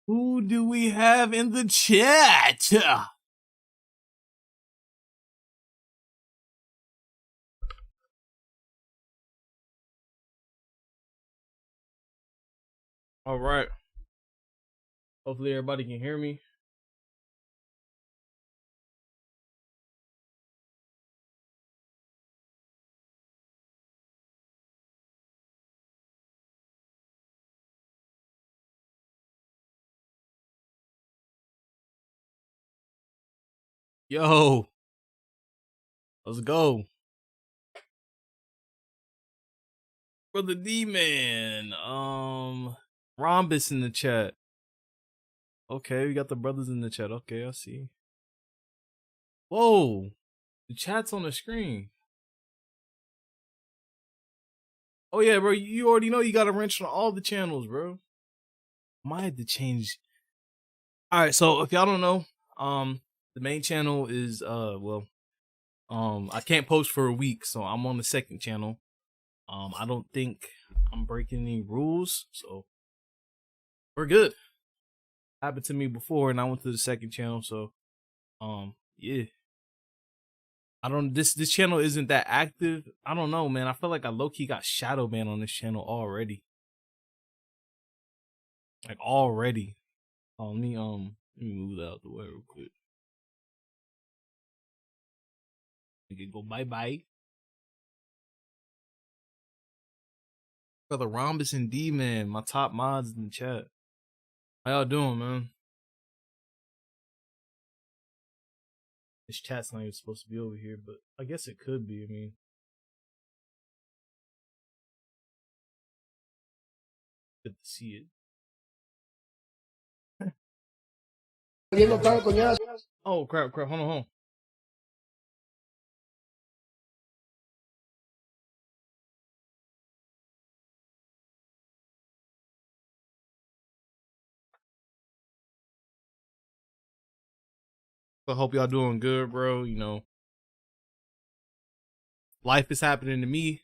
Who do we have in the chat? All right. Hopefully everybody can hear me. Yo, let's go. Brother D-Man. Rhombus in the chat. Okay, we got the brothers in the chat. Okay, I see. Whoa, the chat's on the screen. Oh yeah, bro, you already know you got a wrench on all the channels, bro. Might have to change. All right, so if y'all don't know, the main channel is I can't post for a week, so I'm on the second channel. I don't think I'm breaking any rules, so we're good. Happened to me before, and I went to the second channel, so yeah. I don't this channel isn't that active. I don't know, man. I feel like I low-key got shadow banned on this channel already. Like already. Let me move that out the way real quick. We can go bye-bye. Brother Rhombus and D-Man, my top mods in the chat. How y'all doing, man? This chat's not even supposed to be over here, but I guess it could be. I mean, good to see it. Oh, crap. Hold on. I hope y'all doing good, bro. You know, life is happening to me,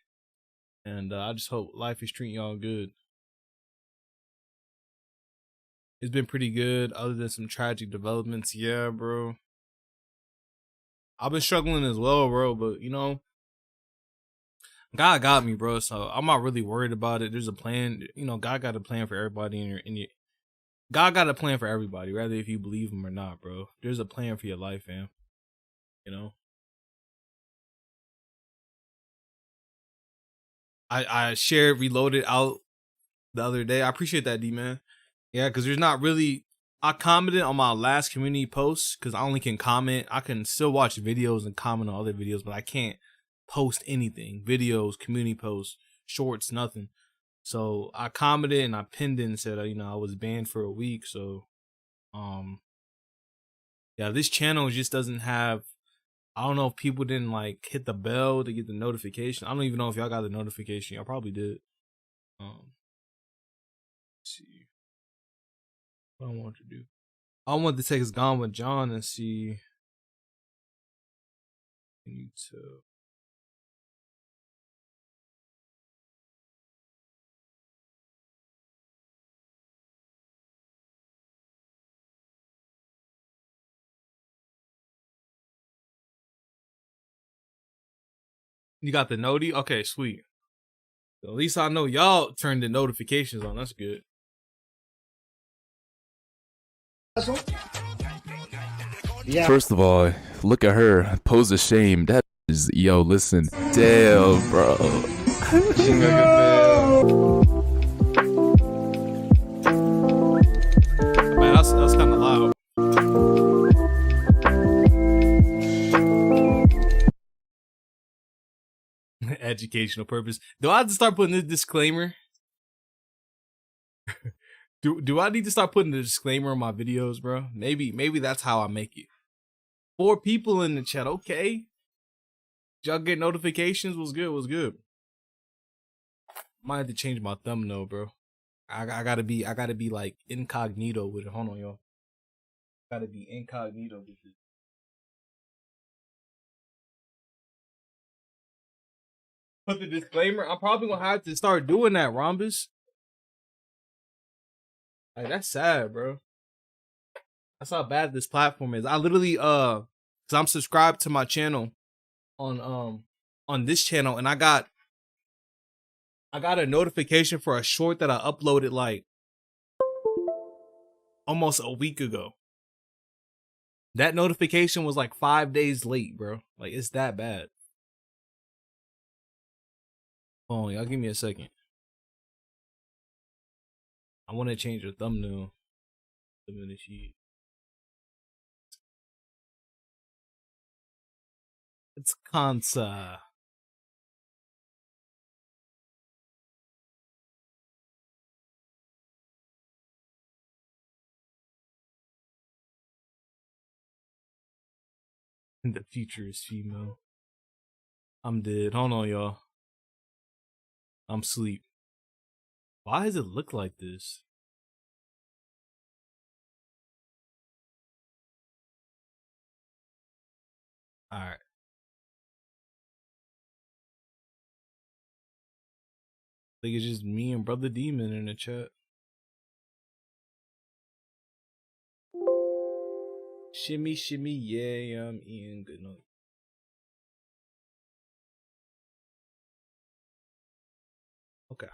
and I just hope life is treating y'all good. It's been pretty good, other than some tragic developments. Yeah, bro. I've been struggling as well, bro, but you know, God got me, bro. So I'm not really worried about it. There's a plan. You know, God got a plan for everybody in your God got a plan for everybody, rather if you believe him or not, bro. There's a plan for your life, fam. You know? I shared Reloaded out the other day. I appreciate that, D-Man. Yeah, because there's not really... I commented on my last community post, because I only can comment. I can still watch videos and comment on other videos, but I can't post anything. Videos, community posts, shorts, nothing. So I commented and I pinned it and said, you know, I was banned for a week. So, yeah, this channel just doesn't have... I don't know if people didn't like hit the bell to get the notification. I don't even know if y'all got the notification. Y'all probably did. Let's see what I want to do. I want to take us Gone with John and see. YouTube. You got the noti? Okay, sweet. So at least I know y'all turned the notifications on. That's good. First of all, look at her. Pose of shame. That is, yo, listen. Damn, bro. Man, that's kind of loud. Educational purpose. Do I have to start putting this disclaimer? Do I need to start putting the disclaimer on my videos, bro? Maybe that's how I make it. 4 people in the chat. Okay. Did y'all get notifications? Was good. Might have to change my thumbnail, bro. I gotta be like incognito with it. Hold on, y'all. Gotta be incognito with it. Put the disclaimer. I'm probably gonna have to start doing that, Rhombus. Like, that's sad, bro. That's how bad this platform is. I literally cause I'm subscribed to my channel on this channel, and I got a notification for a short that I uploaded like almost a week ago. That notification was like 5 days late, bro. Like, it's that bad. Oh, y'all give me a second. I want to change the thumbnail. It's Kansa. The future is female. I'm dead. Hold on, y'all. I'm asleep. Why does it look like this? Alright. I think it's just me and Brother Demon in the chat. Shimmy, shimmy, yeah, I'm eating good night. Okay.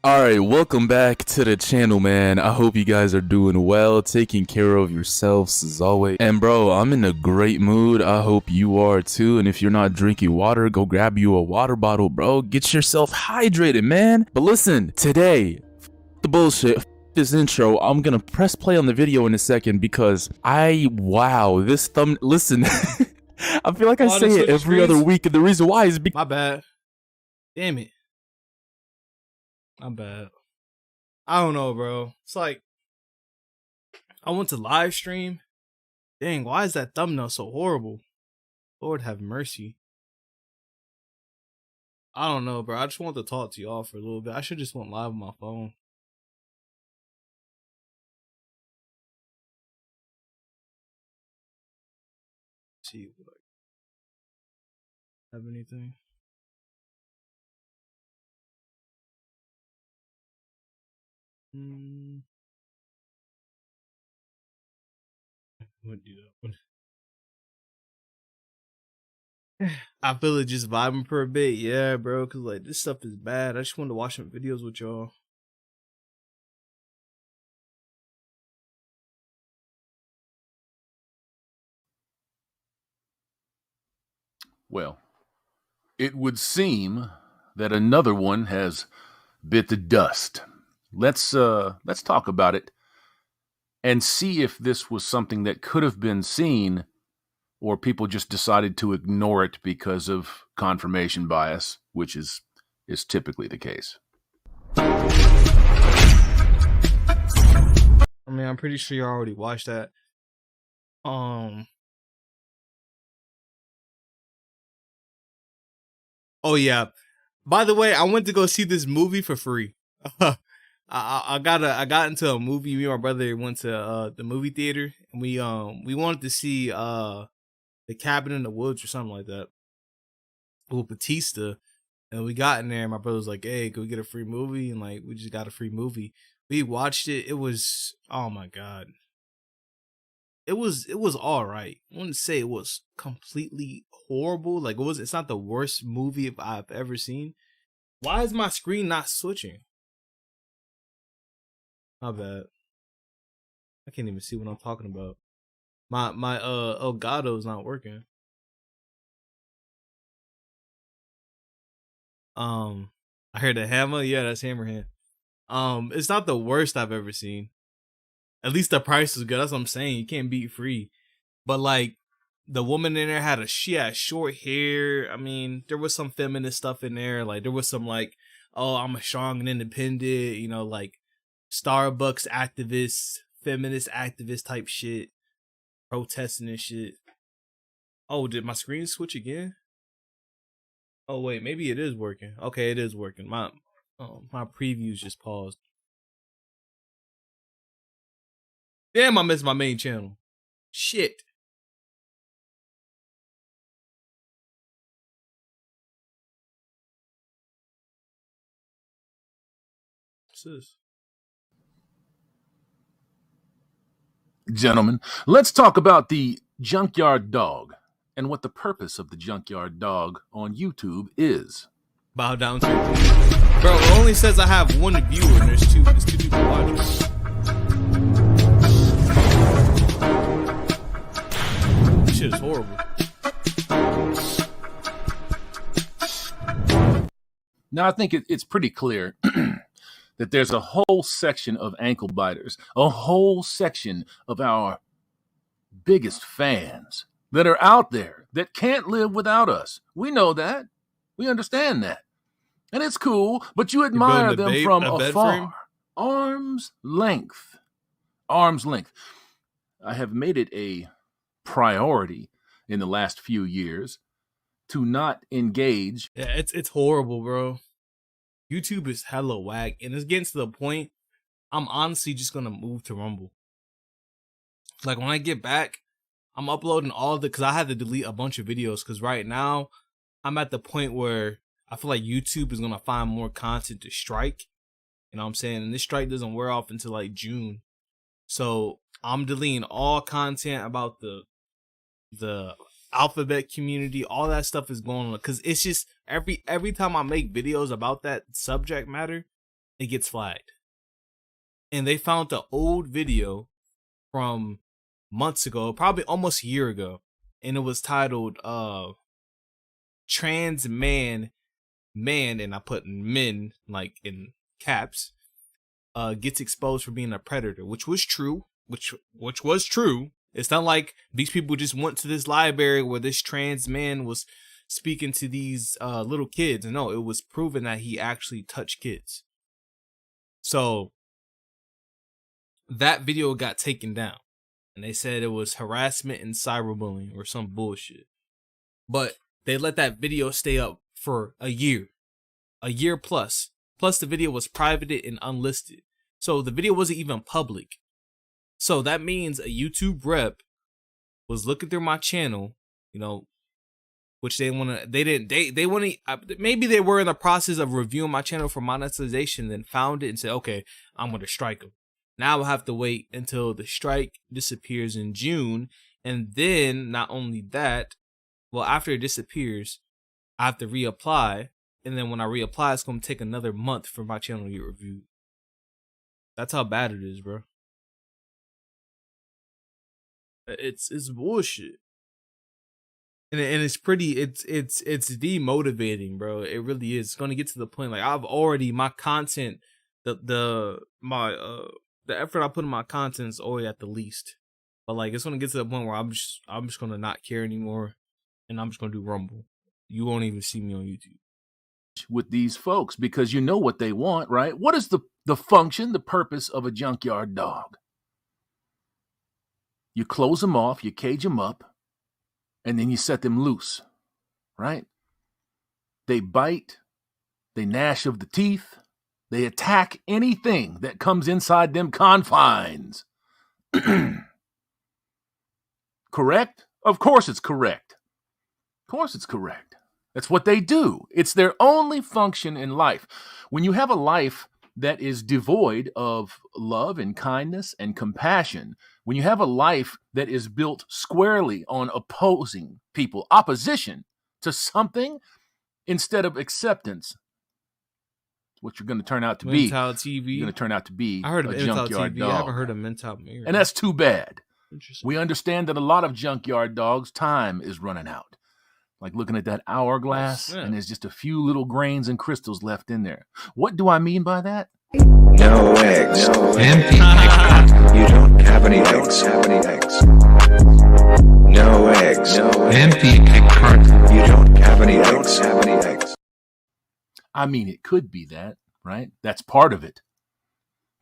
Alright, welcome back to the channel, man. I hope you guys are doing well, taking care of yourselves as always. And bro, I'm in a great mood. I hope you are too. And if you're not drinking water, go grab you a water bottle, bro. Get yourself hydrated, man. But listen, today, the bullshit, this intro, I'm gonna press play on the video in a second because wow, this listen. I feel like I say it every other week, and the reason why is because my bad. Damn it. I'm bad. I don't know, bro. It's like I went to live stream. Dang, why is that thumbnail so horrible? Lord have mercy. I don't know, bro. I just want to talk to y'all for a little bit. I should just went live on my phone. Let's see, like, have anything? Wouldn't do that. I feel it just vibing for a bit, yeah, bro. Cause like this stuff is bad. I just wanted to watch some videos with y'all. Well, it would seem that another one has bit the dust. Let's talk about it and see if this was something that could have been seen or people just decided to ignore it because of confirmation bias, which is typically the case. I mean, I'm pretty sure you already watched that. Oh yeah. By the way, I went to go see this movie for free. I got into a movie. Me and my brother went to the movie theater, and we wanted to see The Cabin in the Woods or something like that with Batista. And we got in there, and my brother was like, "Hey, can we get a free movie?" And like, we just got a free movie. We watched it. It was, oh my god, it was all right. I wouldn't say it was completely horrible. Like, it's not the worst movie I've ever seen. Why is my screen not switching? My bad. I can't even see what I'm talking about. My Elgato's not working. I heard the hammer. Yeah, that's Hammerhand. It's not the worst I've ever seen. At least the price is good. That's what I'm saying. You can't beat free. But like, the woman in there had short hair. I mean, there was some feminist stuff in there. Like, there was some like, oh, I'm a strong and independent, you know, like Starbucks activist, feminist activist type shit, protesting and shit. Oh, did my screen switch again? Oh wait, maybe it is working. Okay, it is working. My previews just paused. Damn, I missed my main channel. Shit. What's this? Gentlemen, let's talk about the junkyard dog and what the purpose of the junkyard dog on YouTube is. Bow down to your knees. Bro, it only says I have one viewer and there's two people watching. This shit is horrible. Now, I think it's pretty clear that there's a whole section of ankle biters, a whole section of our biggest fans that are out there that can't live without us. We know that. We understand that. And it's cool, but you admire them from afar. Arm's length. Arm's length. I have made it a priority in the last few years to not engage. Yeah, it's horrible, bro. YouTube is hella whack, and it's getting to the point I'm honestly just gonna move to Rumble. Like when I get back, I'm uploading all because I had to delete a bunch of videos because right now I'm at the point where I feel like YouTube is gonna find more content to strike. You know what I'm saying? And this strike doesn't wear off until like June. So I'm deleting all content about the alphabet community. All that stuff is going on because it's just every time I make videos about that subject matter, it gets flagged. And they found the old video from months ago, probably almost a year ago, and it was titled trans man, and I put men like in caps, gets exposed for being a predator, which was true, which was true. It's not like these people just went to this library where this trans man was speaking to these little kids. No, it was proven that he actually touched kids. So that video got taken down. And they said it was harassment and cyberbullying or some bullshit. But they let that video stay up for a year plus. Plus the video was privated and unlisted. So the video wasn't even public. So that means a YouTube rep was looking through my channel, you know, which they want to, maybe they were in the process of reviewing my channel for monetization, then found it and said, okay, I'm going to strike them. Now I'll have to wait until the strike disappears in June. And then not only that, well, after it disappears, I have to reapply. And then when I reapply, it's going to take another month for my channel to get reviewed. That's how bad it is, bro. It's bullshit. And it's pretty, it's demotivating, bro. It really is. It's going to get to the point, like I've already, my content, the effort I put in my content is already at the least. But like it's gonna get to the point where I'm just gonna not care anymore, and I'm just gonna do Rumble. You won't even see me on YouTube with these folks because you know what they want, right? What is the function, the purpose of a junkyard dog? You close them off, you cage them up, and then you set them loose, right? They bite, they gnash of the teeth. They attack anything that comes inside them confines. Correct? Of course it's correct. Of course it's correct. That's what they do. It's their only function in life. When you have a life that is devoid of love and kindness and compassion, when you have a life that is built squarely on opposing people, opposition to something instead of acceptance, what you're going to turn out to be. Mental TV. You're going to turn out to be I heard of a Mental junkyard TV. dog. I haven't heard of Mental Mirror. And that's too bad. Interesting. We understand that a lot of junkyard dogs' time is running out. Like looking at that hourglass, and there's just a few little grains and crystals left in there. What do I mean by that? No eggs. Empty. You don't have any eggs. No eggs. Empty egg carton. You don't have any eggs. I mean, it could be that, right? That's part of it.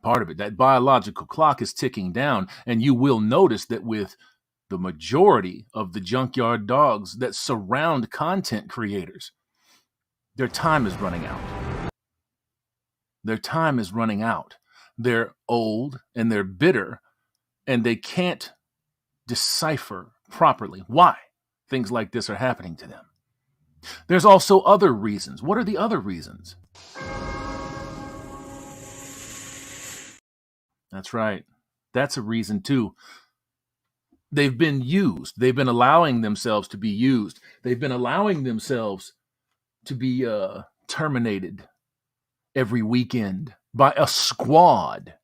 Part of it. That biological clock is ticking down, and you will notice that with the majority of the junkyard dogs that surround content creators, their time is running out. Their time is running out. They're old and they're bitter, and they can't decipher properly why things like this are happening to them. There's also other reasons. What are the other reasons? That's right. That's a reason too. They've been used. They've been allowing themselves to be used. They've been allowing themselves to be terminated every weekend by a squad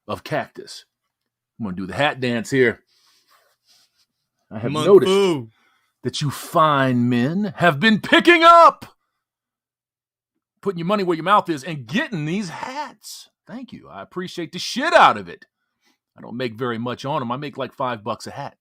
of cactus. I'm going to do the hat dance here. I have Monk noticed Fu. that you fine men have been picking up, putting your money where your mouth is, and getting these hats. Thank you. I appreciate the shit out of it. I don't make very much on them. I make like $5 a hat.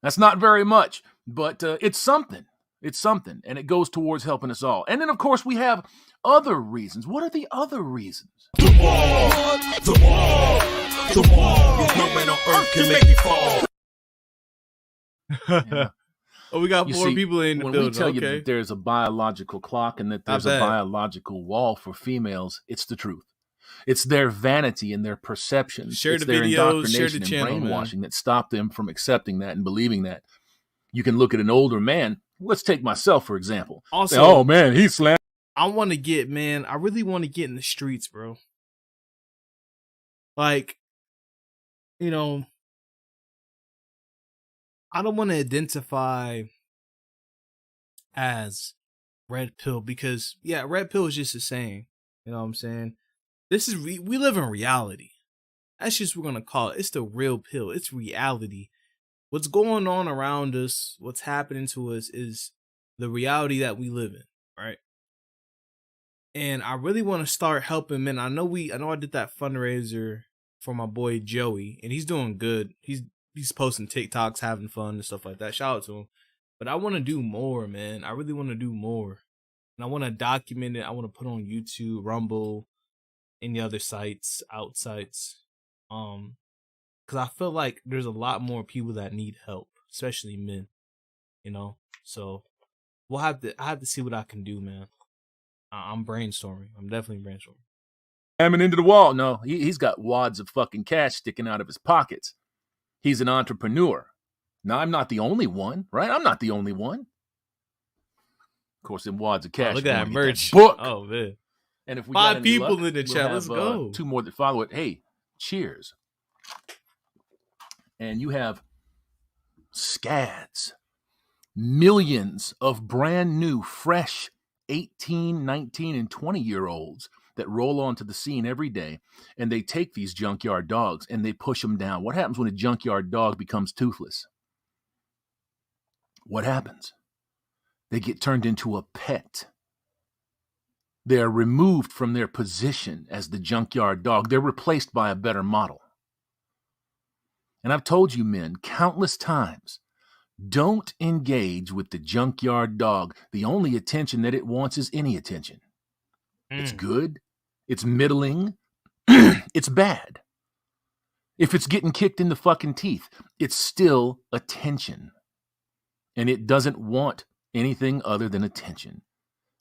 That's not very much, but it's something. It's something, and it goes towards helping us all. And then, of course, we have other reasons. What are the other reasons? The wall. No man on earth can make me fall. Yeah. Oh, we got You 4 see, people in the when building. we tell you Okay. that there's a biological clock and that there's a bad. biological wall for females, it's the truth. It's their vanity and their perceptions. Share It's the their videos, share indoctrination the channel, and man. brainwashing that stopped them from accepting that and believing that. You can look at an older man. Let's take myself, for example. Also, Say, oh, man, he slammed. I want to get, man, I really want to get in the streets, bro. Like, you know, I don't want to identify as red pill because, yeah, red pill is just the same. You know what I'm saying? This is, we live in reality. That's just what we're going to call it. It's the real pill. It's reality. What's going on around us, what's happening to us is the reality that we live in, right? And I really want to start helping men. I know I did that fundraiser for my boy Joey, and he's doing good. He's posting TikToks, having fun and stuff like that. Shout out to him. But I want to do more, man. I really want to do more. And I want to document it. I want to put on YouTube, Rumble, any other sites, outsites. Because I feel like there's a lot more people that need help, especially men, you know? So I have to see what I can do, man. I'm brainstorming. I'm definitely brainstorming. Slamming into the wall. No, he's got wads of fucking cash sticking out of his pockets. He's an entrepreneur. Now, I'm not the only one, right? I'm not the only one. Of course, them wads of cash. Look at that merch. Book. Oh, man. And if we 5 got any people luck, in the we'll chat. have, Let's go. 2 more that follow it. Hey, cheers. And you have scads. Millions of brand new, fresh 18, 19, and 20-year-olds that roll onto the scene every day, and they take these junkyard dogs and they push them down. What happens when a junkyard dog becomes toothless? What happens? They get turned into a pet. They are removed from their position as the junkyard dog. They're replaced by a better model. And I've told you men countless times, don't engage with the junkyard dog. The only attention that it wants is any attention. It's good. It's middling. It's bad. If it's getting kicked in the fucking teeth, it's still attention. And it doesn't want anything other than attention.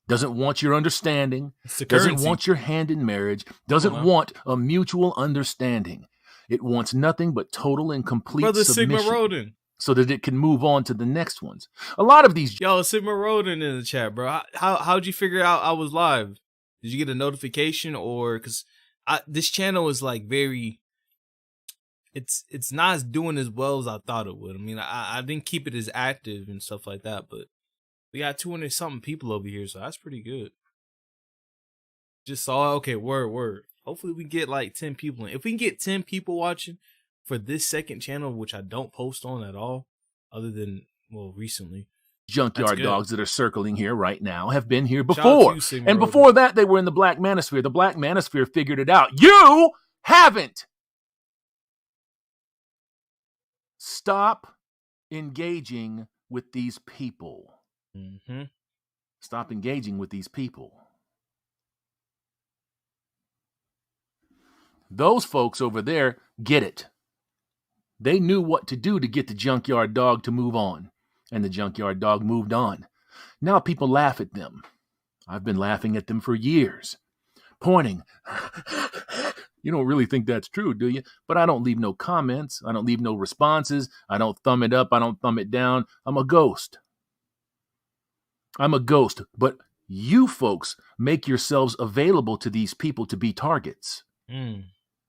Doesn't want your understanding. Doesn't want your hand in marriage. Doesn't want a mutual understanding. It wants nothing but total and complete Brother submission. Sigma Rodin. So that it can move on to the next ones. A lot of these... Yo, Sigma Rodin in the chat, bro. How'd you figure out I was live? Did you get a notification or... Because this channel is like very... It's not doing as well as I thought it would. I mean, I didn't keep it as active and stuff like that, but we got 200 something people over here, so that's pretty good. Just saw, okay, word. Hopefully we get like 10 people in. If we can get 10 people watching for this second channel, which I don't post on at all, other than, well, recently. Junkyard dogs that are circling here right now have been here Shout out to before. you, Sigma And Rodin. before that, they were in the Black Manosphere. The Black Manosphere figured it out. You haven't. Stop engaging with these people. Mm-hmm. Stop engaging with these people. Those folks over there get it. They knew what to do to get the junkyard dog to move on. And the junkyard dog moved on. Now people laugh at them. I've been laughing at them for years. Pointing. You don't really think that's true, do you? But I don't leave no comments. I don't leave no responses. I don't thumb it up. I don't thumb it down. I'm a ghost. I'm a ghost. But you folks make yourselves available to these people to be targets.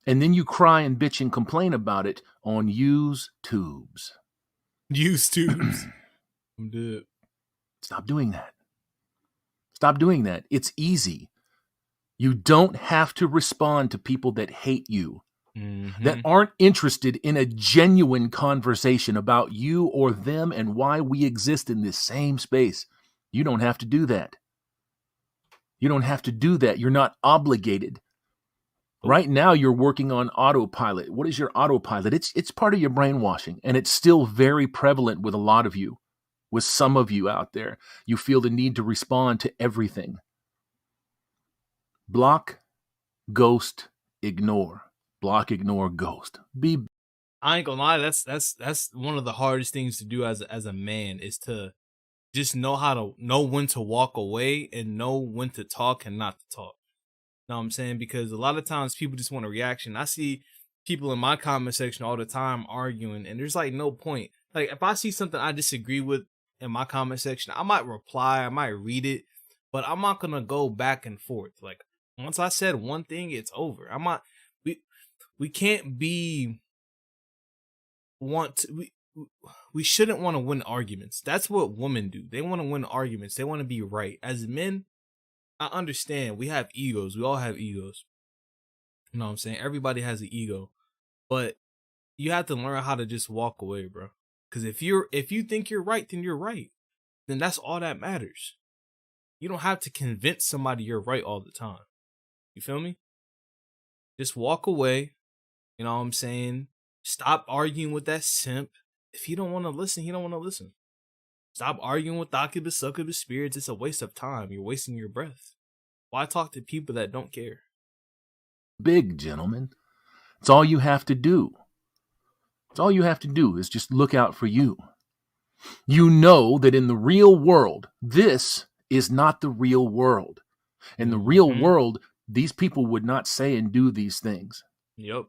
And then you cry and bitch and complain about it on YouTubes. Use tubes. I'm dead. Stop doing that. Stop doing that. It's easy. You don't have to respond to people that hate you, that aren't interested in a genuine conversation about you or them and why we exist in this same space. You don't have to do that. You don't have to do that. You're not obligated. Right now, you're working on autopilot. What is your autopilot? It's part of your brainwashing, and it's still very prevalent with a lot of you, with some of you out there. You feel the need to respond to everything. Block, ghost, ignore. Block, ignore, ghost. I ain't gonna lie, that's one of the hardest things to do as a man, is to just know how to know when to walk away and know when to talk and not to talk. You know what I'm saying? Because a lot of times people just want a reaction. I see people in my comment section all the time arguing, and there's like no point. Like, if I see something I disagree with in my comment section, I might reply, I might read it, but I'm not gonna go back and forth. Like, once I said one thing, it's over. I'm not. We can't be we shouldn't want to win arguments. That's what women do. They want to win arguments. They want to be right. As men, I understand we have egos. We all have egos. You know what I'm saying? Everybody has an ego. But you have to learn how to just walk away, bro. Because if you think you're right, then you're right. Then that's all that matters. You don't have to convince somebody you're right all the time. You feel me? Just walk away. You know what I'm saying? Stop arguing with that simp. If he don't want to listen, he don't want to listen. Stop arguing with the succubus spirits. It's a waste of time. You're wasting your breath. Why talk to people that don't care? Big, gentlemen. It's all you have to do. It's all you have to do is just look out for you. You know that in the real world, this is not the real world. In the real world, these people would not say and do these things. Yep.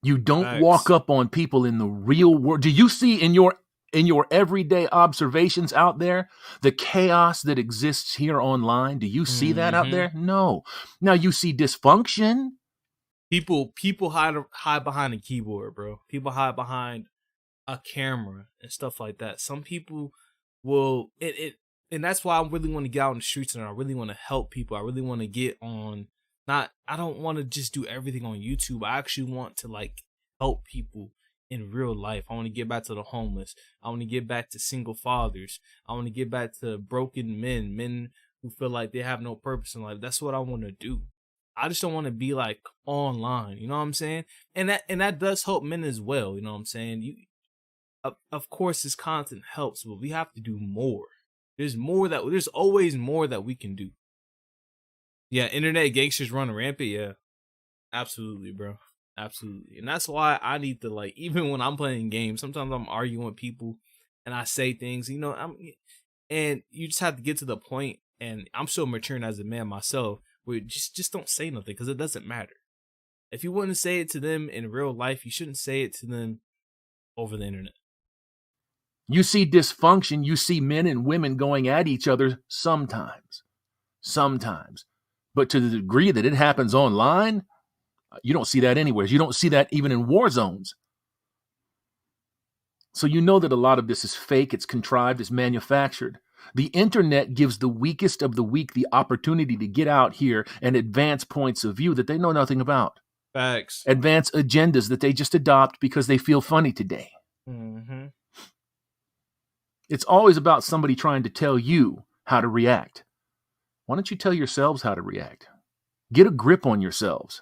You don't walk up on people in the real world. Do you see in your everyday observations out there the chaos that exists here online? Do you see that out there? No. Now you see dysfunction. People hide behind a keyboard, bro. People hide behind a camera and stuff like that. Some people will and that's why I really want to get out in the streets, and I really want to help people. I really want to get on. I don't want to just do everything on YouTube. I actually want to like help people in real life. I want to get back to the homeless. I want to get back to single fathers. I want to get back to broken men who feel like they have no purpose in life. That's what I want to do. I just don't want to be like online. You know what I'm saying? And that does help men as well. You know what I'm saying? Of course, this content helps, but we have to do more. There's always more that we can do. Yeah, internet gangsters run rampant. Yeah, absolutely, bro. Absolutely. And that's why I need to, like, even when I'm playing games, sometimes I'm arguing with people and I say things, and you just have to get to the point, and I'm still maturing as a man myself, where just don't say nothing, because it doesn't matter. If you wouldn't say it to them in real life, you shouldn't say it to them over the internet. You see dysfunction, you see men and women going at each other sometimes. But to the degree that it happens online, you don't see that anywhere. You don't see that even in war zones. So you know that a lot of this is fake, it's contrived, it's manufactured. The internet gives the weakest of the weak the opportunity to get out here and advance points of view that they know nothing about. Facts. Advance agendas that they just adopt because they feel funny today. Mm-hmm. It's always about somebody trying to tell you how to react. Why don't you tell yourselves how to react? Get a grip on yourselves.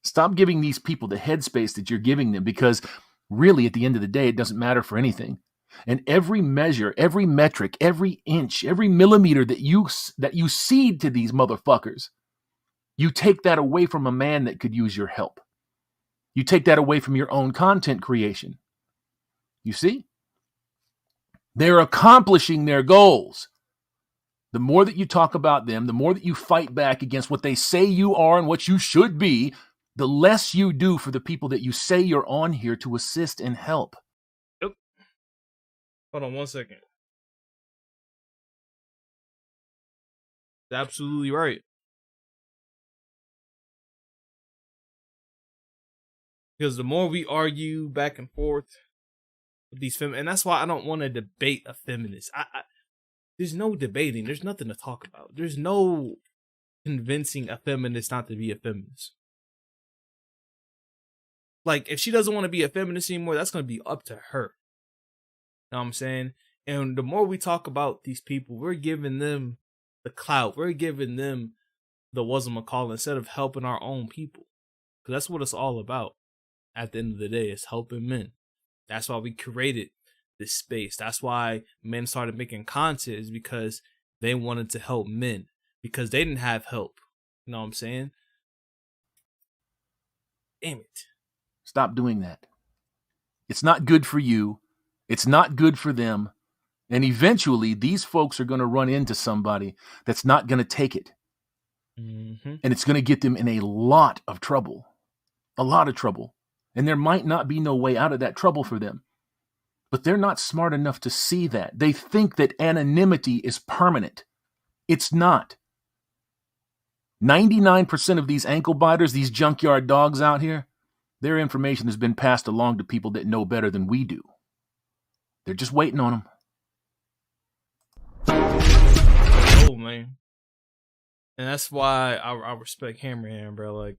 Stop giving these people the headspace that you're giving them, because really, at the end of the day, it doesn't matter for anything. And every measure, every metric, every inch, every millimeter that you cede to these motherfuckers, you take that away from a man that could use your help. You take that away from your own content creation. You see? They're accomplishing their goals. The more that you talk about them, the more that you fight back against what they say you are and what you should be, the less you do for the people that you say you're on here to assist and help. Yep. Hold on 1 second. Absolutely right. Because the more we argue back and forth with these and that's why I don't want to debate a feminist. There's no debating. There's nothing to talk about. There's no convincing a feminist not to be a feminist. Like, if she doesn't want to be a feminist anymore, that's going to be up to her. You know what I'm saying? And the more we talk about these people, we're giving them the clout. We're giving them the what's-a-call instead of helping our own people. Because that's what it's all about. At the end of the day, it's helping men. That's why we created this space. That's why men started making content, is because they wanted to help men. Because they didn't have help. You know what I'm saying? Damn it. Stop doing that. It's not good for you. It's not good for them. And eventually, these folks are going to run into somebody that's not going to take it. Mm-hmm. And it's going to get them in a lot of trouble. A lot of trouble. And there might not be no way out of that trouble for them. But they're not smart enough to see that. They think that anonymity is permanent. It's not. 99% of these ankle biters, these junkyard dogs out here, their information has been passed along to people that know better than we do. They're just waiting on them. Oh, man. And that's why I respect Hammerhand, bro. Like,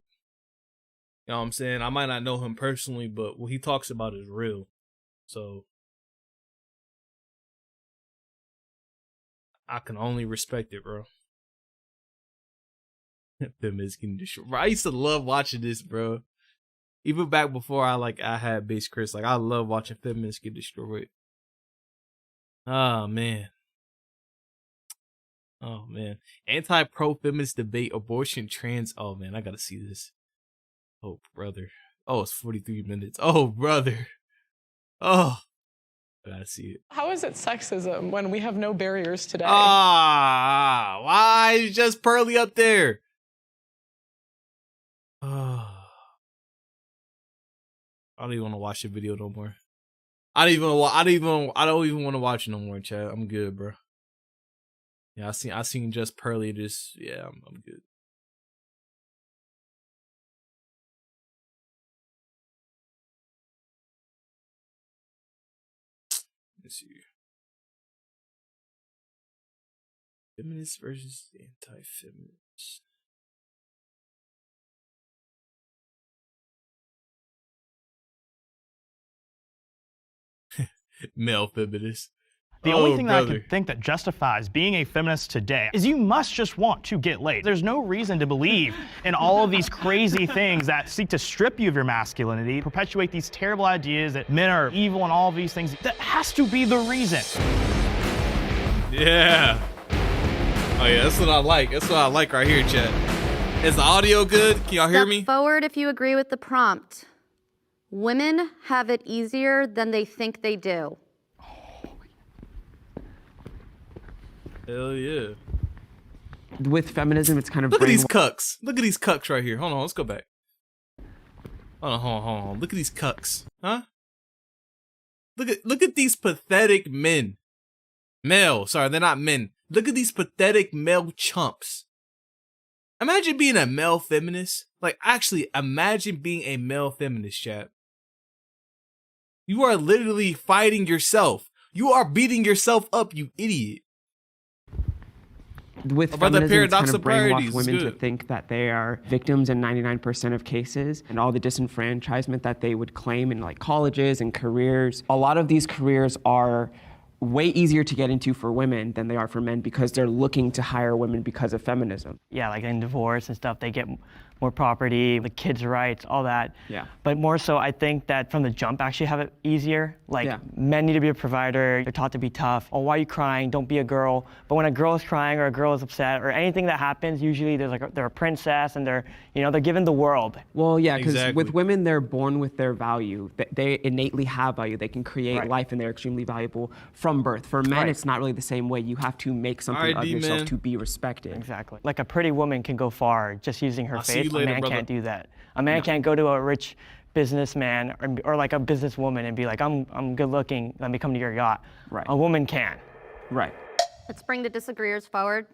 you know what I'm saying? I might not know him personally, but what he talks about is real. So I can only respect it, bro. Feminists getting destroyed. Bro, I used to love watching this, bro. Even back before I had Base Chris. Like, I love watching feminists get destroyed. Oh, man. Oh, man. Anti-pro-feminist debate, abortion, trans. Oh, man, I gotta see this. Oh, brother. Oh, it's 43 minutes. Oh, brother. Oh, I gotta see it. How is it sexism when we have no barriers today? Why is just Pearly up there? Oh. I don't even want to watch the video no more. I don't even want to watch it no more, chat. I'm good, bro. Yeah, I seen just Pearly just, yeah, I'm good. Let's see. Feminist versus anti-feminist. Male feminist. The only thing that I can think that justifies being a feminist today is you must just want to get laid. There's no reason to believe in all of these crazy things that seek to strip you of your masculinity, perpetuate these terrible ideas that men are evil and all of these things. That has to be the reason. Yeah. Oh yeah, that's what I like. That's what I like right here, chat. Is the audio good? Can y'all hear me? Step forward if you agree with the prompt. Women have it easier than they think they do. Hell yeah. With feminism, it's kind of Look at these cucks. Look at these cucks right here. Hold on, let's go back. Hold on. Look at these cucks. Huh? Look at these pathetic men. Male. Sorry, they're not men. Look at these pathetic male chumps. Imagine being a male feminist. Like, actually, imagine being a male feminist, chat. You are literally fighting yourself. You are beating yourself up, you idiot. With feminism, it's kind of brainwash women to think that they are victims in 99% of cases, and all the disenfranchisement that they would claim in like colleges and careers. A lot of these careers are way easier to get into for women than they are for men because they're looking to hire women because of feminism. Yeah, like in divorce and stuff, they get more property, the kids' rights, all that. Yeah. But more so, I think that from the jump, actually have it easier. Like, men need to be a provider. They're taught to be tough. Oh, why are you crying? Don't be a girl. But when a girl is crying or a girl is upset or anything that happens, usually they're a princess and they're given the world. Well, yeah, because with women, they're born with their value. They innately have value. They can create life and they're extremely valuable from birth. For men, it's not really the same way. You have to make something of yourself to be respected. Exactly. Like a pretty woman can go far just using her face. A man can't do that. A man can't go to a rich businessman or like a businesswoman and be like, I'm good looking, let me come to your yacht. Right. A woman can. Right. Let's bring the disagreeers forward.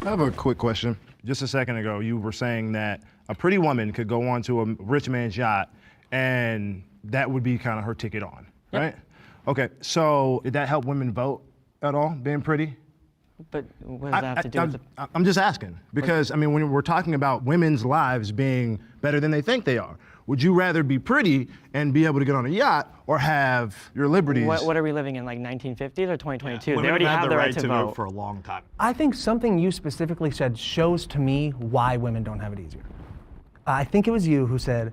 I have a quick question. just a second ago, you were saying that a pretty woman could go onto a rich man's yacht and that would be kind of her ticket on, right? Okay, so did that help women vote at all, being pretty? But what does that have to do with the... I'm just asking, because I mean, when we're talking about women's lives being better than they think they are, would you rather be pretty and be able to get on a yacht or have your liberties? What are we living in, like 1950s or 2022? Yeah, they already have the right to vote for a long time. I think something you specifically said shows to me why women don't have it easier. I think it was you who said,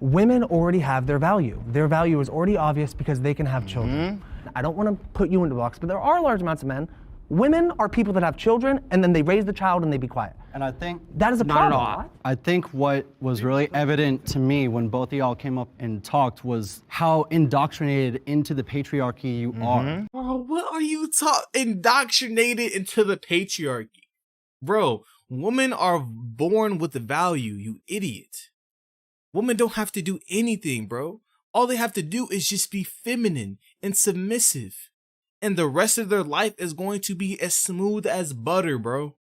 women already have their value. Their value is already obvious because they can have children. I don't want to put you into a box, but there are large amounts of men. Women are people that have children and then they raise the child and they be quiet. And I think that is a problem. Not at all. I think what was really evident to me when both of y'all came up and talked was how indoctrinated into the patriarchy you are. Bro, what are you indoctrinated into the patriarchy? Bro, women are born with the value, you idiot. Women don't have to do anything, bro. All they have to do is just be feminine and submissive. And the rest of their life is going to be as smooth as butter, bro.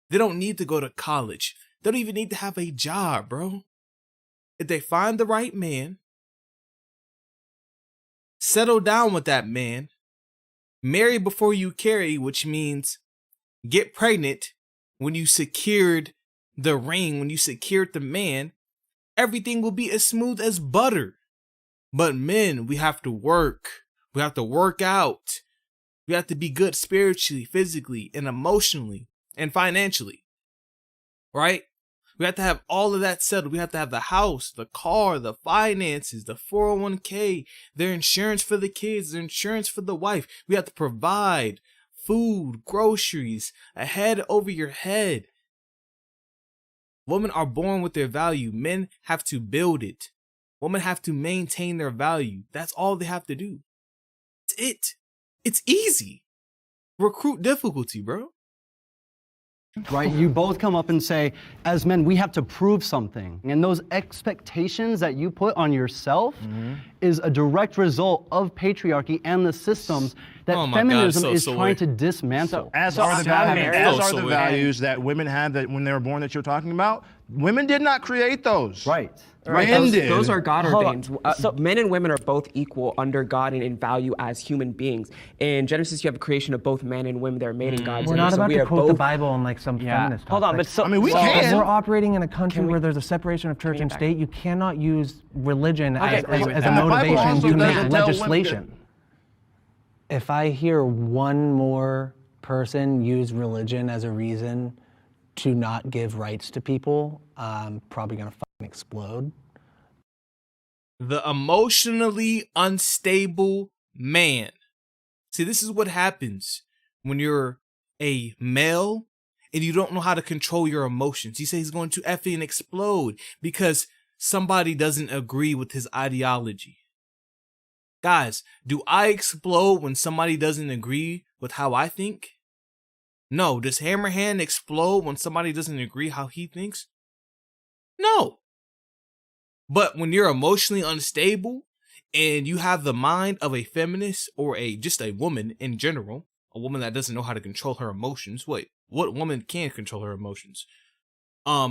They don't need to go to college. They don't even need to have a job, bro. If they find the right man, settle down with that man, marry before you carry, which means get pregnant when you secured the ring, when you secured the man, everything will be as smooth as butter. But men, we have to work. We have to work out. We have to be good spiritually, physically, and emotionally, and financially. Right? We have to have all of that settled. We have to have the house, the car, the finances, the 401k, their insurance for the kids, their insurance for the wife. We have to provide food, groceries, a head over your head. Women are born with their value. Men have to build it. Women have to maintain their value. That's all they have to do. That's it. It's easy. Recruit difficulty, bro. Right? You both come up and say, as men, we have to prove something. And those expectations that you put on yourself is a direct result of patriarchy and the systems that feminism is trying to dismantle. As are the values that women have that when they were born that you're talking about. Women did not create those. Right. Those are God ordained. Men and women are both equal under God and in value as human beings. In Genesis, you have a creation of both men and women that are made in God's image. We're not about we to quote the Bible on like some feminist Hold on, topic. but I mean, we can. We're operating in a country where there's a separation of church and state. You cannot use religion as a motivation to make legislation. If I hear one more person use religion as a reason to not give rights to people, I'm probably gonna fucking explode. The emotionally unstable man. See, this is what happens when you're a male and you don't know how to control your emotions. He says he's going to effing explode because somebody doesn't agree with his ideology. Guys, do I explode when somebody doesn't agree with how I think? No. Does Hammerhand explode when somebody doesn't agree how he thinks? No. But when you're emotionally unstable and you have the mind of a feminist or just a woman in general, a woman that doesn't know how to control her emotions. Wait, what woman can control her emotions?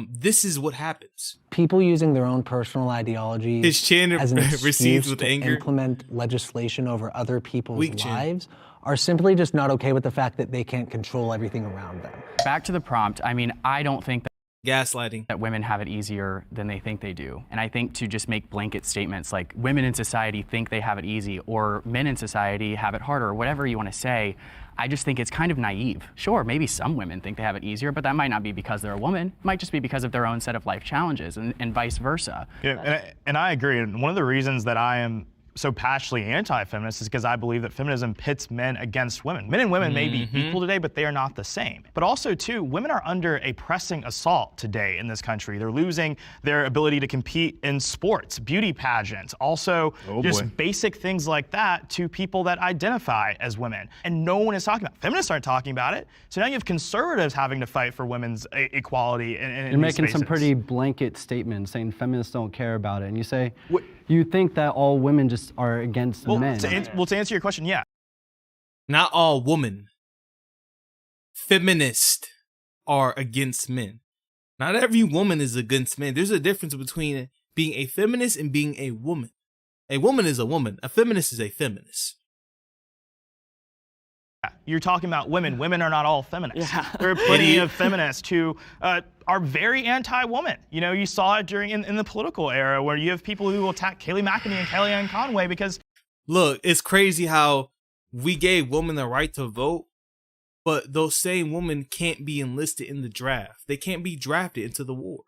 This is what happens. People using their own personal ideologies His chin as an recedes excuse with to anger. Implement legislation over other people's Weak chin. lives are simply just not okay with the fact that they can't control everything around them. Back to the prompt, I mean, I don't think that gaslighting that women have it easier than they think they do. And I think to just make blanket statements like women in society think they have it easy or men in society have it harder or whatever you want to say, I just think it's kind of naive. Sure, maybe some women think they have it easier, but that might not be because they're a woman. It might just be because of their own set of life challenges and vice versa. Yeah, and I agree. And one of the reasons that I am so passionately anti-feminist is because I believe that feminism pits men against women. Men and women may be equal today, but they are not the same. But also, too, women are under a pressing assault today in this country. They're losing their ability to compete in sports, beauty pageants, also just basic things like that to people that identify as women. And no one is talking about it. Feminists aren't talking about it. So now you have conservatives having to fight for women's equality in You're making spaces. some pretty blanket statements saying feminists don't care about it. And you say, you think that all women just are against men. To answer your question, yeah. Not all women. Feminists are against men. Not every woman is against men. There's a difference between being a feminist and being a woman. A woman is a woman. A feminist is a feminist. You're talking about women. Women are not all feminists. Yeah. There are plenty of feminists who are very anti-woman. You know, you saw it during in the political era where you have people who will attack Kayleigh McEnany and Kellyanne Conway because... Look, it's crazy how we gave women the right to vote, but those same women can't be enlisted in the draft. They can't be drafted into the war.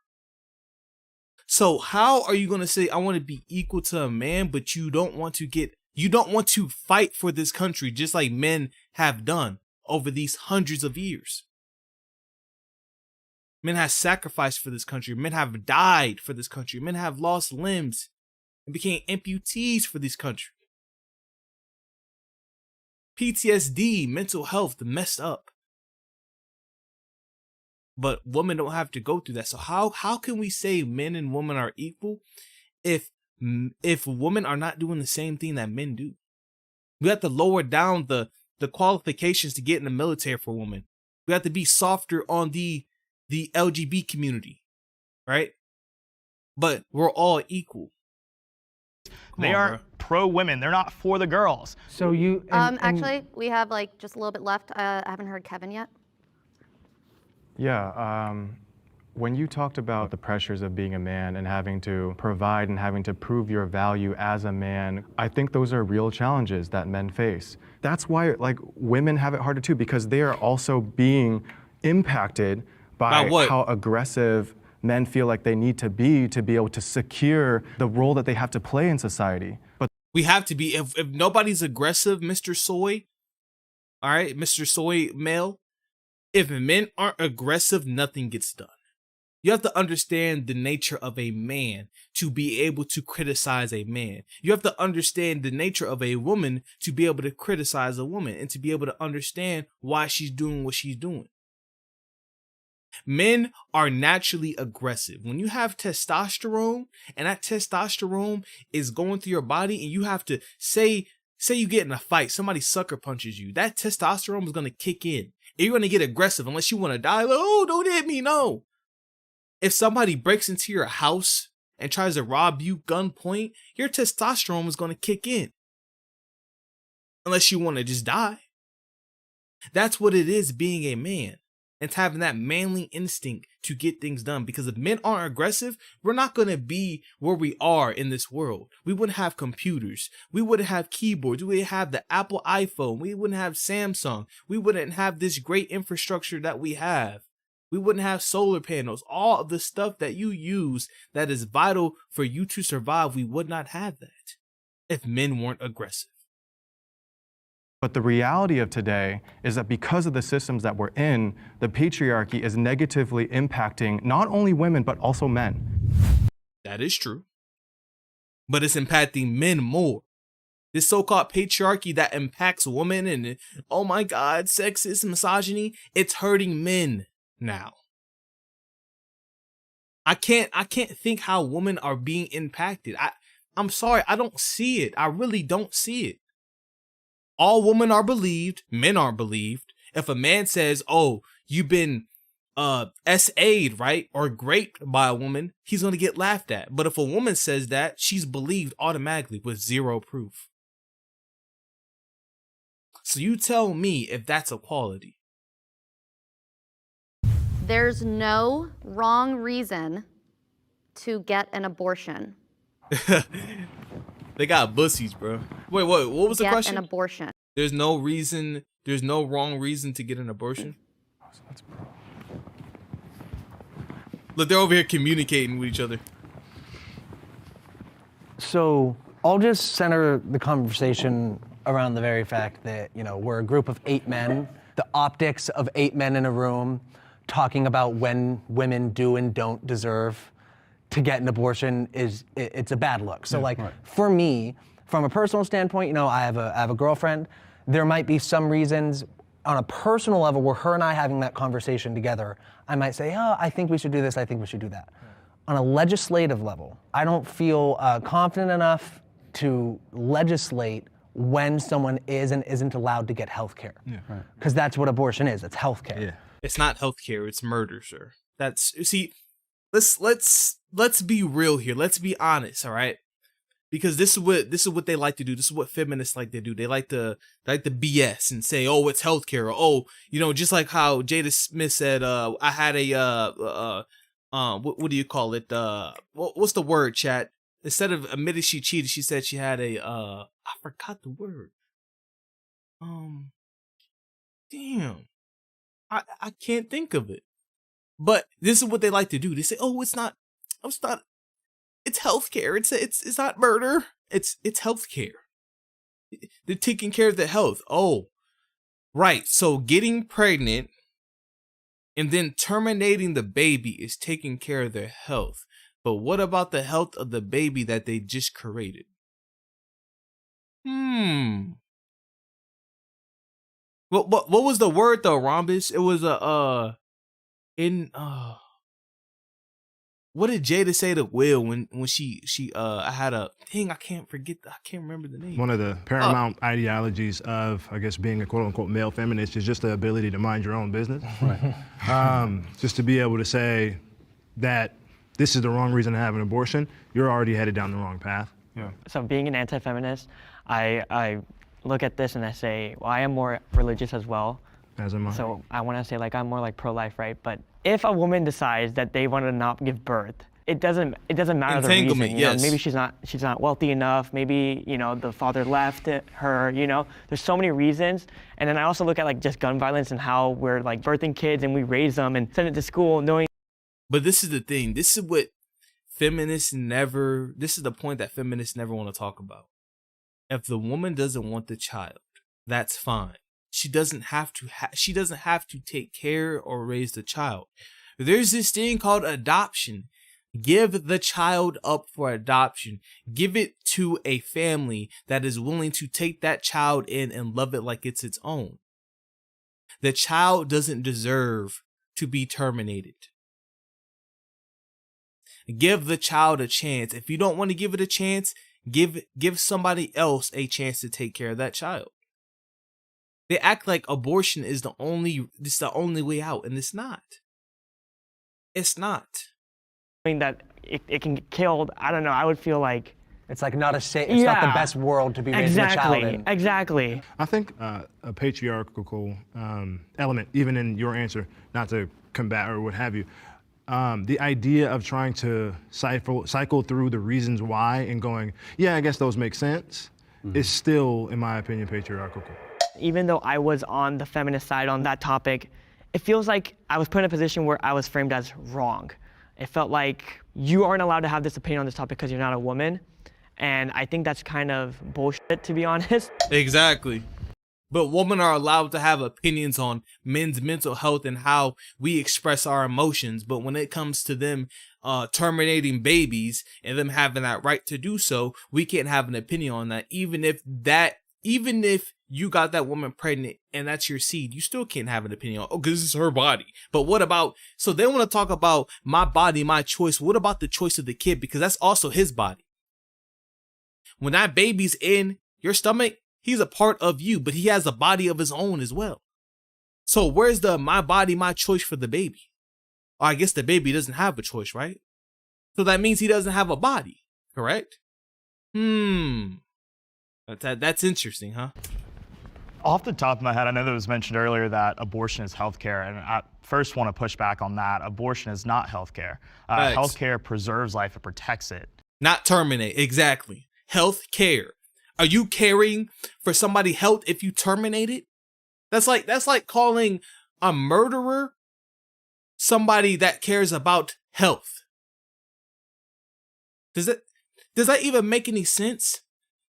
So how are you going to say, I want to be equal to a man, but you don't want to fight for this country just like men have done over these hundreds of years? Men have sacrificed for this country. Men have died for this country. Men have lost limbs and became amputees for this country. PTSD, mental health, messed up. But women don't have to go through that. So how can we say men and women are equal if women are not doing the same thing that men do? We have to lower down the qualifications to get in the military for women. We have to be softer on the LGBT community, right? But we're all equal. They are pro-women. They're not for the girls. So you... Actually, we have like just a little bit left. I haven't heard Kevin yet. Yeah, when you talked about the pressures of being a man and having to provide and having to prove your value as a man, I think those are real challenges that men face. That's why, like, women have it harder too, because they are also being impacted by how aggressive men feel like they need to be able to secure the role that they have to play in society. But we have to be, if nobody's aggressive, Mr. Soy, all right, Mr. Soy male, if men aren't aggressive, nothing gets done. You have to understand the nature of a man to be able to criticize a man. You have to understand the nature of a woman to be able to criticize a woman and to be able to understand why she's doing what she's doing. Men are naturally aggressive. When you have testosterone and that testosterone is going through your body and you have to say you get in a fight, somebody sucker punches you, that testosterone is going to kick in. You're going to get aggressive unless you want to die. Like, oh, don't hit me. No. If somebody breaks into your house and tries to rob you gunpoint, your testosterone is going to kick in. Unless you want to just die. That's what it is being a man. It's having that manly instinct to get things done. Because if men aren't aggressive, we're not going to be where we are in this world. We wouldn't have computers. We wouldn't have keyboards. We wouldn't have the Apple iPhone. We wouldn't have Samsung. We wouldn't have this great infrastructure that we have. We wouldn't have solar panels. All of the stuff that you use that is vital for you to survive, we would not have that if men weren't aggressive. But the reality of today is that because of the systems that we're in, the patriarchy is negatively impacting not only women, but also men. That is true. But it's impacting men more. This so-called patriarchy that impacts women and, oh my God, sexist, misogyny, it's hurting men now. I can't think how women are being impacted. I'm sorry, I don't see it. I really don't see it. All women are believed, men aren't believed. If a man says, oh, you've been SA'd, right, or raped by a woman, he's going to get laughed at. But if a woman says that, she's believed automatically with zero proof. So you tell me if that's equality. There's no wrong reason to get an abortion. They got bussies, bro. Wait, what was the question? Get an abortion. There's no wrong reason to get an abortion? Look, they're over here communicating with each other. So I'll just center the conversation around the very fact that, you know, we're a group of 8 men. The optics of 8 men in a room talking about when women do and don't deserve to get an abortion it's a bad look. So for me, from a personal standpoint, you know, I have a girlfriend. There might be some reasons on a personal level where her and I having that conversation together, I might say, oh, I think we should do this, I think we should do that. On a legislative level, I don't feel confident enough to legislate when someone is and isn't allowed to get health care. Because that's what abortion is, it's health care. It's not health care, it's murder, sir. That's see, let's be real here. Let's be honest, all right? Because this is what they like to do. This is what feminists like to do. They like to BS and say, "Oh, it's healthcare." Or, "Oh, just like how Jada Smith said, I had a what do you call it? What's the word, chat? Instead of admitting she cheated, she said she had a I forgot the word. Damn. I can't think of it. But this is what they like to do. They say, "Oh, it's not it's healthcare. It's not murder. It's healthcare. They're taking care of the health." Oh, right. So getting pregnant and then terminating the baby is taking care of their health. But what about the health of the baby that they just created? What was the word though, Rhombus? It was what did Jada say to Will when she I had a thing, I can't remember the name. One of the paramount ideologies of, I guess, being a quote unquote male feminist is just the ability to mind your own business. Right. Just to be able to say that this is the wrong reason to have an abortion, you're already headed down the wrong path. Yeah. So being an anti-feminist, I look at this and I say, well, I am more religious as well. As am I. So I want to say like I'm more like pro-life, right? But if a woman decides that they want to not give birth, it doesn't matter the reason. Yes. Maybe she's not wealthy enough. Maybe the father left her. There's so many reasons. And then I also look at like just gun violence and how we're like birthing kids and we raise them and send it to school knowing. But this is the thing. This is what feminists never. This is the point that feminists never want to talk about. If the woman doesn't want the child, that's fine. She doesn't have to. She doesn't have to take care or raise the child. There's this thing called adoption. Give the child up for adoption. Give it to a family that is willing to take that child in and love it like it's its own. The child doesn't deserve to be terminated. Give the child a chance. If you don't want to give it a chance, give somebody else a chance to take care of that child. They act like abortion is the only way out, and it's not. It's not. That it can get killed. I don't know. I would feel like it's like not it's not the best world to be raising a child in. Exactly. I think a patriarchal element, even in your answer, not to combat or what have you, the idea of trying to cycle through the reasons why and going, yeah, I guess those make sense, is still, in my opinion, patriarchal. Even though I was on the feminist side on that topic, it feels like I was put in a position where I was framed as wrong. It felt like you aren't allowed to have this opinion on this topic because you're not a woman. And I think that's kind of bullshit, to be honest. Exactly. But women are allowed to have opinions on men's mental health and how we express our emotions. But when it comes to them terminating babies and them having that right to do so, we can't have an opinion on that. Even if you got that woman pregnant and that's your seed, you still can't have an opinion on, because this is her body. But what about, so they want to talk about my body, my choice. What about the choice of the kid? Because that's also his body. When that baby's in your stomach, he's a part of you, but he has a body of his own as well. So where's the my body, my choice for the baby? Or I guess the baby doesn't have a choice, right? So that means he doesn't have a body, correct? That's interesting, huh? Off the top of my head, I know that it was mentioned earlier that abortion is healthcare, and I first want to push back on that. Abortion is not healthcare. Healthcare preserves life, it protects it. Not terminate, exactly. Health care. Are you caring for somebody's health if you terminate it? That's like calling a murderer somebody that cares about health. Does that even make any sense?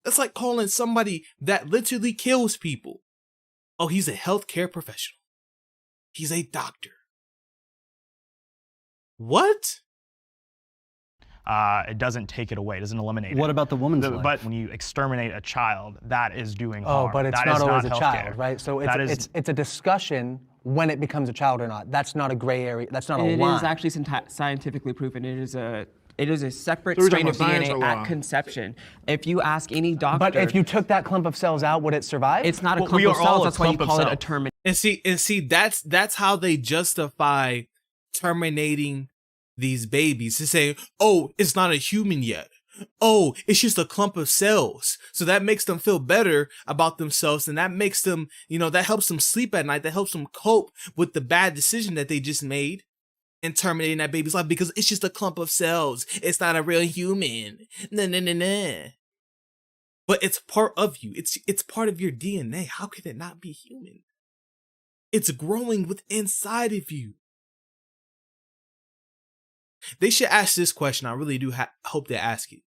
That's like calling somebody that literally kills people, oh, he's a healthcare professional. He's a doctor. What? It doesn't take it away. It doesn't eliminate it. What about the woman's life? But when you exterminate a child, that is doing harm. Oh, but it's not always a child, right? So it's a discussion when it becomes a child or not. That's not a gray area. That's not a line. It is actually scientifically proven. It is a separate strain of DNA at conception. If you ask any doctor... But if you took that clump of cells out, would it survive? It's not a clump of cells, that's why you call it a termination. And see, that's how they justify terminating these babies to say, oh, it's not a human yet. Oh, it's just a clump of cells. So that makes them feel better about themselves. And that makes them, that helps them sleep at night. That helps them cope with the bad decision that they just made in terminating that baby's life because it's just a clump of cells. It's not a real human. Nah. But it's part of you. It's part of your DNA. How can it not be human? It's growing within inside of you. They should ask this question. I really do hope they ask it.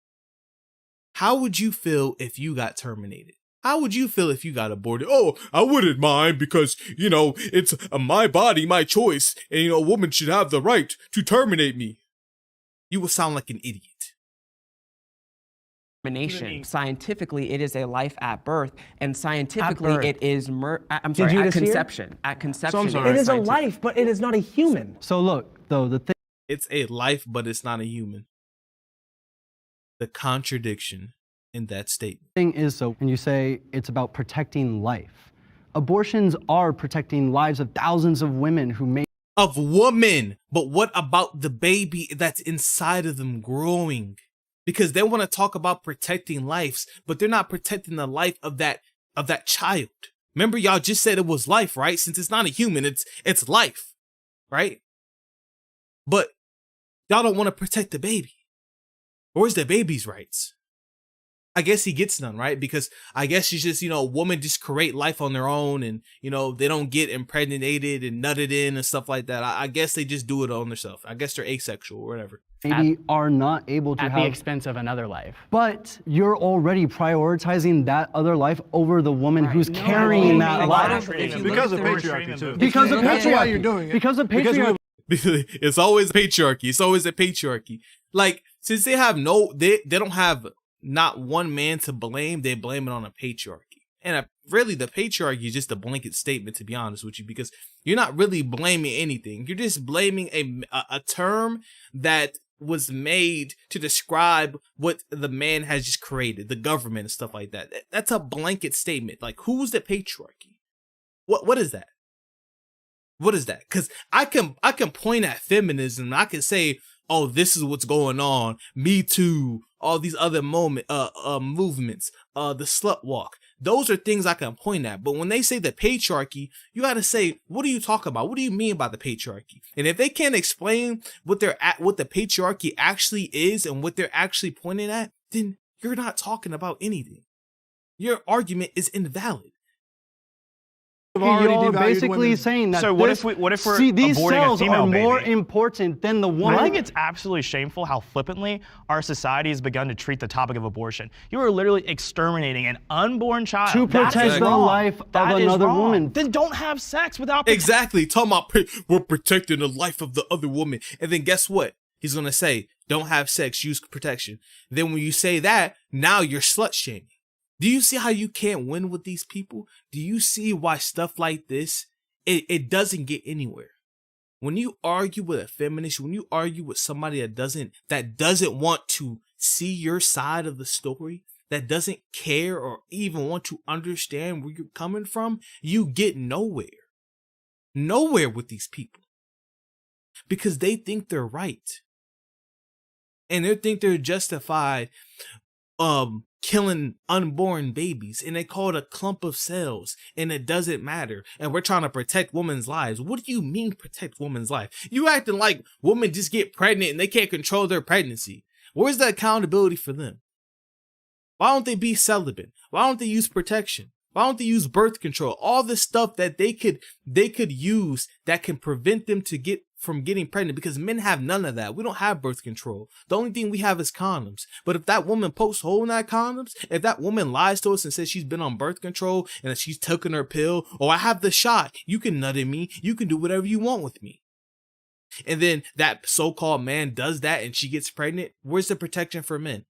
How would you feel if you got terminated? How would you feel if you got aborted? Oh, I wouldn't mind because, it's my body, my choice. And, a woman should have the right to terminate me. You will sound like an idiot. Scientifically, it is a life at birth, and scientifically, it is at conception. At conception, it is a life, but it is not a human. So look, though, the thing. It's a life, but it's not a human. The contradiction in that statement. Thing is, so when you say it's about protecting life, abortions are protecting lives of thousands of women who may. Of women, but what about the baby that's inside of them growing? Because they want to talk about protecting lives, but they're not protecting the life of that child. Remember, y'all just said it was life, right? Since it's not a human, it's life, right? But y'all don't want to protect the baby. Where's the baby's rights? I guess he gets none, right? Because I guess she's just, women just create life on their own and, they don't get impregnated and nutted in and stuff like that. I guess they just do it on themselves. I guess they're asexual or whatever. Maybe are not able to at have. the expense of another life. But you're already prioritizing that other life over the woman who's carrying that life. Because of patriarchy, too. Because of That's why patriarchy. you're doing it. Because of patriarchy. It's always patriarchy. It's always a patriarchy. Like, since they have they don't have not one man to blame, they blame it on a patriarchy. And really, the patriarchy is just a blanket statement, to be honest with you, because you're not really blaming anything. You're just blaming a term that was made to describe what the man has just created, the government and stuff like that. That's a blanket statement. Like, who's the patriarchy? What is that? What is that? Because I can point at feminism and I can say, oh, this is what's going on. Me Too, all these other movements, the slut walk. Those are things I can point at. But when they say the patriarchy, you got to say, what do you talk about? What do you mean by the patriarchy? And if they can't explain what the patriarchy actually is and what they're actually pointing at, then you're not talking about anything. Your argument is invalid. You're basically saying that. So what if we're these aborting cells a female are more baby? Important than the woman. I think it's absolutely shameful how flippantly our society has begun to treat the topic of abortion. You are literally exterminating an unborn child to protect the life of another woman. Then don't have sex without exactly. Talking about we're protecting the life of the other woman, and then guess what? He's gonna say, "Don't have sex, use protection." Then when you say that, now you're slut shaming. Do you see how you can't win with these people? Do you see why stuff like this, it doesn't get anywhere? When you argue with a feminist, when you argue with somebody that doesn't want to see your side of the story, that doesn't care or even want to understand where you're coming from, you get nowhere. Nowhere with these people. Because they think they're right. And they think they're justified killing unborn babies, and they call it a clump of cells, and it doesn't matter, and we're trying to protect women's lives. What do you mean protect women's life? You acting like women just get pregnant and they can't control their pregnancy. Where's the accountability for them? Why don't they be celibate? Why don't they use protection? Why don't they use birth control? All the stuff that they could use that can prevent them from getting pregnant, because men have none of that. We don't have birth control. The only thing we have is condoms. But if that woman pokes hole in that condoms, if that woman lies to us and says she's been on birth control and that she's taken her pill, or I have the shot, you can nut in me, you can do whatever you want with me. And then that so-called man does that and she gets pregnant, where's the protection for men?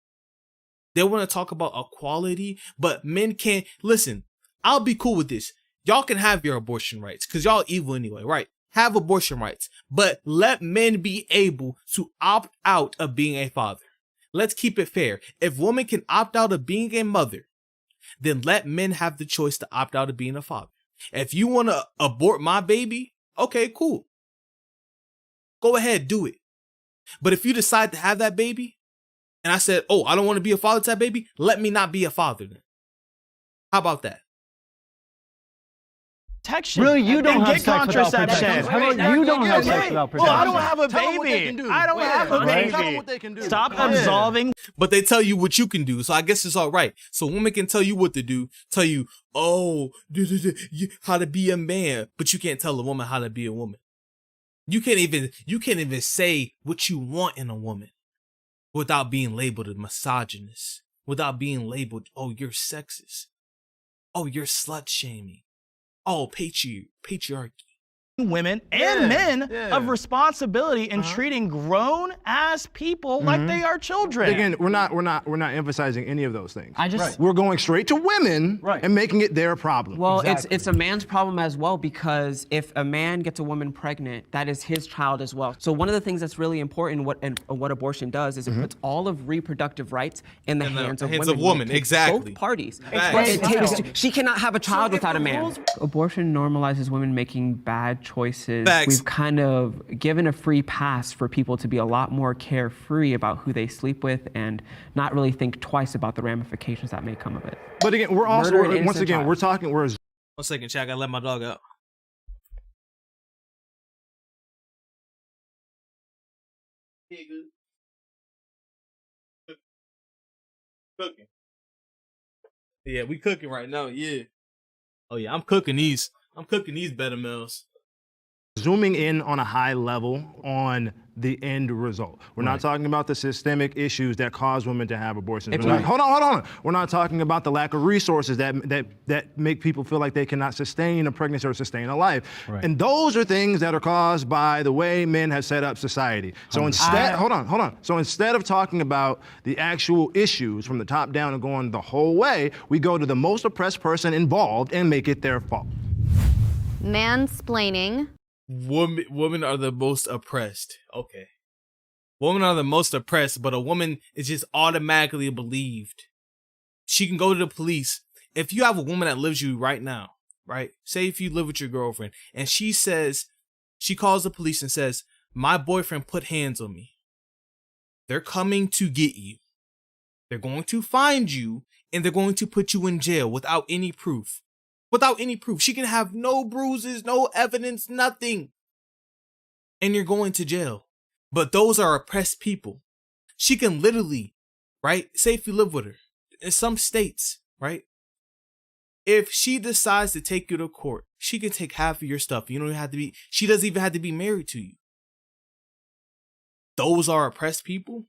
They want to talk about equality, but men can't. Listen, I'll be cool with this. Y'all can have your abortion rights because y'all evil anyway, right? Have abortion rights, but let men be able to opt out of being a father. Let's keep it fair. If women can opt out of being a mother, then let men have the choice to opt out of being a father. If you want to abort my baby, okay, cool. Go ahead, do it. But if you decide to have that baby, and I said, oh, I don't want to be a father to that baby, let me not be a father then. How about that? Protection. Really, you don't and have get sex without contraception. protection. How about you don't have sex without protection? Well, I don't have a baby. I don't have a baby. Tell them what they can do. Stop absolving. But they tell you what you can do, so I guess it's all right. So women can tell you what to do, tell you, oh, how to be a man, but you can't tell a woman how to be a woman. You can't even say what you want in a woman without being labeled a misogynist, without being labeled, oh, you're sexist, oh, you're slut shaming, oh, patriarchy. Women and men of responsibility in treating grown ass people like they are children. Again, we're not emphasizing any of those things. Right. We're going straight to women and making it their problem. Well, it's a man's problem as well, because if a man gets a woman pregnant, that is his child as well. So one of the things that's really important, what abortion does, is it puts all of reproductive rights in the hands of women. Exactly. Both parties. She cannot have a child without a man. Abortion normalizes women making bad choices. Facts. We've kind of given a free pass for people to be a lot more carefree about who they sleep with and not really think twice about the ramifications that may come of it. But again, we're also, once again, we're 1 second, chat, I gotta let my dog out. Cooking. Yeah, we cooking right now, yeah. Oh yeah, I'm cooking these better meals. zooming in on a high level on the end result. We're not talking about the systemic issues that cause women to have abortions. Hold on. We're not talking about the lack of resources that make people feel like they cannot sustain a pregnancy or sustain a life. Right. And those are things that are caused by the way men have set up society. So instead, hold on. So instead of talking about the actual issues from the top down and going the whole way, we go to the most oppressed person involved and make it their fault. Mansplaining. Women are the most oppressed. Okay. Women are the most oppressed, but a woman is just automatically believed. She can go to the police. If you have a woman that lives you right now, right? Say if you live with your girlfriend and she calls the police and says, my boyfriend put hands on me. They're coming to get you. They're going to find you and they're going to put you in jail without any proof. Without any proof. She can have no bruises, no evidence, nothing. And you're going to jail. But those are oppressed people. She can literally, right? Say if you live with her. In some states, right? If she decides to take you to court, she can take half of your stuff. She doesn't even have to be married to you. Those are oppressed people.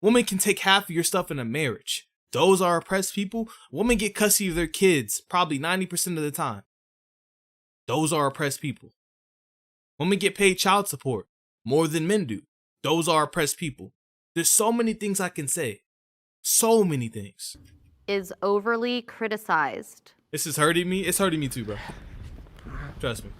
Women can take half of your stuff in a marriage. Those are oppressed people. Women get custody of their kids probably 90% of the time. Those are oppressed people. Women get paid child support more than men do. Those are oppressed people. There's so many things I can say. So many things. Is overly criticized. This is hurting me. It's hurting me too, bro. Trust me.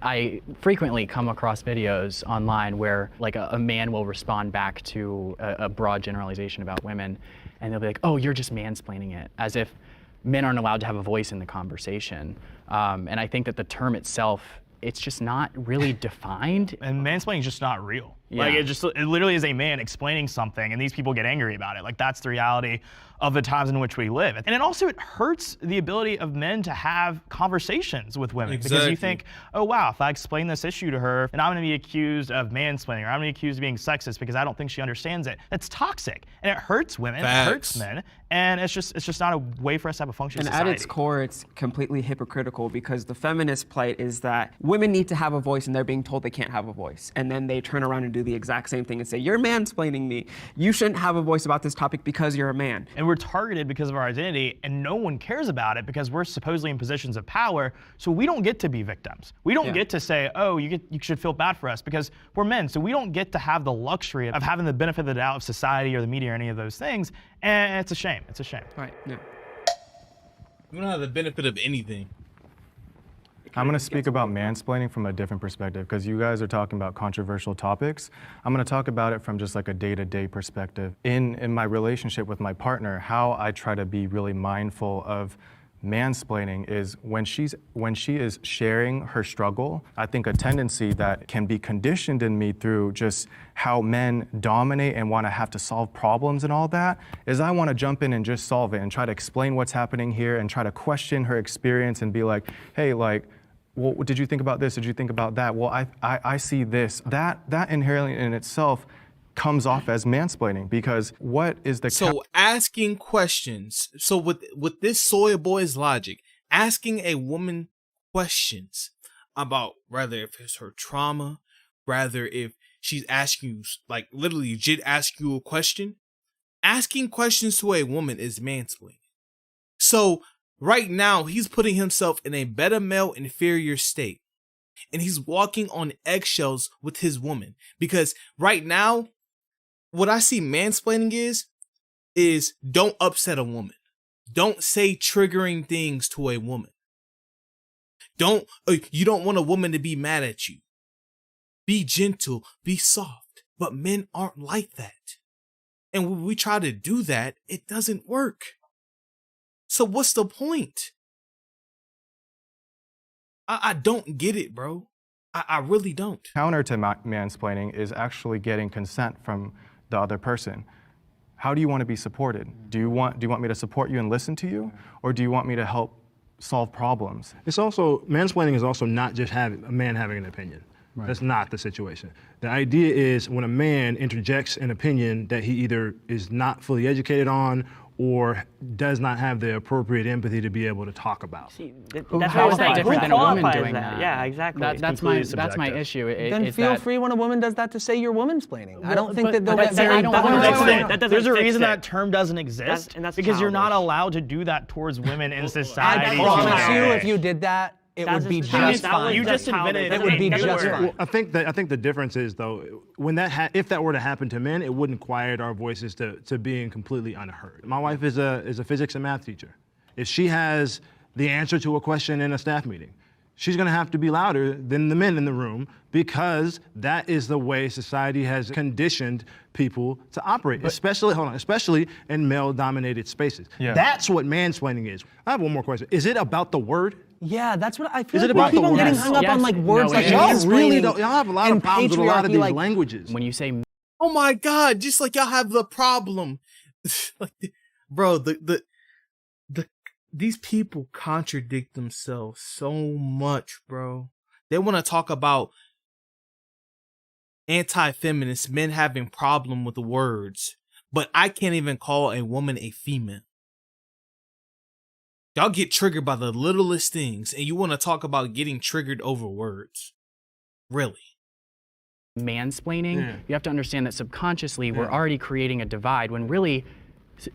I frequently come across videos online where like a man will respond back to a broad generalization about women, and they'll be like, oh, you're just mansplaining it, as if men aren't allowed to have a voice in the conversation. And I think that the term itself, it's just not really defined. And mansplaining is just not real. Yeah. Like it literally is a man explaining something and these people get angry about it. Like that's the reality of the times in which we live. And it hurts the ability of men to have conversations with women. Exactly. Because you think, oh wow, if I explain this issue to her, then I'm gonna be accused of mansplaining, or I'm gonna be accused of being sexist because I don't think she understands it. That's toxic. And it hurts women, Facts. it hurts men, and it's just not a way for us to have a functioning society. And at its core, it's completely hypocritical, because the feminist plight is that women need to have a voice and they're being told they can't have a voice. And then they turn around and do the exact same thing and say, you're mansplaining me. You shouldn't have a voice about this topic because you're a man. And we're targeted because of our identity, and no one cares about it because we're supposedly in positions of power, so we don't get to be victims. We don't get to say, oh, you should feel bad for us, because we're men, so we don't get to have the luxury of having the benefit of the doubt of society or the media or any of those things, and it's a shame. It's a shame. Right, yeah. We don't have the benefit of anything. I'm going to speak about mansplaining from a different perspective, because you guys are talking about controversial topics. I'm going to talk about it from just like a day-to-day perspective. In my relationship with my partner, how I try to be really mindful of mansplaining is when she is sharing her struggle. I think a tendency that can be conditioned in me through just how men dominate and want to have to solve problems and all that is I want to jump in and just solve it and try to explain what's happening here and try to question her experience and be like, hey, like, well, did you think about this? Did you think about that? Well, I see this. That inherently in itself comes off as mansplaining, because what is the asking questions. So with this soy boy's logic, asking a woman questions about rather if it's her trauma, rather if she's asking you, like literally legit ask you a question, asking questions to a woman is mansplaining. So right now he's putting himself in a beta male inferior state, and he's walking on eggshells with his woman, because right now what I see mansplaining is don't upset a woman. Don't say triggering things to a woman. You don't want a woman to be mad at you. Be gentle, be soft. But men aren't like that. And when we try to do that, it doesn't work. So what's the point? I don't get it, bro. I really don't. Counter to mansplaining is actually getting consent from the other person. How do you want to be supported? Do you want me to support you and listen to you, or do you want me to help solve problems? It's also, mansplaining is also not just a man having an opinion. Right. That's not the situation. The idea is when a man interjects an opinion that he either is not fully educated on or does not have the appropriate empathy to be able to talk about. How is that different than a woman doing that? Yeah, exactly. That's my issue. Then feel free when a woman does that to say you're womansplaining. I don't think that they'll get very violent. There's a reason that term doesn't exist, because you're not allowed to do that towards women in society. I promise you, if you did that, it would be just fine. You just invented it. It would be just fine. I think the difference is, though, when if that were to happen to men, it wouldn't quiet our voices to being completely unheard. My wife is a physics and math teacher. If she has the answer to a question in a staff meeting, she's going to have to be louder than the men in the room, because that is the way society has conditioned people to operate, especially in male-dominated spaces. Yeah. That's what mansplaining is. I have one more question. Is it about the word? Yeah, that's what I feel. Is it about people getting hung up on like words like y'all really don't. Y'all have a lot of problems with a lot of these languages. When you say, oh my God, just like y'all have the problem, like, bro, these people contradict themselves so much, bro. They want to talk about anti-feminists, men having problem with the words, but I can't even call a woman a female. Y'all get triggered by the littlest things, and you want to talk about getting triggered over words. Really? Mansplaining, you have to understand that subconsciously we're already creating a divide when really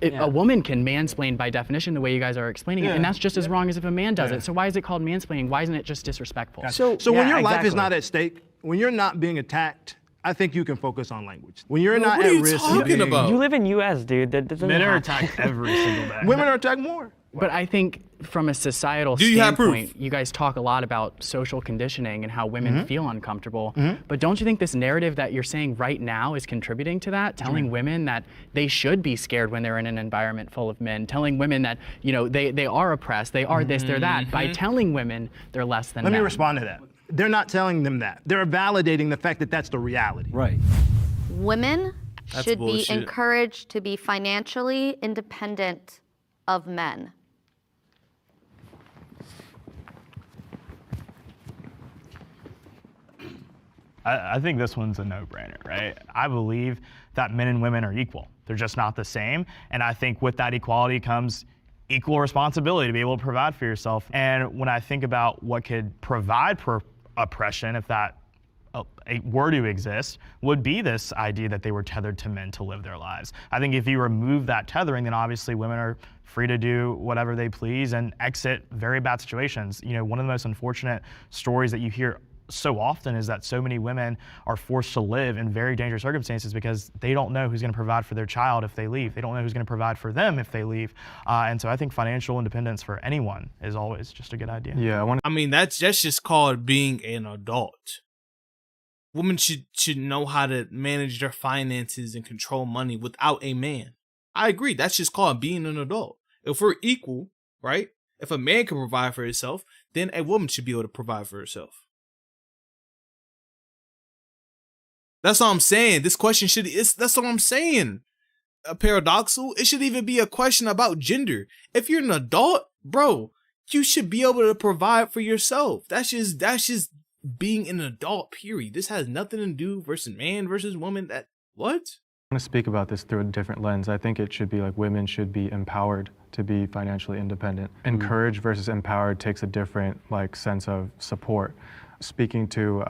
a woman can mansplain by definition the way you guys are explaining it, and that's just as wrong as if a man does it. So why is it called mansplaining? Why isn't it just disrespectful? So when your life is not at stake, when you're not being attacked, I think you can focus on language. When you're not at risk of being... You live in U.S., dude. Men are attacked every single day. Women are attacked more. But I think from a societal standpoint, you guys talk a lot about social conditioning and how women feel uncomfortable. But don't you think this narrative that you're saying right now is contributing to that? Telling women that they should be scared when they're in an environment full of men. Telling women that, you know, they are oppressed, they are this, they're that. By telling women they're less than men. Let me respond to that. They're not telling them that. They're validating the fact that that's the reality. Right. Women should be encouraged to be financially independent of men. I think this one's a no-brainer, right? I believe that men and women are equal. They're just not the same. And I think with that equality comes equal responsibility to be able to provide for yourself. And when I think about what could provide for oppression, if that were to exist, would be this idea that they were tethered to men to live their lives. I think if you remove that tethering, then obviously women are free to do whatever they please and exit very bad situations. You know, one of the most unfortunate stories that you hear so often is that so many women are forced to live in very dangerous circumstances because they don't know who's going to provide for their child if they leave. They don't know who's going to provide for them if they leave. And so I think financial independence for anyone is always just a good idea. Yeah, I mean, that's just called being an adult. Women should know how to manage their finances and control money without a man. I agree. That's just called being an adult. If we're equal, right? If a man can provide for himself, then a woman should be able to provide for herself. That's all I'm saying. This question that's what I'm saying. Paradoxal. It should even be a question about gender. If you're an adult, bro, you should be able to provide for yourself. That's just being an adult, period. This has nothing to do versus man versus woman. What? I want to speak about this through a different lens. I think it should be like women should be empowered to be financially independent. Encouraged versus empowered takes a different sense of support. Speaking to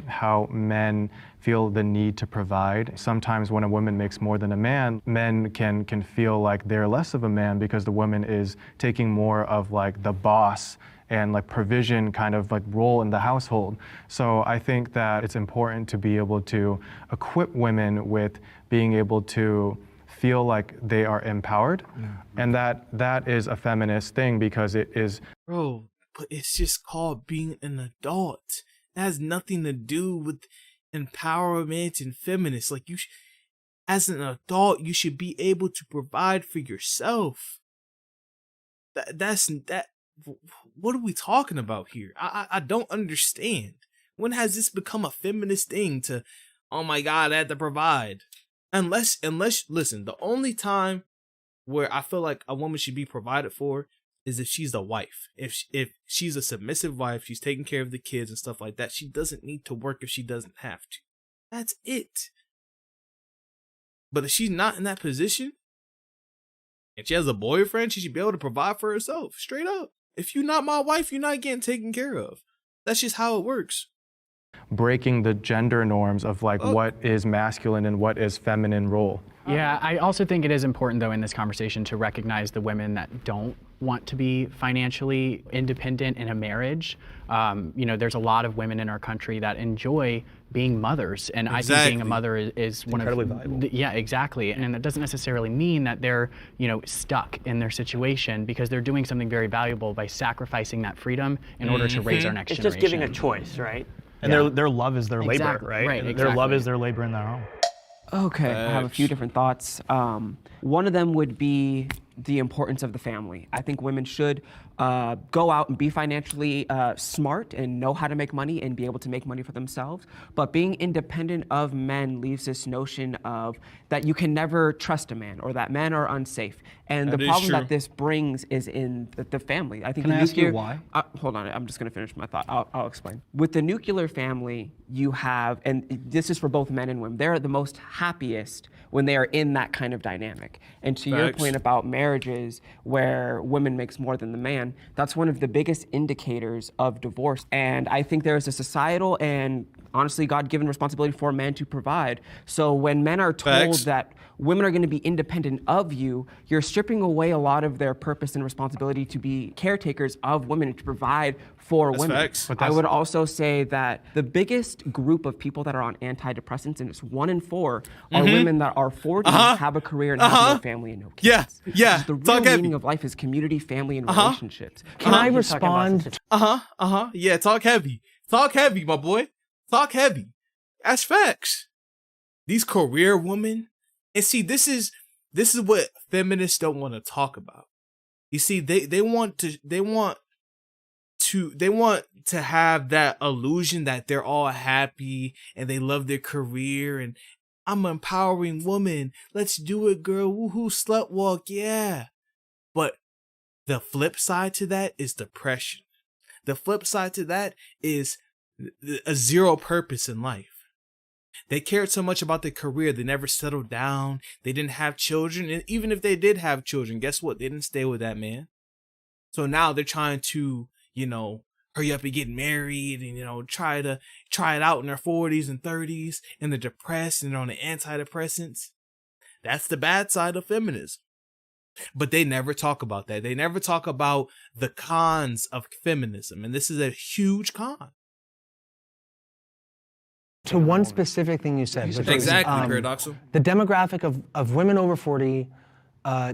how men feel the need to provide. Sometimes when a woman makes more than a man, men can feel like they're less of a man because the woman is taking more of the boss and provision kind of role in the household. So I think that it's important to be able to equip women with being able to feel like they are empowered, and that is a feminist thing because it is. Bro, but it's just called being an adult. It has nothing to do with empowerment and feminist. As an adult, you should be able to provide for yourself. What are we talking about here? I don't understand. When has this become a feminist thing to, oh my God, I had to provide? Unless, listen, the only time where I feel like a woman should be provided for is if she's a wife. If she's a submissive wife, she's taking care of the kids and stuff like that. She doesn't need to work if she doesn't have to. That's it. But if she's not in that position and she has a boyfriend, she should be able to provide for herself. Straight up. If you're not my wife, you're not getting taken care of. That's just how it works. Breaking the gender norms of what is masculine and what is feminine role. Yeah, I also think it is important, though, in this conversation to recognize the women that don't want to be financially independent in a marriage. There's a lot of women in our country that enjoy being mothers, and I think being a mother is one incredibly valuable. Yeah, exactly. And that doesn't necessarily mean that they're, stuck in their situation, because they're doing something very valuable by sacrificing that freedom in order to raise our next generation. It's just giving a choice, right? And their love is their labor, right? Right, Their love is their labor in their home. Okay, I have a few different thoughts. One of them would be the importance of the family. I think women should go out and be financially smart and know how to make money and be able to make money for themselves. But being independent of men leaves this notion of that you can never trust a man or that men are unsafe. And the problem that this brings is in the family. I think Can I ask you why? Hold on, I'm just going to finish my thought. I'll explain. With the nuclear family, you have, and this is for both men and women, they're the most happiest when they are in that kind of dynamic. And to your point about marriages where women makes more than the man, that's one of the biggest indicators of divorce. And I think there is a societal and honestly God-given responsibility for men to provide. So when men are told that women are going to be independent of you, you're stripping away a lot of their purpose and responsibility to be caretakers of women, to provide for women. I would also say that the biggest group of people that are on antidepressants, and it's 1 in 4, are women that are 40, have a career, and have no family and no kids. Yeah. The real meaning of life is community, family, and relationships. Can I respond? Yeah, talk heavy. Talk heavy, my boy. Talk heavy. That's facts. These career women. And see, this is what feminists don't want to talk about. You see, they want to have that illusion that they're all happy and they love their career and I'm an empowering woman. Let's do it, girl. Woohoo, slut walk, yeah. But the flip side to that is depression. The flip side to that is a zero purpose in life. They cared so much about their career, they never settled down. They didn't have children. And even if they did have children, guess what? They didn't stay with that man. So now they're trying to, hurry up and get married and, try it out in their 40s and 30s, and they're depressed and they're on the antidepressants. That's the bad side of feminism. But they never talk about that. They never talk about the cons of feminism. And this is a huge con. To one specific thing you said. Which exactly, is, Paradoxal. The demographic of women over 40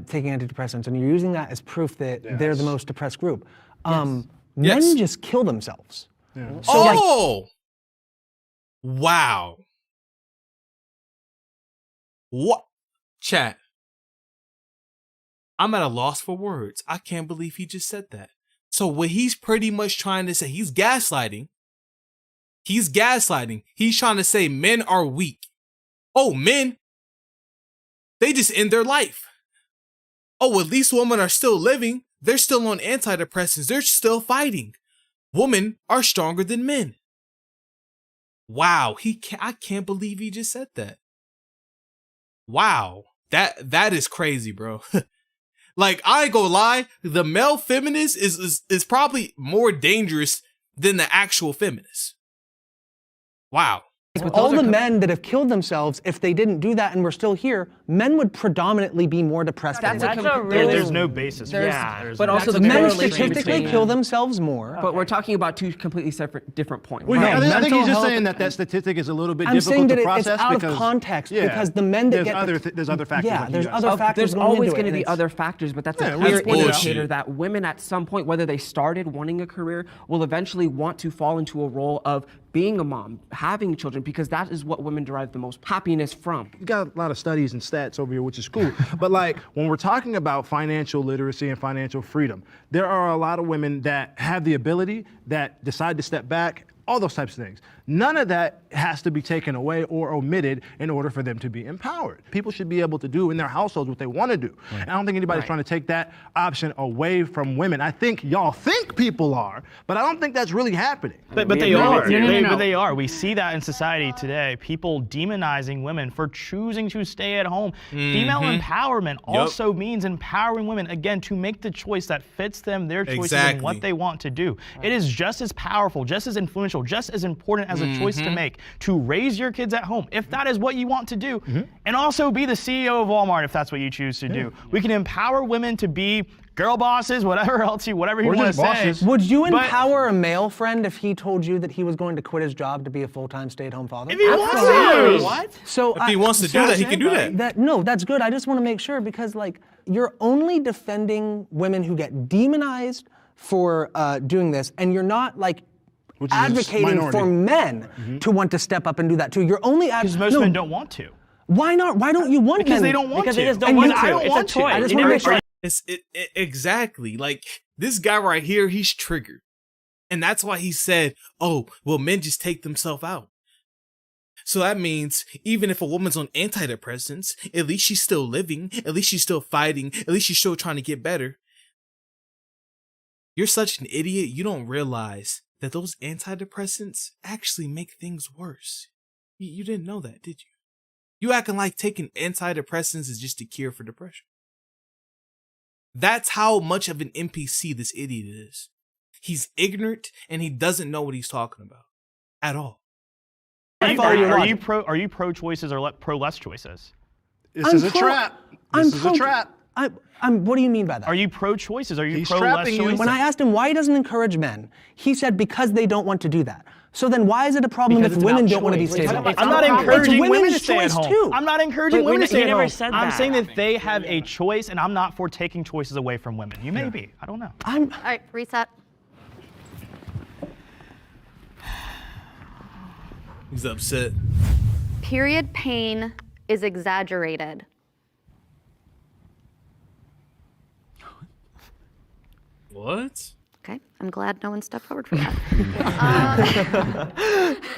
taking antidepressants, and you're using that as proof that they're the most depressed group. Men just kill themselves. Yeah. So wow. What? Chat. I'm at a loss for words. I can't believe he just said that. So what he's pretty much trying to say, he's gaslighting. He's gaslighting. He's trying to say men are weak. Oh, men, they just end their life. Oh, at least women are still living. They're still on antidepressants. They're still fighting. Women are stronger than men. Wow, I can't believe he just said that. Wow, that is crazy, bro. Like, I ain't gonna lie, the male feminist is probably more dangerous than the actual feminist. Wow. All the men that have killed themselves, if they didn't do that and were still here, men would predominantly be more depressed. There's no basis. But also the men statistically kill themselves more. But we're talking about two completely separate, different points. Well, I think he's just saying that statistic is a little bit difficult to process. It's out of context because the men that there's other factors. Yeah, there's other factors. There's always going to be other factors, but that's a clear indicator that women at some point, whether they started wanting a career, will eventually want to fall into a role of being a mom, having children, because that is what women derive the most happiness from. You got a lot of studies and stats over here, which is cool. But like, when we're talking about financial literacy and financial freedom, there are a lot of women that have the ability, that decide to step back, all those types of things. None of that has to be taken away or omitted in order for them to be empowered. People should be able to do in their households what they want to do. Right. And I don't think anybody's trying to take that option away from women. I think y'all think people are, but I don't think that's really happening. But they are. But they are. We see that in society today. People demonizing women for choosing to stay at home. Female empowerment also means empowering women, again, to make the choice that fits them, their choices, and what they want to do. It is just as powerful, just as influential, just as important as a choice to make to raise your kids at home, if that is what you want to do, and also be the CEO of Walmart if that's what you choose to do. We can empower women to be girl bosses, whatever you want to say. Would you empower a male friend if he told you that he was going to quit his job to be a full-time stay-at-home father? If he wants to. What? So if he wants to do that, he can do that. No, that's good. I just want to make sure, because like, you're only defending women who get demonized for doing this, and you're not like advocating for men to want to step up and do that too. You're only because most men don't want to. Why not? Why don't you want because men? They don't want because to. They just don't want to. I don't want to. I just want to make sure. Exactly. Like, this guy right here, he's triggered. And that's why he said, oh, well, men just take themselves out. So that means even if a woman's on antidepressants, at least she's still living, at least she's still fighting, at least she's still trying to get better. You're such an idiot, you don't realize that those antidepressants actually make things worse. You didn't know that, did you? You acting like taking antidepressants is just a cure for depression. That's how much of an NPC this idiot is. He's ignorant and he doesn't know what he's talking about at all. Are you pro choices or pro less choices? This is a trap. This is a trap. What do you mean by that? Are you pro choices? Are you He's pro less trapping choices? you. When I asked him why he doesn't encourage men, he said because they don't want to do that. So then why is it a problem if women don't want to be stay-at-home? I'm not encouraging women to stay at home. Too. I'm not encouraging women to stay at home. Never said that. I'm saying that they have a choice, and I'm not for taking choices away from women. You may be. I don't know. All right, reset. He's upset. Period pain is exaggerated. What? Okay, I'm glad no one stepped forward for that.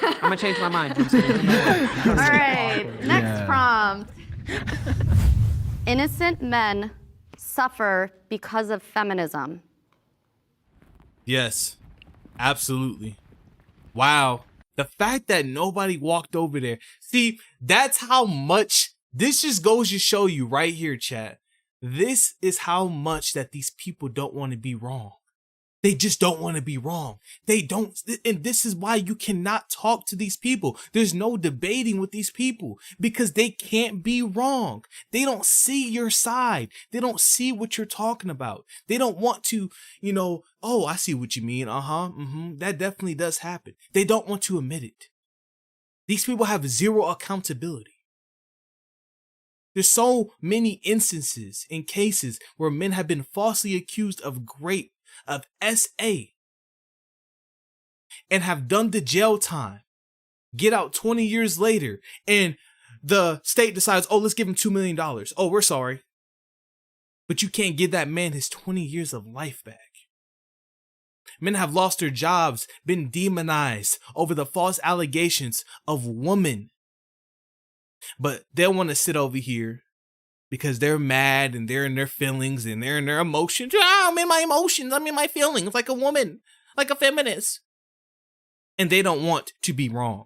I'm gonna change my mind. All right, next prompt. Innocent men suffer because of feminism. Yes, absolutely. Wow. The fact that nobody walked over there. See, that's how much, this just goes to show you right here, chat. This is how much that these people don't want to be wrong. They just don't want to be wrong. They don't, and this is why you cannot talk to these people. There's no debating with these people because they can't be wrong. They don't see your side. They don't see what you're talking about. They don't want to, oh, I see what you mean. That definitely does happen. They don't want to admit it. These people have zero accountability. There's so many instances and cases where men have been falsely accused of rape, of SA, and have done the jail time, get out 20 years later, and the state decides, oh, let's give him $2 million. Oh, we're sorry. But you can't give that man his 20 years of life back. Men have lost their jobs, been demonized over the false allegations of women. But they want to sit over here because they're mad and they're in their feelings and they're in their emotions. I'm in my emotions. I'm in my feelings like a woman, like a feminist. And they don't want to be wrong.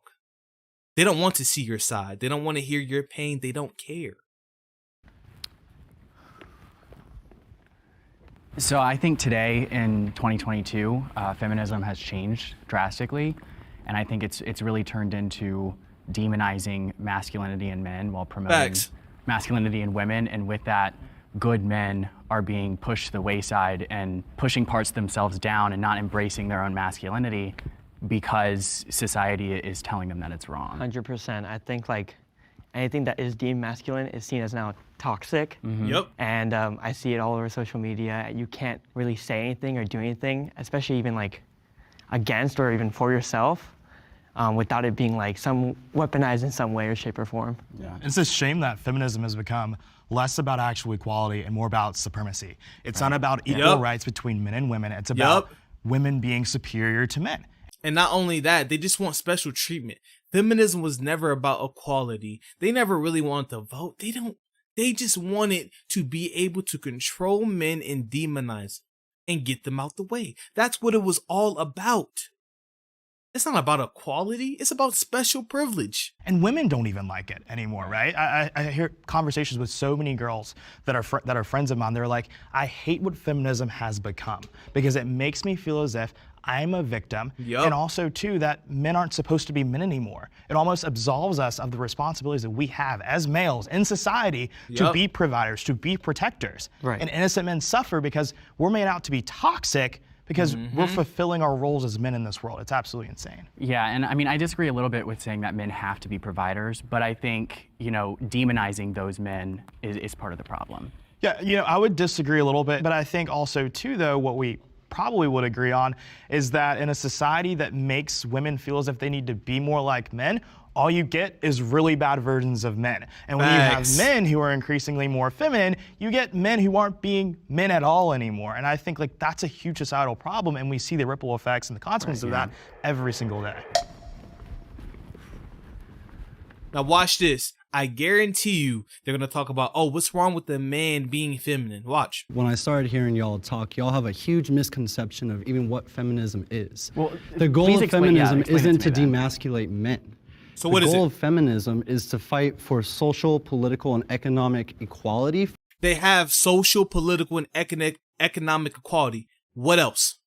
They don't want to see your side. They don't want to hear your pain. They don't care. So I think today in 2022, feminism has changed drastically. And I think it's really turned into demonizing masculinity in men while promoting masculinity in women. And with that, good men are being pushed to the wayside and pushing parts of themselves down and not embracing their own masculinity because society is telling them that it's wrong. 100%. I think like anything that is deemed masculine is seen as now toxic. Yep. And I see it all over social media. You can't really say anything or do anything, especially even like against or even for yourself, without it being like some weaponized in some way or shape or form. Yeah. It's a shame that feminism has become less about actual equality and more about supremacy. It's not about equal rights between men and women. It's about women being superior to men. And not only that, they just want special treatment. Feminism was never about equality. They never really wanted to vote. They just wanted to be able to control men and demonize and get them out the way. That's what it was all about. It's not about equality. It's about special privilege. And women don't even like it anymore, right? I hear conversations with so many girls that are friends of mine. They're like, I hate what feminism has become because it makes me feel as if I'm a victim. And also, too, that men aren't supposed to be men anymore. It almost absolves us of the responsibilities that we have as males in society to be providers, to be protectors. And innocent men suffer because we're made out to be toxic because we're fulfilling our roles as men in this world. It's absolutely insane. Yeah, and I mean, I disagree a little bit with saying that men have to be providers, but I think, demonizing those men is part of the problem. Yeah, I would disagree a little bit, but I think also, too, though, what we probably would agree on is that in a society that makes women feel as if they need to be more like men, all you get is really bad versions of men. And when you have men who are increasingly more feminine, you get men who aren't being men at all anymore. And I think like that's a huge societal problem, and we see the ripple effects and the consequences of that every single day. Now watch this. I guarantee you they're going to talk about, oh, what's wrong with the man being feminine? Watch. When I started hearing y'all talk, y'all have a huge misconception of even what feminism is. Well, the goal of feminism isn't to demasculate men. So what is it? The goal of feminism is to fight for social, political, and economic equality. They have social, political, and economic equality. What else?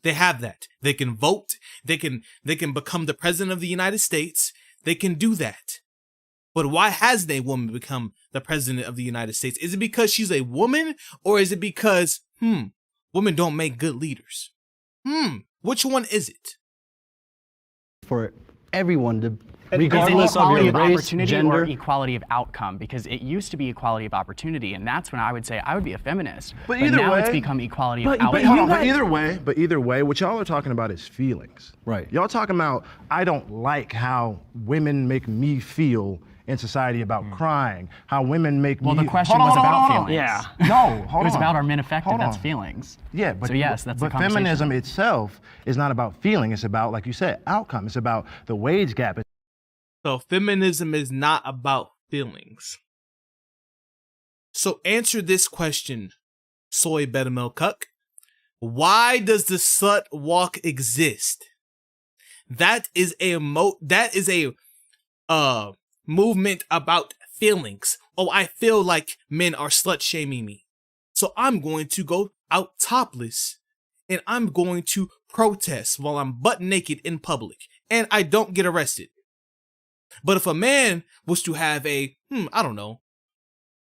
They have that. They can vote. They can become the president of the United States. They can do that. But why hasn't a woman become the president of the United States? Is it because she's a woman, or is it because, women don't make good leaders? Which one is it? For everyone to, regardless of your race, opportunity gender, or equality of outcome, because it used to be equality of opportunity, and that's when I would say I would be a feminist. But either now it's become equality of outcome. But either way, what y'all are talking about is feelings. Right. Y'all talking about, I don't like how women make me feel in society about crying, how women make me... Well, the question was about feelings. Yeah. No, hold on. It was about are men effective? That's feelings. Yeah, but, so yes, that's the but conversation. feminism itself is not about feeling. It's about, like you said, outcome. It's about the wage gap. So feminism is not about feelings. So answer this question, Soy Betamel Cuck. Why does the slut walk exist? That is a movement about feelings. Oh, I feel like men are slut shaming me. So I'm going to go out topless and I'm going to protest while I'm butt naked in public and I don't get arrested. But if a man was to have a,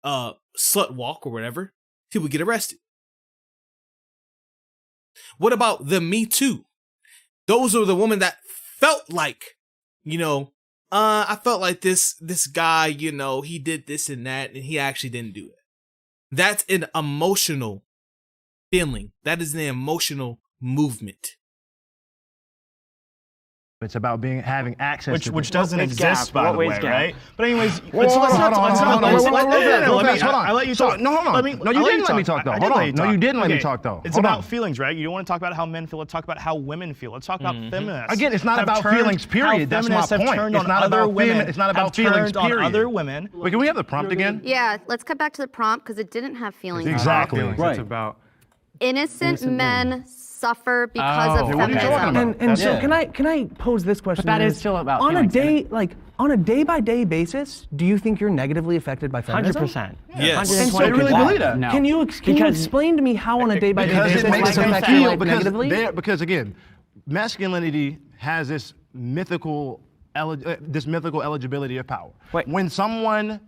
slut walk or whatever, he would get arrested. What about the Me Too? Those are the women that felt like, I felt like this guy, he did this and that, and he actually didn't do it. That's an emotional feeling. That is an emotional movement. It's about having access to which things. doesn't exist, by the way, right? But anyways, I let you talk. No, hold on. No, you didn't let me talk, though. Hold on. No, you didn't let me talk, though. It's about feelings, right? You don't want to talk about how men feel. Let's talk about how women feel. Let's talk about feminists. Again, it's not about feelings, period. That's my point. It's not about women. It's not about feelings, period. Other women. Wait, can we have the prompt again? Yeah, let's cut back to the prompt because it didn't have feelings. Exactly. Right. It's about innocent men suffer because of feminism. And so can I pose this question? But that is still about on feelings, on a day-by-day basis, do you think you're negatively affected by feminism? 100%. Yes. And so I really believe that. No. Can you explain to me how on a day-by-day basis it makes them affects you feel negatively? because again, masculinity has this mythical eligibility of power. When someone,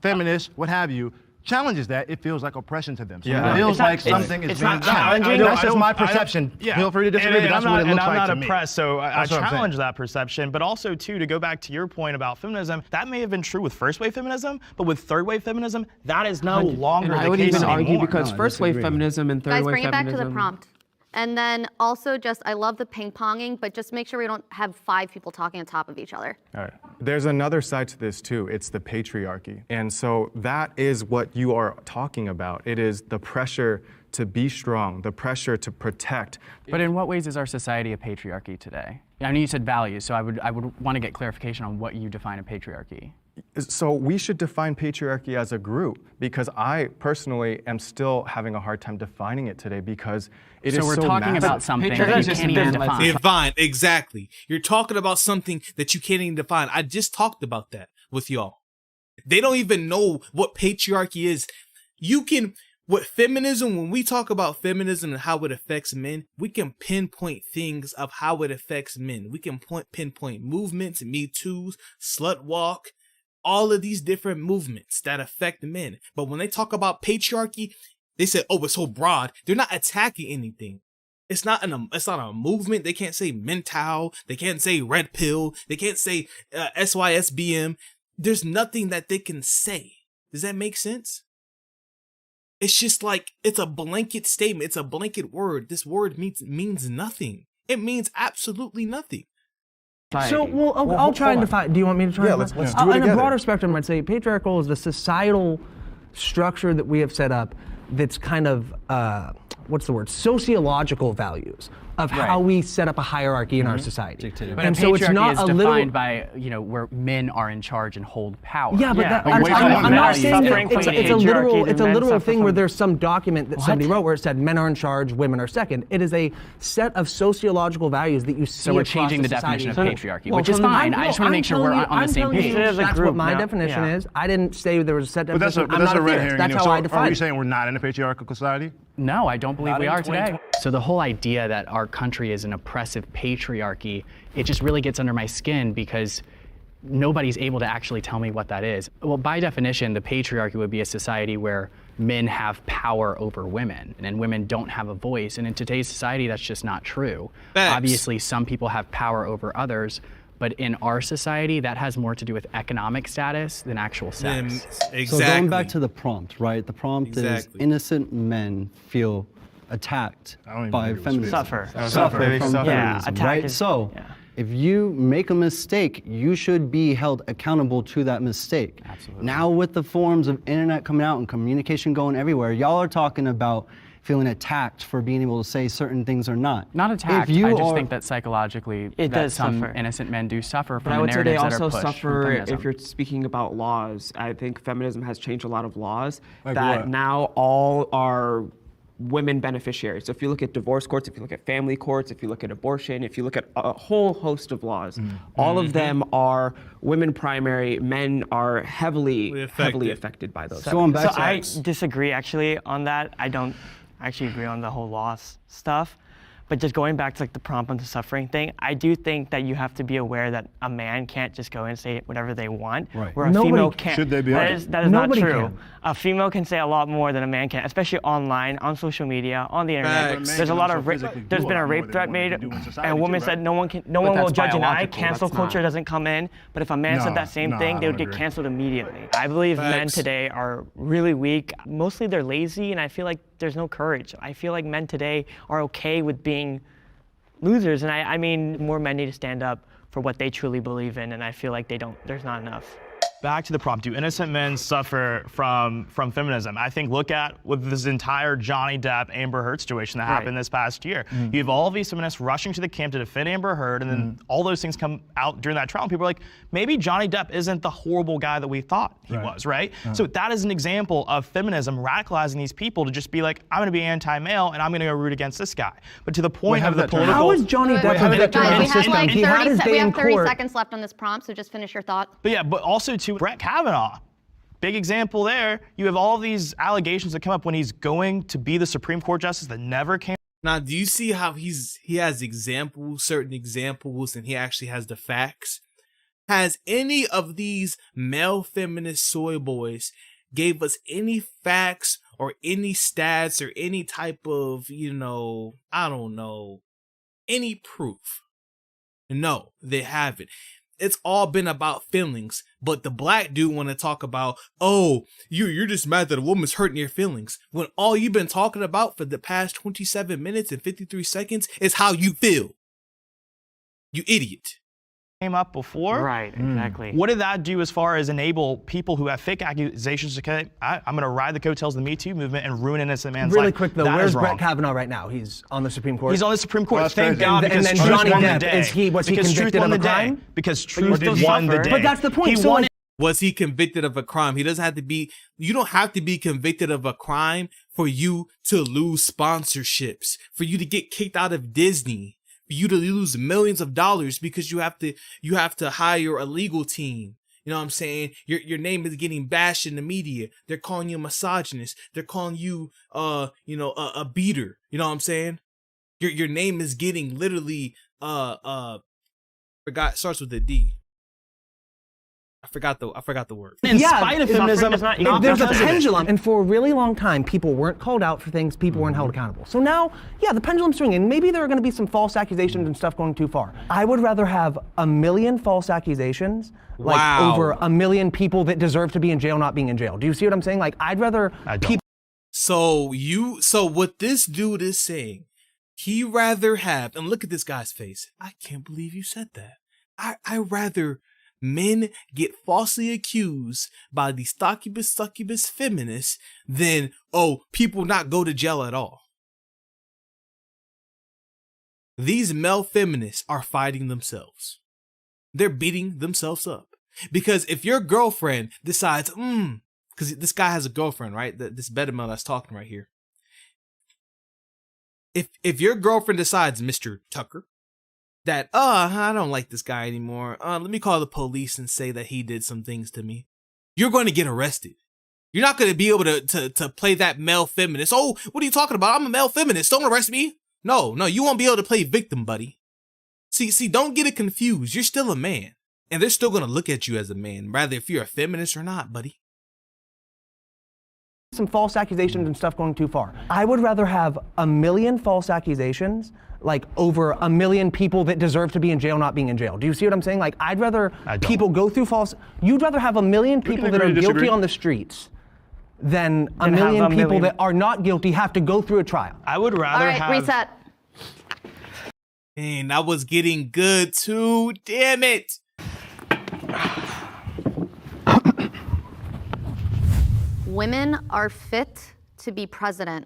feminist, what have you, challenges that, it feels like oppression to them. So it feels like something is being done. That's just my perception. Feel free to disagree, but that's what it looks like to me. And I'm not oppressed, so I That's what I'm challenge saying. that perception. But also, too, to go back to your point about feminism, that may have been true with first-wave feminism, but with third-wave feminism, that is no longer the case I would even argue anymore. because first-wave feminism and Guys, third-wave bring it back feminism. to the prompt. And then also I love the ping-ponging, but just make sure we don't have 5 people talking on top of each other. All right. There's another side to this too. It's the patriarchy. And so that is what you are talking about. It is the pressure to be strong, the pressure to protect. But in what ways is our society a patriarchy today? I know you said values, so I would want to get clarification on what you define a patriarchy. So we should define patriarchy as a group, because I personally am still having a hard time defining it today because it is so we're talking massive. about something that you can't even define. Define, exactly. You're talking about something that you can't even define. I just talked about that with y'all. They don't even know what patriarchy is. With feminism, when we talk about feminism and how it affects men, we can pinpoint things of how it affects men. We can pinpoint movements, Me Too's, Slut Walk, all of these different movements that affect men. But when they talk about patriarchy, they say, oh, it's so broad. They're not attacking anything. It's not a movement. They can't say mental. They can't say red pill. They can't say SYSBM. There's nothing that they can say. Does that make sense? It's just like, it's a blanket statement. It's a blanket word. This word means nothing. It means absolutely nothing. So, I'll try and define. Do you want me to try? Yeah, let's do it together. In a broader spectrum, I'd say patriarchal is the societal structure that we have set up that's kind of, sociological values of how we set up a hierarchy in our society. But and so it's not is a defined by, where men are in charge and hold power. Yeah, but I'm not saying that it's a literal thing where there's some document that somebody wrote where it said men are in charge, women are second. It is a set of sociological values that you see. So we're changing the definition of patriarchy, which is fine. I just want to make sure we're on the same page. That's what my definition is. I didn't say there was a set definition. But that's a red herring. That's how I define it. Are you saying we're not in a patriarchal society? No, I don't believe we are today. So the whole idea that our country is an oppressive patriarchy, it just really gets under my skin because nobody's able to actually tell me what that is. Well, by definition, the patriarchy would be a society where men have power over women and women don't have a voice. And in today's society, that's just not true. Facts. Obviously, some people have power over others, but in our society, that has more to do with economic status than actual sex. Exactly. So going back to the prompt, right? The prompt is innocent men feel attacked by feminism. Suffer from yeah, feminism, right? So if you make a mistake, you should be held accountable to that mistake. Absolutely. Now with the forms of internet coming out and communication going everywhere, y'all are talking about feeling attacked for being able to say certain things or not. Not attacked. I just think that psychologically some innocent men do suffer from but I would the say they narratives that also are pushed from suffer feminism. if you're speaking about laws. I think feminism has changed a lot of laws Like that what? now all are women beneficiaries. So if you look at divorce courts, if you look at family courts, if you look at abortion, if you look at a whole host of laws, all of them are women primary. Men are heavily affected by those. So I disagree actually on that. I don't actually agree on the whole loss stuff. But just going back to like the prompt on the suffering thing, I do think that you have to be aware that a man can't just go and say whatever they want, where a female can't. Should they be that honest? is not true. A female can say a lot more than a man can, especially online, on social media, on the internet. There's a lot of there's been a rape threat made, and a woman said no one will judge an eye. Cancel culture doesn't come in. But if a man said that same thing, they would get canceled immediately. I believe men today are really weak. Mostly they're lazy, and I feel like there's no courage. I feel like men today are okay with being losers, and I mean more men need to stand up for what they truly believe in, and I feel like there's not enough. Back to the prompt, do innocent men suffer from feminism? I think look at with this entire Johnny Depp, Amber Heard situation that happened this past year. You have all of these feminists rushing to the camp to defend Amber Heard, and then all those things come out during that trial, and people are like, maybe Johnny Depp isn't the horrible guy that we thought he was, right? So that is an example of feminism radicalizing these people to just be like, I'm gonna be anti-male, and I'm gonna go root against this guy. But to the point of the political— How is Johnny Depp a victim of the system? Like He had his day in 30 court. seconds left on this prompt, so just finish your thought. But yeah, but also to Brett Kavanaugh, big example there. You have all these allegations that come up when he's going to be the Supreme Court justice that never came. Now, do you see how he has certain examples, and he actually has the facts? Has any of these male feminist soy boys gave us any facts or any stats or any type of, I don't know, any proof? No, they haven't. It's all been about feelings, but the black dude want to talk about, oh, you're just mad that a woman's hurting your feelings, when all you've been talking about for the past 27 minutes and 53 seconds is how you feel. You idiot. Came up before. Right, exactly. What did that do as far as enable people who have fake accusations to say, I'm going to ride the coattails of the Me Too movement and ruin an innocent man's life? Really quick though, where's Brett Kavanaugh right now? He's on the Supreme Court. He's on the Supreme Court. Well, Thank God. and then Johnny Depp, was he convicted of a crime? Because truth won the day. But that's the point. Was he convicted of a crime? He doesn't have to be, you don't have to be convicted of a crime for you to lose sponsorships, for you to get kicked out of Disney, for you to lose millions of dollars because you have to hire a legal team. You know what I'm saying? Your name is getting bashed in the media. They're calling you a misogynist. They're calling you a beater. You know what I'm saying? Your name is getting literally starts with a D. I forgot the word. In spite of feminism, there's a pendulum, and for a really long time, people weren't called out for things, people weren't held accountable. So now, yeah, the pendulum's swinging, and maybe there are going to be some false accusations and stuff going too far. I would rather have 1 million false accusations, like over 1 million people that deserve to be in jail not being in jail. Do you see what I'm saying? Like, I'd rather people. So what this dude is saying, he rather have, and look at this guy's face. I can't believe you said that. I rather men get falsely accused by the succubus feminists than, people not go to jail at all. These male feminists are fighting themselves. They're beating themselves up. Because if your girlfriend decides, because this guy has a girlfriend, right? This better male that's talking right here. If your girlfriend decides, Mr. Tucker, that, I don't like this guy anymore. Let me call the police and say that he did some things to me. You're going to get arrested. You're not going to be able to play that male feminist. Oh, what are you talking about? I'm a male feminist. Don't arrest me. No, you won't be able to play victim, buddy. See, don't get it confused. You're still a man. And they're still going to look at you as a man, rather if you're a feminist or not, buddy. Some false accusations and stuff going too far. I would rather have 1 million false accusations, like over 1 million people that deserve to be in jail not being in jail. Do you see what I'm saying? Like, I'd rather people go through you'd rather have 1 million people that are guilty on the streets than a million people that are not guilty have to go through a trial. I would rather have... All right, reset. Man, that was getting good too. Damn it. Women are fit to be president.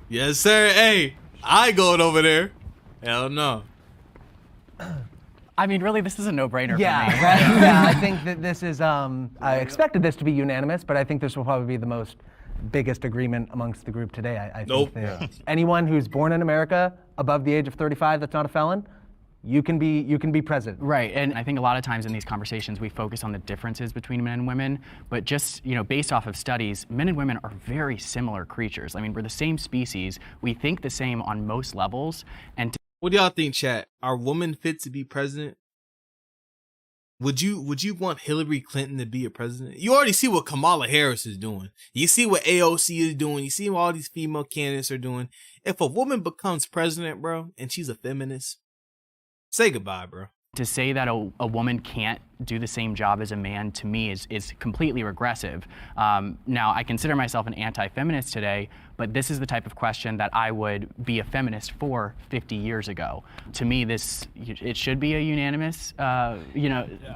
Yes, sir. Hey, I ain't going over there. Hell no. I mean, really, this is a no-brainer for me. Right? Yeah, I think that this is, I expected this to be unanimous, but I think this will probably be the biggest agreement amongst the group today. I think that anyone who's born in America above the age of 35 that's not a felon, you can be president. Right, and I think a lot of times in these conversations we focus on the differences between men and women, but just, based off of studies, men and women are very similar creatures. I mean, we're the same species, we think the same on most levels, and what do y'all think, chat? Are women fit to be president? Would you want Hillary Clinton to be a president? You already see what Kamala Harris is doing. You see what AOC is doing. You see what all these female candidates are doing. If a woman becomes president, bro, and she's a feminist, say goodbye, bro. To say that a woman can't do the same job as a man, to me, is completely regressive. Now, I consider myself an anti-feminist today, but this is the type of question that I would be a feminist for 50 years ago. To me, it should be a unanimous,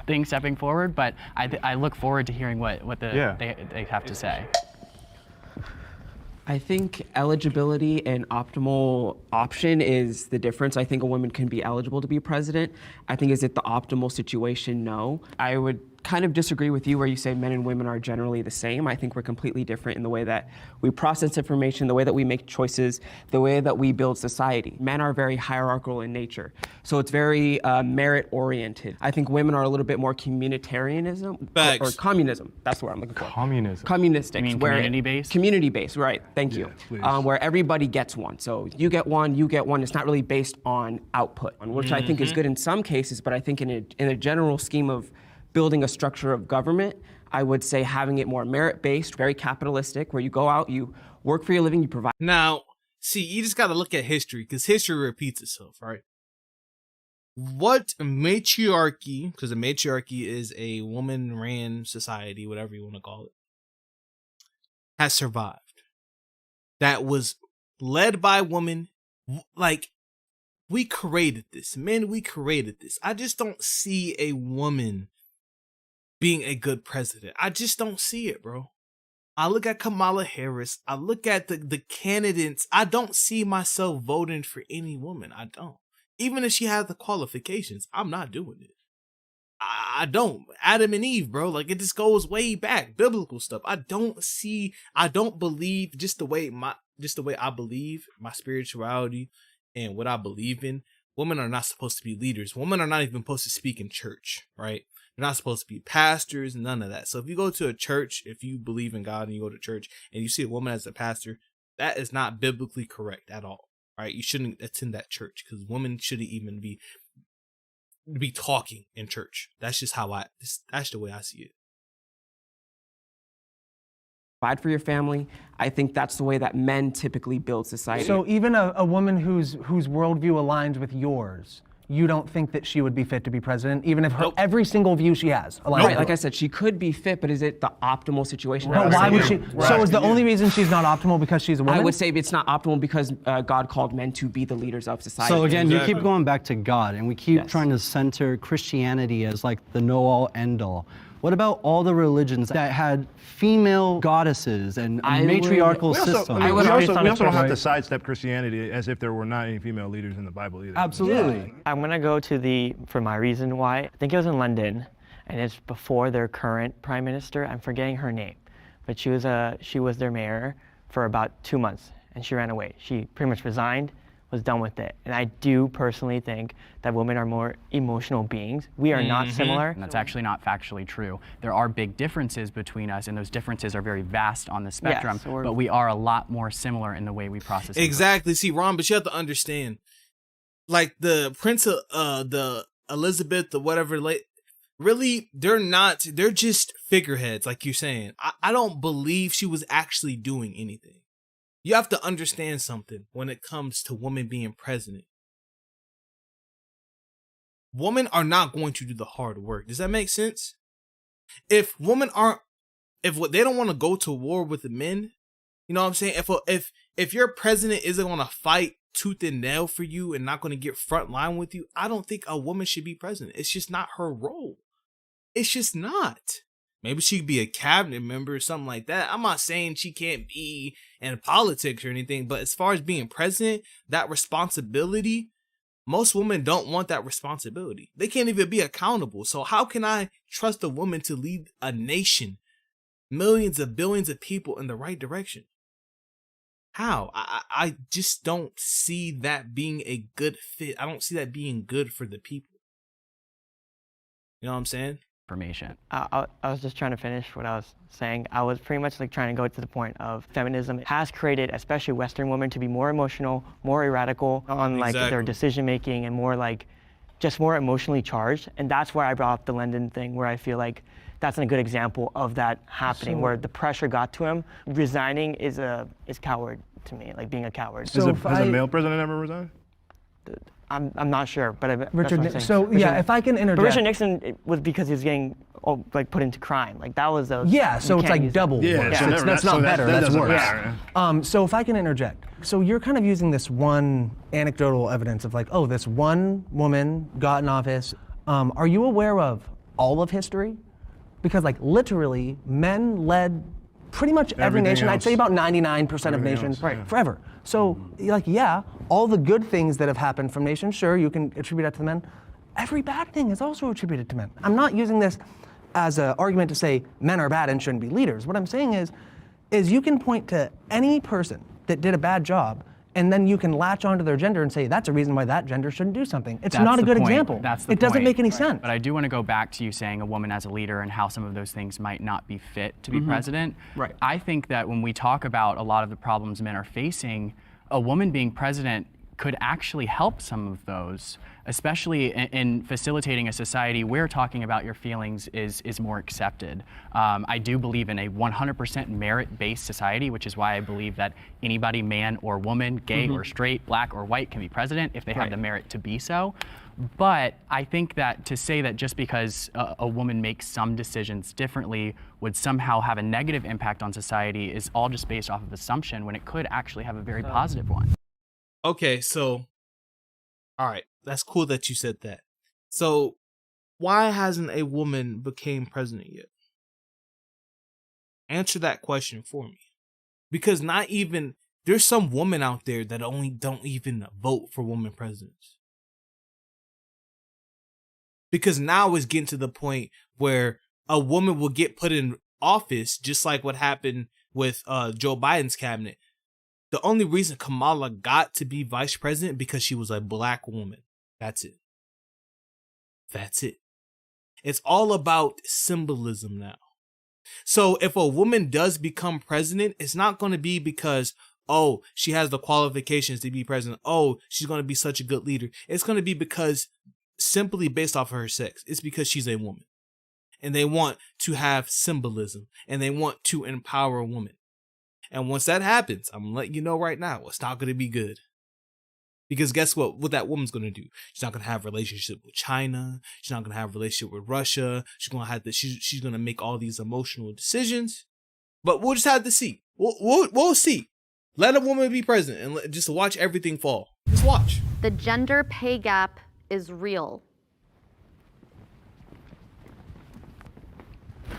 thing stepping forward, but I look forward to hearing what they have to say. I think eligibility and optimal option is the difference. I think a woman can be eligible to be president. I think is it the optimal situation? No. I would kind of disagree with you where you say men and women are generally the same. I think we're completely different in the way that we process information, the way that we make choices, the way that we build society. Men are very hierarchical in nature, so it's very merit-oriented. I think women are a little bit more communitarianism or communism. That's what I'm looking for. Communism. Communistic. You mean community-based? Community-based, right. Thank you. Where everybody gets one. So you get one, you get one. It's not really based on output, which I think is good in some cases, but I think in a general scheme of building a structure of government, I would say having it more merit-based, very capitalistic, where you go out, you work for your living, you provide. Now, see, you just got to look at history, because history repeats itself, right? What matriarchy, because a matriarchy is a woman-ran society, whatever you want to call it, has survived? That was led by women. Like, we created this. Men, we created this. I just don't see a woman being a good president. I just don't see it, bro. I look at Kamala Harris. I look at the candidates. I don't see myself voting for any woman. I don't. Even if she has the qualifications, I'm not doing it. I don't. Adam and Eve, bro. Like, it just goes way back. Biblical stuff. I don't believe just the way I believe, my spirituality and what I believe in. Women are not supposed to be leaders. Women are not even supposed to speak in church, right? They're not supposed to be pastors, none of that. So if you go to a church, if you believe in God and you go to church and you see a woman as a pastor, that is not biblically correct at all, right? You shouldn't attend that church because women shouldn't even be talking in church. That's just that's the way I see it. Provide for your family. I think that's the way that men typically build society. So even a woman whose worldview aligns with yours, you don't think that she would be fit to be president, even if every single view she has aligns with Right, like I said, she could be fit, but is it the optimal situation? But why would she? So is the only reason she's not optimal because she's a woman? I would say it's not optimal because God called men to be the leaders of society. So again, you keep going back to God, and we keep trying to center Christianity as like the know-all, end-all. What about all the religions that had female goddesses and matriarchal systems? We also don't have to sidestep Christianity as if there were not any female leaders in the Bible either. Absolutely. I'm gonna go for my reason why. I think it was in London, and it's before their current prime minister. I'm forgetting her name, but she was their mayor for about 2 months, and she ran away. She pretty much resigned, was done with it. And I do personally think that women are more emotional beings. We are not similar. And that's actually not factually true. There are big differences between us, and those differences are very vast on the spectrum, but we are a lot more similar in the way we process Exactly. See, Ron, but you have to understand, like the Prince of the Elizabeth or whatever, really, they're just figureheads, like you're saying. I don't believe she was actually doing anything. You have to understand something when it comes to women being president. Women are not going to do the hard work. Does that make sense? If they don't want to go to war with the men, you know what I'm saying? If your president isn't going to fight tooth and nail for you and not going to get front line with you, I don't think a woman should be president. It's just not her role. It's just not. Maybe she could be a cabinet member or something like that. I'm not saying she can't be in politics or anything, but as far as being president, that responsibility, most women don't want that responsibility. They can't even be accountable. So how can I trust a woman to lead a nation, millions of billions of people in the right direction? How? I just don't see that being a good fit. I don't see that being good for the people. You know what I'm saying? Information. I was just trying to finish what I was saying. I was pretty much like trying to go to the point of feminism has created, especially Western women, to be more emotional, more erratical on like their decision making, and more like just more emotionally charged. And that's where I brought up the London thing, where I feel like that's a good example of that happening, where the pressure got to him. Resigning is coward to me, like being a coward. So has a male president ever resigned? I'm not sure, but Richard, so yeah, if I can interject. But Richard Nixon, it was because he was getting like put into crime. Like that was a. Yeah, so it's like double. Yeah, worse. so That's not better. That's doesn't worse. matter. So if I can interject, so you're kind of using this one anecdotal evidence of like, oh, this one woman got in office. Are you aware of all of history? Because like literally, men led pretty much every nation. I'd say about 99% of nations forever. So like, yeah, all the good things that have happened from nations, sure, you can attribute that to the men. Every bad thing is also attributed to men. I'm not using this as an argument to say men are bad and shouldn't be leaders. What I'm saying is you can point to any person that did a bad job, and then you can latch onto their gender and say that's a reason why that gender shouldn't do something. It's not a good example. It doesn't make any sense. But I do want to go back to you saying a woman as a leader and how some of those things might not be fit to be president. Right. I think that when we talk about a lot of the problems men are facing, a woman being president could actually help some of those, especially in facilitating a society where talking about your feelings is more accepted. I do believe in a 100% merit-based society, which is why I believe that anybody, man or woman, gay or straight, black or white, can be president if they have the merit to be so. But I think that to say that just because a woman makes some decisions differently would somehow have a negative impact on society is all just based off of assumption when it could actually have a very positive one. Okay, so, all right, that's cool that you said that. So, why hasn't a woman became president yet? Answer that question for me. Because not even, there's some women out there that don't even vote for women presidents. Because now it's getting to the point where a woman will get put in office, just like what happened with Joe Biden's cabinet. The only reason Kamala got to be vice president because she was a black woman. That's it. That's it. It's all about symbolism now. So if a woman does become president, it's not going to be because, oh, she has the qualifications to be president. Oh, she's going to be such a good leader. It's going to be because simply based off of her sex. It's because she's a woman. And they want to have symbolism. And they want to empower a woman. And once that happens, I'm letting you know right now, it's not going to be good. Because guess what that woman's going to do? She's not going to have a relationship with China. She's not going to have a relationship with Russia. She's going to have to, she's going to make all these emotional decisions. But we'll just have to see. We'll see. Let a woman be president and just watch everything fall. Just watch. The gender pay gap is real.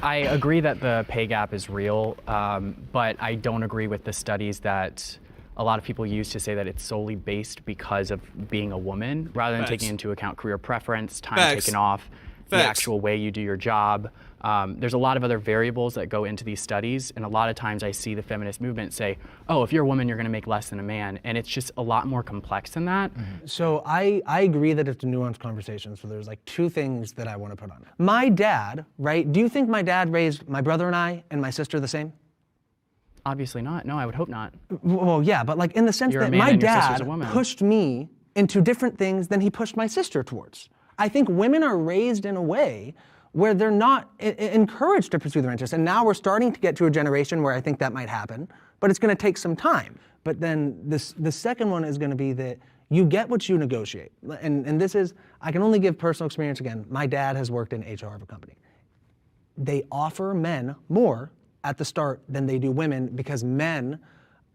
I agree that the pay gap is real, but I don't agree with the studies that a lot of people use to say that it's solely based because of being a woman, rather than taking into account career preference, time taken off, the actual way you do your job. There's a lot of other variables that go into these studies, and a lot of times I see the feminist movement say, oh, if you're a woman, you're going to make less than a man, and it's just a lot more complex than that. So I agree that it's a nuanced conversation, so there's like two things that I want to put on it. My dad, right, do you think my dad raised my brother and my sister the same? Obviously not. No, I would hope not. Well, yeah, but like in the sense that my dad pushed me into different things than he pushed my sister towards. I think women are raised in a way where they're not encouraged to pursue their interests. And now we're starting to get to a generation where I think that might happen, but it's going to take some time. But then the second one is going to be that you get what you negotiate. And this is, I can only give personal experience again. My dad has worked in HR of a company. They offer men more at the start than they do women because men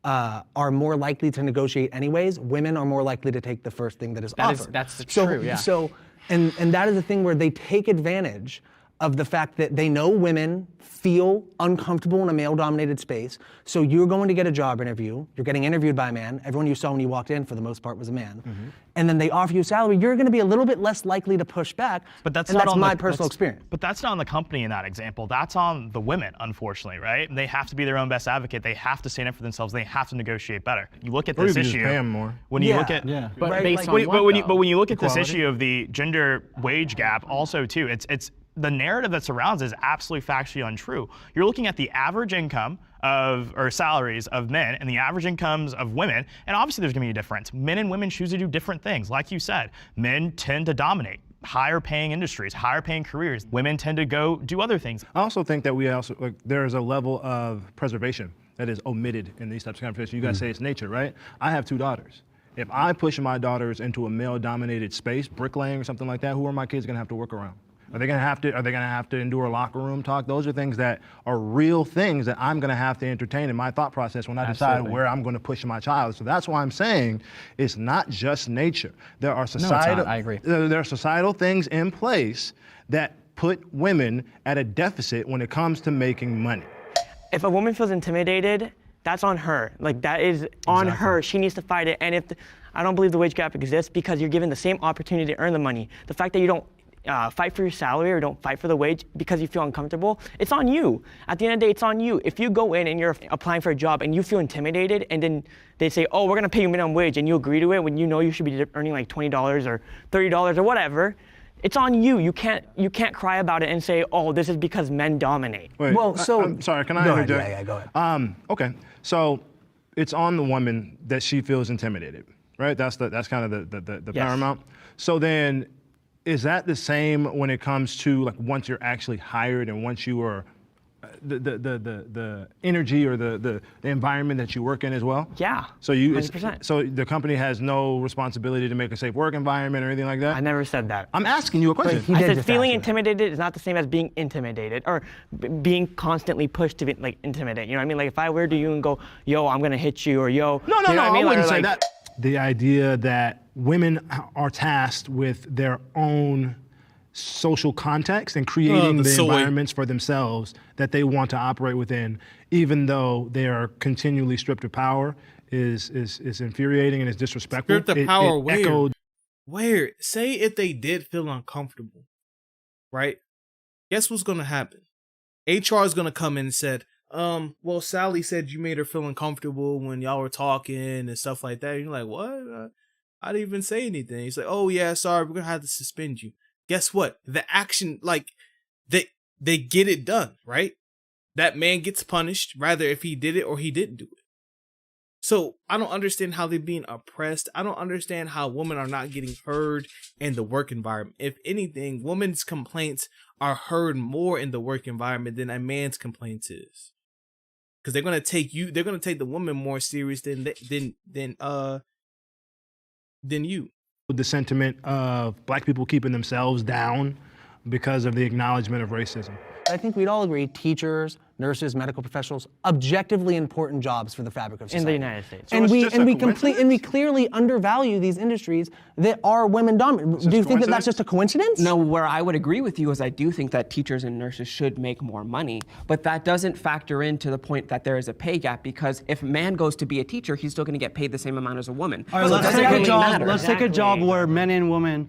are more likely to negotiate anyways. Women are more likely to take the first thing that is offered. That's true, yeah. And that is the thing where they take advantage of the fact that they know women feel uncomfortable in a male-dominated space. So you're going to get a job interview. You're getting interviewed by a man. Everyone you saw when you walked in, for the most part, was a man. And then they offer you a salary. You're going to be a little bit less likely to push back. But that's my personal experience. But that's not on the company in that example. That's on the women, unfortunately, right? They have to be their own best advocate. They have to stand up for themselves. They have to negotiate better. You look at this issue. Just pay them more. When you look at, but right, based like, on but when you look at this issue of the gender wage gap, also too, it's the narrative that surrounds it is absolutely factually untrue. You're looking at the average income or salaries of men and the average incomes of women, and obviously there's going to be a difference. Men and women choose to do different things. Like you said, men tend to dominate higher paying industries, higher paying careers. Women tend to go do other things. I also think that there is a level of preservation that is omitted in these types of conversations. You guys say it's nature, right? I have two daughters. If I push my daughters into a male-dominated space, bricklaying or something like that, who are my kids gonna have to work around? Are they gonna have to endure locker room talk? Those are things that are real things that I'm gonna have to entertain in my thought process when I decide where I'm gonna push my child. So that's why I'm saying it's not just nature. There are societal, I agree. There are societal things in place that put women at a deficit when it comes to making money. If a woman feels intimidated, that's on her. Like, that is on her. She needs to fight it. And I don't believe the wage gap exists because you're given the same opportunity to earn the money. The fact that you don't fight for your salary or don't fight for the wage because you feel uncomfortable, it's on you. At the end of the day, it's on you. If you go in and you're applying for a job and you feel intimidated and then they say, oh, we're gonna pay you minimum wage, and you agree to it when you know you should be earning like $20 or $30 or whatever, it's on you. You can't cry about it and say, oh, this is because men dominate. Wait, Well, so I'm sorry, can I go ahead, interject? yeah, go ahead. Okay, so it's on the woman that she feels intimidated, right? That's kind of the Yes. paramount. So then, is that the same when it comes to like once you're actually hired and once you are the energy or the environment that you work in as well? Yeah. So you 100%. so the company has no responsibility to make a safe work environment or anything like that? I never said that. I'm asking you a question. I said feeling intimidated is not the same as being intimidated or being constantly pushed to be like intimidate. You know what I mean? Like if I were to you and go, yo, I'm gonna hit you, or yo, No, you know what I mean? I wouldn't say Like, that. The idea that women are tasked with their own social context and creating the environments for themselves that they want to operate within, even though they are continually stripped of power, is infuriating and is disrespectful. Stripped of power where? Say if they did feel uncomfortable, right? Guess what's gonna happen? HR is gonna come in and said, well, Sally said you made her feel uncomfortable when y'all were talking and stuff like that. And you're like, what? I didn't even say anything. He's like, oh yeah, sorry, we're gonna have to suspend you. Guess what? The action, like, they get it done, right? That man gets punished, rather if he did it or he didn't do it. So I don't understand how they're being oppressed. I don't understand how women are not getting heard in the work environment. If anything, women's complaints are heard more in the work environment than a man's complaints is. Because they're gonna take the woman more serious than you. The sentiment of black people keeping themselves down because of the acknowledgement of racism. I think we'd all agree teachers, nurses, medical professionals, objectively important jobs for the fabric of society. in the United States. And we clearly undervalue these industries that are women dominant. Do you think that that's just a coincidence? No, where I would agree with you is I do think that teachers and nurses should make more money, but that doesn't factor into the point that there is a pay gap, because if a man goes to be a teacher, he's still going to get paid the same amount as a woman. All right, So it let's doesn't take a really job. matter. Let's take a job where men and women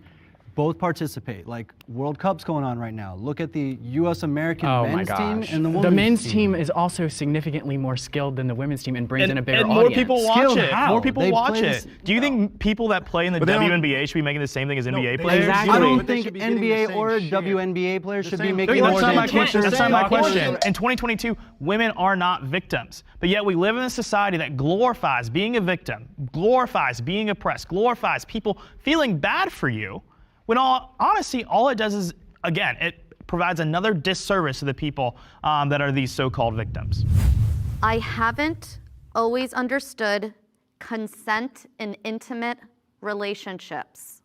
both participate. Like World Cup's going on right now. Look at the U.S. American men's team and the women's The men's team is also significantly more skilled than the women's team and brings in a bigger and more audience. people watch Skilled it. how? More people They watch play it. Do you think people that play in the WNBA should be making the same thing as NBA players? I don't think NBA or WNBA players should be making more That's not than my question. That's not my question. teachers. In 2022, women are not victims. But yet we live in a society that glorifies being a victim, glorifies being oppressed, glorifies people feeling bad for you. When honestly, all it does is, again, it provides another disservice to the people that are these so-called victims. I haven't always understood consent in intimate relationships.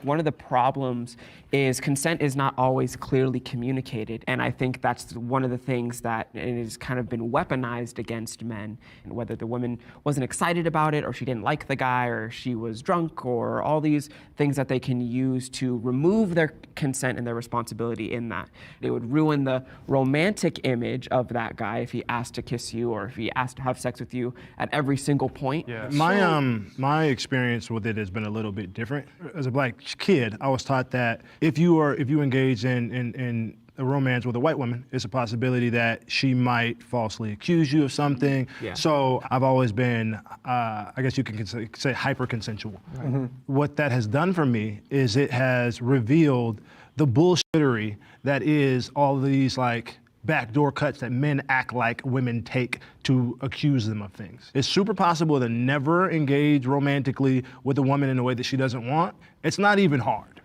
One of the problems is consent is not always clearly communicated, and I think that's one of the things that has kind of been weaponized against men, and whether the woman wasn't excited about it, or she didn't like the guy, or she was drunk, or all these things that they can use to remove their consent and their responsibility in that. It would ruin the romantic image of that guy if he asked to kiss you, or if he asked to have sex with you at every single point. Yeah. My experience with it has been a little bit different. As a black kid, I was taught that if you engage in a romance with a white woman, it's a possibility that she might falsely accuse you of something. Yeah. So I've always been, I guess you can say hyper-consensual. Right. Mm-hmm. What that has done for me is it has revealed the bullshittery that is all these like backdoor cuts that men act like women take to accuse them of things. It's super possible to never engage romantically with a woman in a way that she doesn't want. It's not even hard.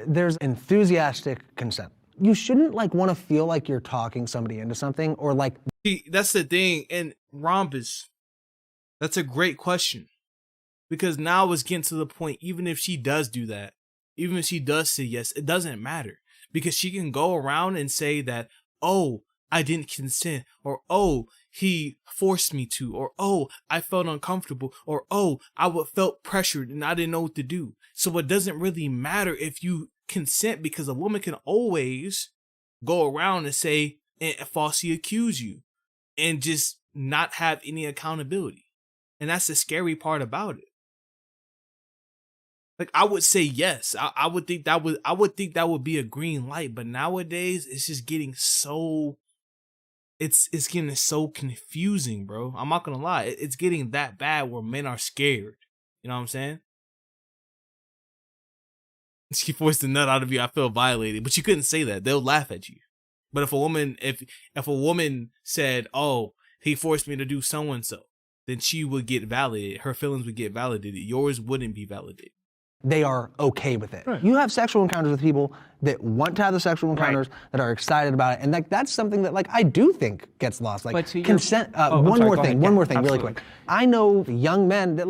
There's enthusiastic consent. You shouldn't like want to feel like you're talking somebody into something or like See, that's the thing. And Rhombus, that's a great question. Because now it's getting to the point, even if she does do that, even if she does say yes, it doesn't matter. Because she can go around and say that, oh, I didn't consent, or oh, he forced me to, or oh, I felt uncomfortable, or oh, I felt pressured and I didn't know what to do. So it doesn't really matter if you consent, because a woman can always go around and say and falsely accuse you and just not have any accountability. And that's the scary part about it. Like, I would say yes. I would think that would be a green light, but nowadays it's just getting so it's getting so confusing, bro. I'm not gonna lie. It's getting that bad where men are scared. You know what I'm saying? She forced the nut out of you, I feel violated. But you couldn't say that. They'll laugh at you. But if a woman said, oh, he forced me to do so and so, then she would get validated. Her feelings would get validated. Yours wouldn't be validated. They are okay with it. Right. You have sexual encounters with people that want to have the sexual encounters, that are excited about it, and that's something that I do think gets lost. Like consent. One more thing, really quick. I know young men that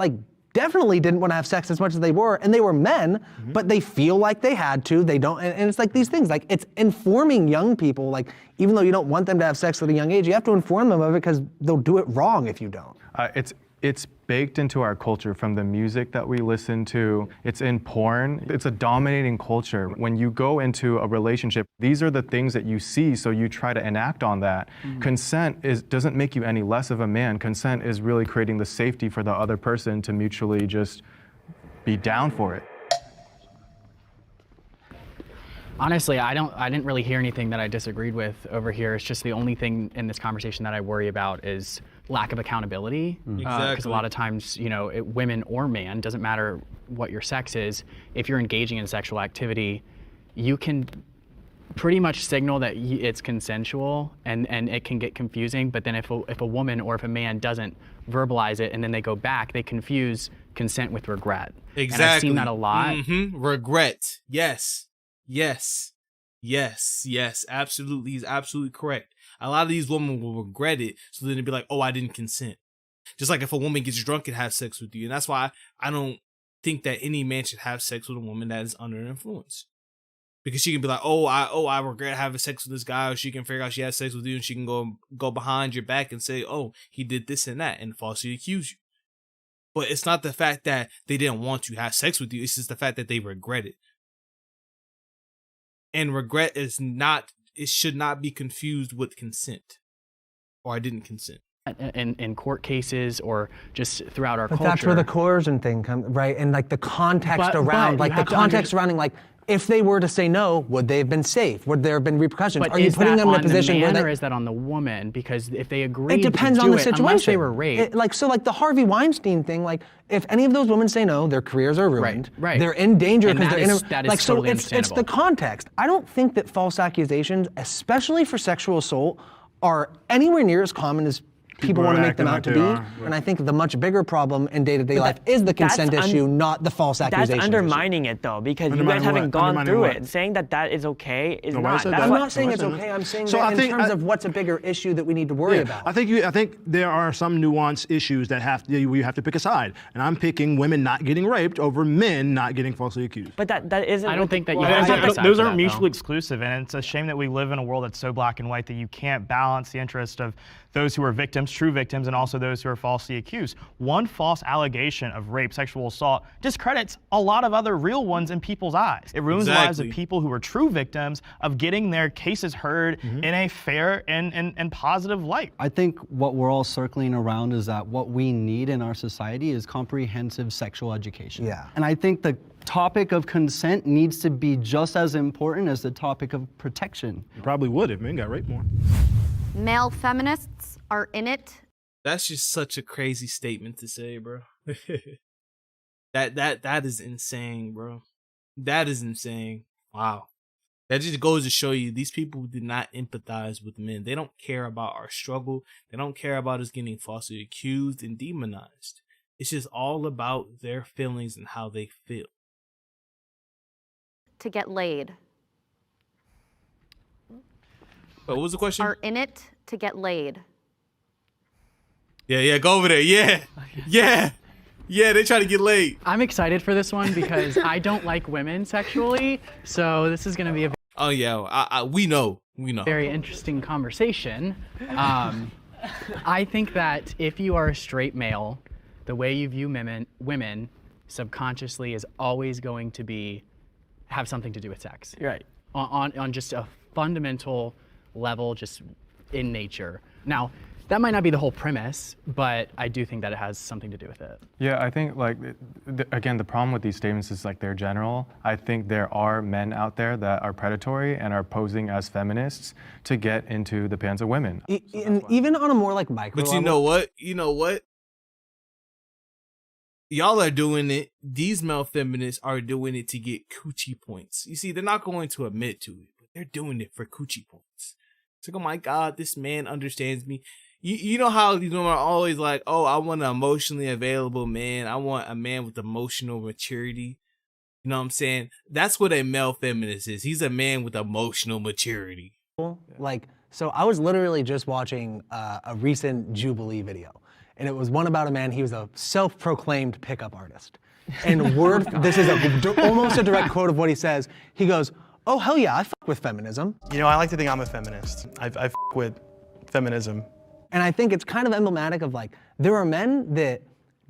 definitely didn't want to have sex as much as they were, and they were men, but they feel like they had to. They don't, and it's these things. It's informing young people. Even though you don't want them to have sex at a young age, you have to inform them of it because they'll do it wrong if you don't. It's baked into our culture from the music that we listen to. It's in porn. It's a dominating culture. When you go into a relationship, these are the things that you see, so you try to enact on that. Consent doesn't make you any less of a man. Consent is really creating the safety for the other person to mutually just be down for it. Honestly, I didn't really hear anything that I disagreed with over here. It's just the only thing in this conversation that I worry about is lack of accountability. Because a lot of times, women or man, doesn't matter what your sex is, if you're engaging in sexual activity, you can pretty much signal that it's consensual, and it can get confusing. But then if a woman or if a man doesn't verbalize it and then they go back, they confuse consent with regret. Exactly. And I've seen that a lot. Regret. Yes. Absolutely. He's absolutely correct. A lot of these women will regret it, so then they'll be like, oh, I didn't consent. Just like if a woman gets drunk and has sex with you. And that's why I don't think that any man should have sex with a woman that is under influence. Because she can be like, I regret having sex with this guy, or she can figure out she has sex with you, and she can go behind your back and say, oh, he did this and that, and falsely accuse you. But it's not the fact that they didn't want to have sex with you, it's just the fact that they regret it. And regret should not be confused with consent, or I didn't consent. In court cases or just throughout our culture. That's where the coercion thing comes, right? And the context around, the context surrounding, if they were to say no, would they have been safe? Would there have been repercussions? But are you putting them in a position where or is that on the woman? Because if they agree, it depends on the situation. Unless they were raped. The Harvey Weinstein thing, if any of those women say no, their careers are ruined. Right. They're in danger because they're that is totally understandable. It's the context. I don't think that false accusations, especially for sexual assault, are anywhere near as common as people want to make them out to be. And I think the much bigger problem in day-to-day life is the consent issue, not the false accusation. That's undermining it, though, because you guys haven't gone through it. Saying that is okay is not. I'm not saying it's okay. I'm saying that in terms of what's a bigger issue that we need to worry about. I think there are some nuanced issues that you have to pick a side, and I'm picking women not getting raped over men not getting falsely accused. But that isn't. I don't think that those aren't mutually exclusive, and it's a shame that we live in a world that's so black and white that you can't balance the interest of those who are victims, true victims, and also those who are falsely accused. One false allegation of rape, sexual assault, discredits a lot of other real ones in people's eyes. It ruins the lives of people who are true victims of getting their cases heard in a fair and positive light. I think what we're all circling around is that what we need in our society is comprehensive sexual education. Yeah. And I think the topic of consent needs to be just as important as the topic of protection. You probably would if men got raped more. Male feminists are in it. That's just such a crazy statement to say, bro. That is insane, bro. That is insane. Wow. That just goes to show you these people do not empathize with men. They don't care about our struggle. They don't care about us getting falsely accused and demonized. It's just all about their feelings and how they feel. To get laid. What was the question? Are in it to get laid. Yeah, go over there. Yeah. They try to get laid. I'm excited for this one because I don't like women sexually, so this is going to be a Oh yeah, we know. very interesting conversation. I think that if you are a straight male, the way you view women subconsciously is always going to have something to do with sex. Right. On just a fundamental level, just in nature. Now, that might not be the whole premise, but I do think that it has something to do with it. Yeah, I think like, again, the problem with these statements is like they're general. I think there are men out there that are predatory and are posing as feminists to get into the pants of women. And even on a more like micro But you know what? Y'all are doing it. These male feminists are doing it to get coochie points. You see, they're not going to admit to it, but they're doing it for coochie points. It's like, oh my God, this man understands me. You know how these women are always like, oh, I want an emotionally available man. I want a man with emotional maturity. You know what I'm saying? That's what a male feminist is. He's a man with emotional maturity. Like, so I was literally just watching a recent Jubilee video, and it was one about a man. He was a self-proclaimed pickup artist. And this is almost a direct quote of what he says. He goes, oh, hell yeah, I fuck with feminism. You know, I like to think I'm a feminist. I fuck with feminism. And I think it's kind of emblematic of like, there are men that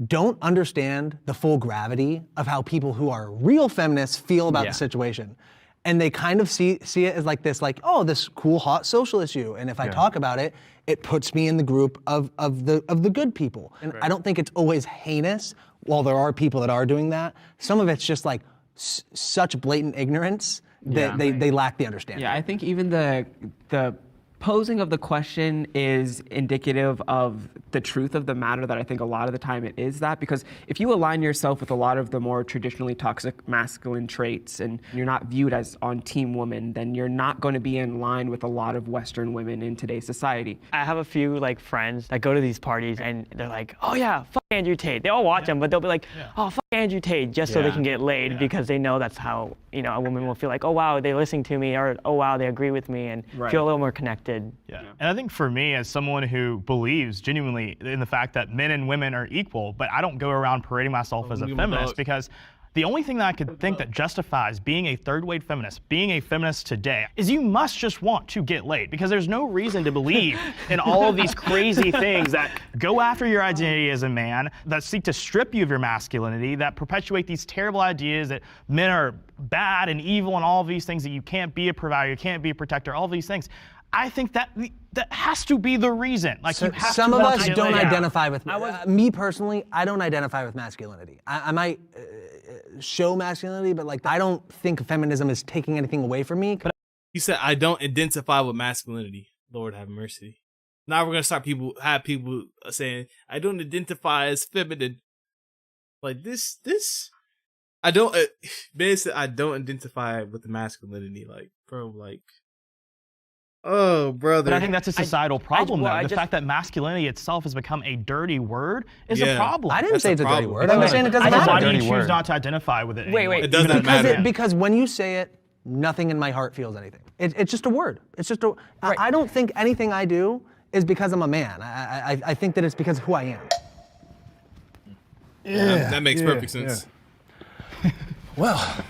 don't understand the full gravity of how people who are real feminists feel about the situation. And they kind of see it as like this, like, oh, this cool, hot social issue. And if I talk about it, it puts me in the group of the good people. And I don't think it's always heinous, while there are people that are doing that. Some of it's just like such blatant ignorance that they lack the understanding. Yeah, I think even the posing of the question is indicative of the truth of the matter, that I think a lot of the time it is that, because if you align yourself with a lot of the more traditionally toxic masculine traits and you're not viewed as on team woman, then you're not going to be in line with a lot of Western women in today's society. I have a few like friends that go to these parties and they're like, oh yeah, fuck Andrew Tate. They all watch him, but they'll be like, oh, fuck Andrew Tate, just so they can get laid because they know that's how, a woman will feel like, oh wow, they're listening to me, or oh wow, they agree with me, and feel a little more connected. Yeah. And I think for me, as someone who believes genuinely in the fact that men and women are equal, but I don't go around parading myself as a feminist, because the only thing that I could think that justifies being a third-wave feminist, being a feminist today, is you must just want to get laid, because there's no reason to believe in all of these crazy things that go after your identity as a man, that seek to strip you of your masculinity, that perpetuate these terrible ideas that men are bad and evil and all of these things, that you can't be a provider, you can't be a protector, all these things. I think that has to be the reason. Like, so, some of us don't identify with, me personally, I don't identify with masculinity. I might show masculinity, but like, I don't think feminism is taking anything away from me. He said, I don't identify with masculinity. Lord have mercy. Now we're going to start have people saying, I don't identify as feminine. Like this, I don't, basically, I don't identify with the masculinity. Like, bro, like, oh, brother. But I think that's a societal problem, though. The fact that masculinity itself has become a dirty word is a problem. I didn't say it's a dirty word. I'm saying it doesn't matter. Why do you choose not to identify with it anymore? It doesn't matter. Because when you say it, nothing in my heart feels anything. It's just a word. It's just a. I don't think anything I do is because I'm a man. I think that it's because of who I am. Yeah, that makes perfect sense. Yeah. Well,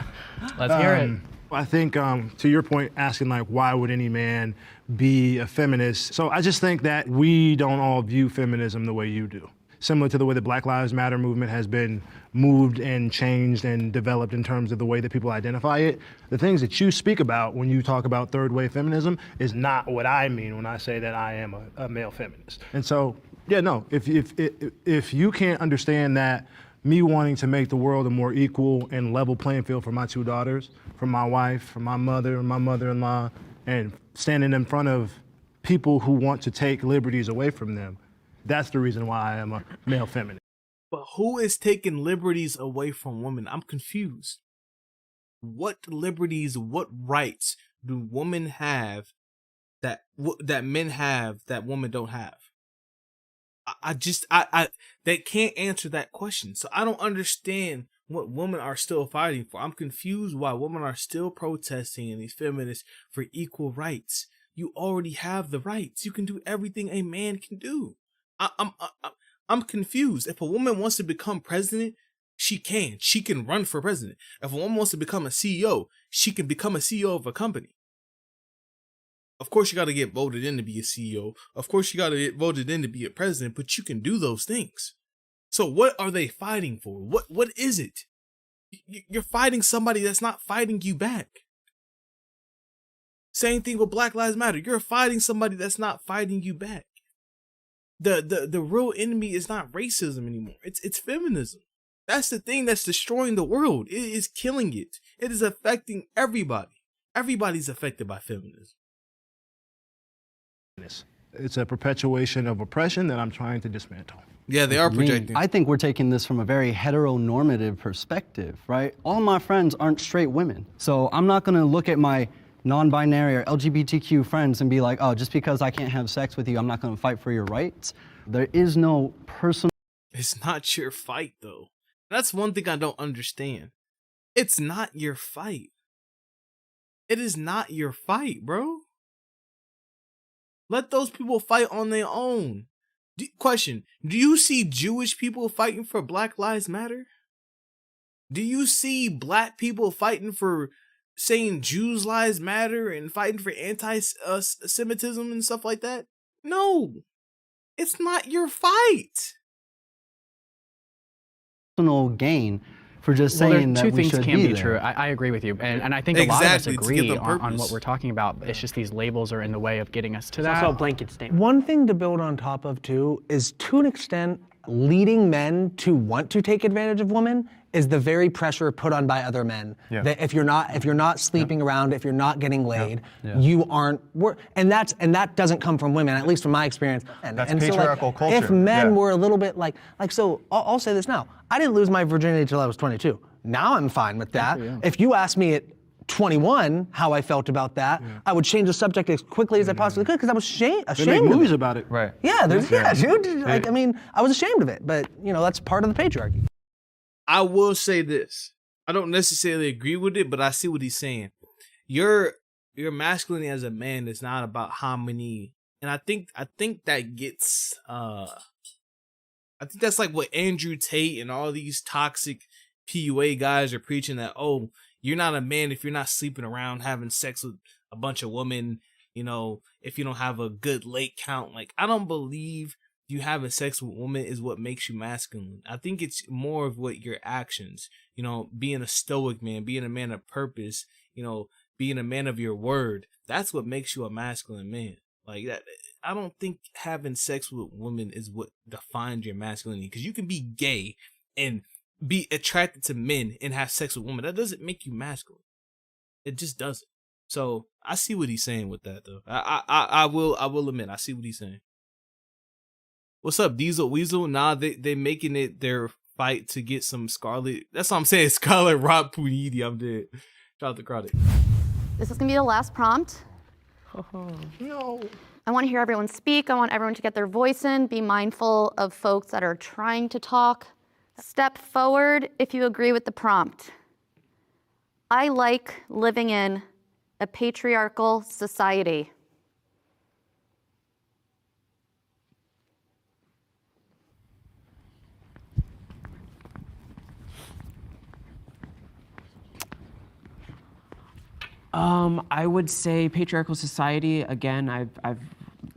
let's hear it. I think, to your point, asking like, why would any man be a feminist? So I just think that we don't all view feminism the way you do. Similar to the way the Black Lives Matter movement has been moved and changed and developed in terms of the way that people identify it. The things that you speak about when you talk about third wave feminism is not what I mean when I say that I am a male feminist. And so, yeah, no, if you can't understand that me wanting to make the world a more equal and level playing field for my two daughters, for my wife, for my mother and my mother-in-law, and standing in front of people who want to take liberties away from them, that's the reason why I am a male feminist. But who is taking liberties away from women? I'm confused. What liberties, what rights do women have that men have that women don't have? They can't answer that question. So I don't understand what women are still fighting for. I'm confused why women are still protesting and these feminists for equal rights. You already have the rights. You can do everything a man can do. I'm confused. If a woman wants to become president, she can. She can run for president. If a woman wants to become a CEO, she can become a CEO of a company. Of course, you got to get voted in to be a CEO. Of course, you got to get voted in to be a president, but you can do those things. So what are they fighting for? What is it? You're fighting somebody that's not fighting you back. Same thing with Black Lives Matter. You're fighting somebody that's not fighting you back. The real enemy is not racism anymore. It's feminism. That's the thing that's destroying the world. It is killing it. It is affecting everybody. Everybody's affected by feminism. It's a perpetuation of oppression that I'm trying to dismantle. Yeah, they are projecting. I think we're taking this from a very heteronormative perspective, right? All my friends aren't straight women. So I'm not gonna look at my non-binary or LGBTQ friends and be like, oh, just because I can't have sex with you, I'm not gonna fight for your rights. There is no personal... It's not your fight, though. That's one thing I don't understand. It's not your fight. It is not your fight, bro. Let those people fight on their own. Question, do you see Jewish people fighting for Black Lives Matter? Do you see black people fighting for saying Jews' lives matter and fighting for anti-Semitism and stuff like that? No, it's not your fight. Personal gain for just saying that two we things should can be be there. true. I agree with you, and I think a lot of us agree on what we're talking about. It's just these labels are in the way of getting us to that. It's also a blanket statement. One thing to build on top of too is, to an extent, leading men to want to take advantage of women is the very pressure put on by other men. Yeah. That if you're not sleeping around, if you're not getting laid, you aren't. And that doesn't come from women, at least from my experience. That's so, patriarchal culture. If men were a little bit like so, I'll say this now. I didn't lose my virginity till I was 22. Now I'm fine with that. If you asked me at 21 how I felt about that, I would change the subject as quickly as I possibly could because I was ashamed. They make movies of it. about it. Right. Yeah, dude. Like, I mean, I was ashamed of it, but that's part of the patriarchy. I will say this. I don't necessarily agree with it, but I see what he's saying. Your masculinity as a man is not about how many, and I think that gets I think that's like what Andrew Tate and all these toxic PUA guys are preaching, that, oh, you're not a man if you're not sleeping around having sex with a bunch of women, if you don't have a good late count. Like, I don't believe you having sex with women is what makes you masculine. I think it's more of what your actions, being a stoic man, being a man of purpose, being a man of your word. That's what makes you a masculine man. Like that. I don't think having sex with women is what defines your masculinity, because you can be gay and be attracted to men and have sex with women. That doesn't make you masculine. It just doesn't. So I see what he's saying with that, though. I will admit, I see what he's saying. What's up, Diesel Weasel? Nah, they making it their fight to get some Scarlet. That's what I'm saying. Scarlet Rob Punidi. I'm dead. Shout out to Chronic. This is gonna be the last prompt. No. I want to hear everyone speak. I want everyone to get their voice in. Be mindful of folks that are trying to talk. Step forward if you agree with the prompt. I like living in a patriarchal society. I would say patriarchal society. Again, I've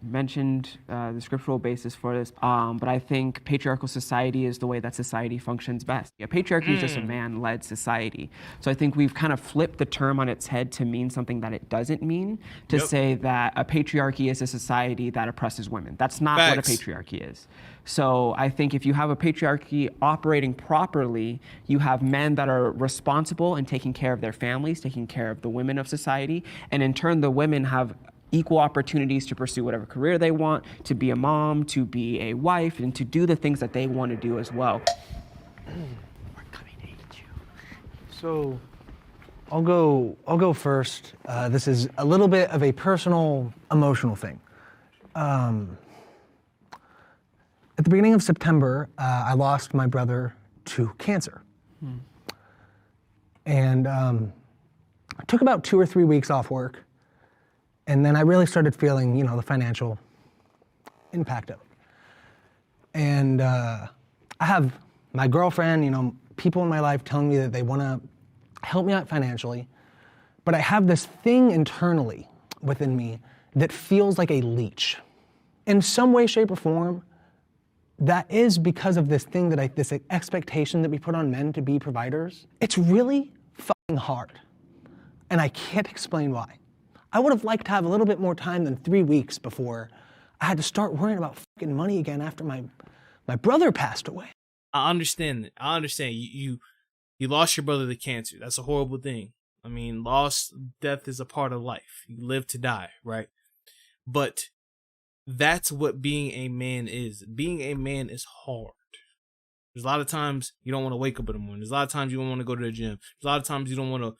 mentioned the scriptural basis for this, but I think patriarchal society is the way that society functions best. Yeah, patriarchy is just a man-led society. So I think we've kind of flipped the term on its head to mean something that it doesn't mean, to say that a patriarchy is a society that oppresses women. That's not what a patriarchy is. So I think if you have a patriarchy operating properly, you have men that are responsible and taking care of their families, taking care of the women of society, and in turn the women have equal opportunities to pursue whatever career they want, to be a mom, to be a wife, and to do the things that they want to do as well. We're coming to eat you. So I'll go first. This is a little bit of a personal, emotional thing. At the beginning of September, I lost my brother to cancer. And I took about 2 or 3 weeks off work. And then I really started feeling, the financial impact of it. And I have my girlfriend, you know, people in my life telling me that they want to help me out financially, but I have this thing internally within me that feels like a leech. In some way, shape, or form, that is because of this thing that this expectation that we put on men to be providers. It's really fucking hard, and I can't explain why. I would have liked to have a little bit more time than 3 weeks before I had to start worrying about fucking money again after my brother passed away. I understand that. I understand. You lost your brother to cancer. That's a horrible thing. I mean, death is a part of life. You live to die, right? But that's what being a man is. Being a man is hard. There's a lot of times you don't want to wake up in the morning. There's a lot of times you don't want to go to the gym. There's a lot of times you don't want to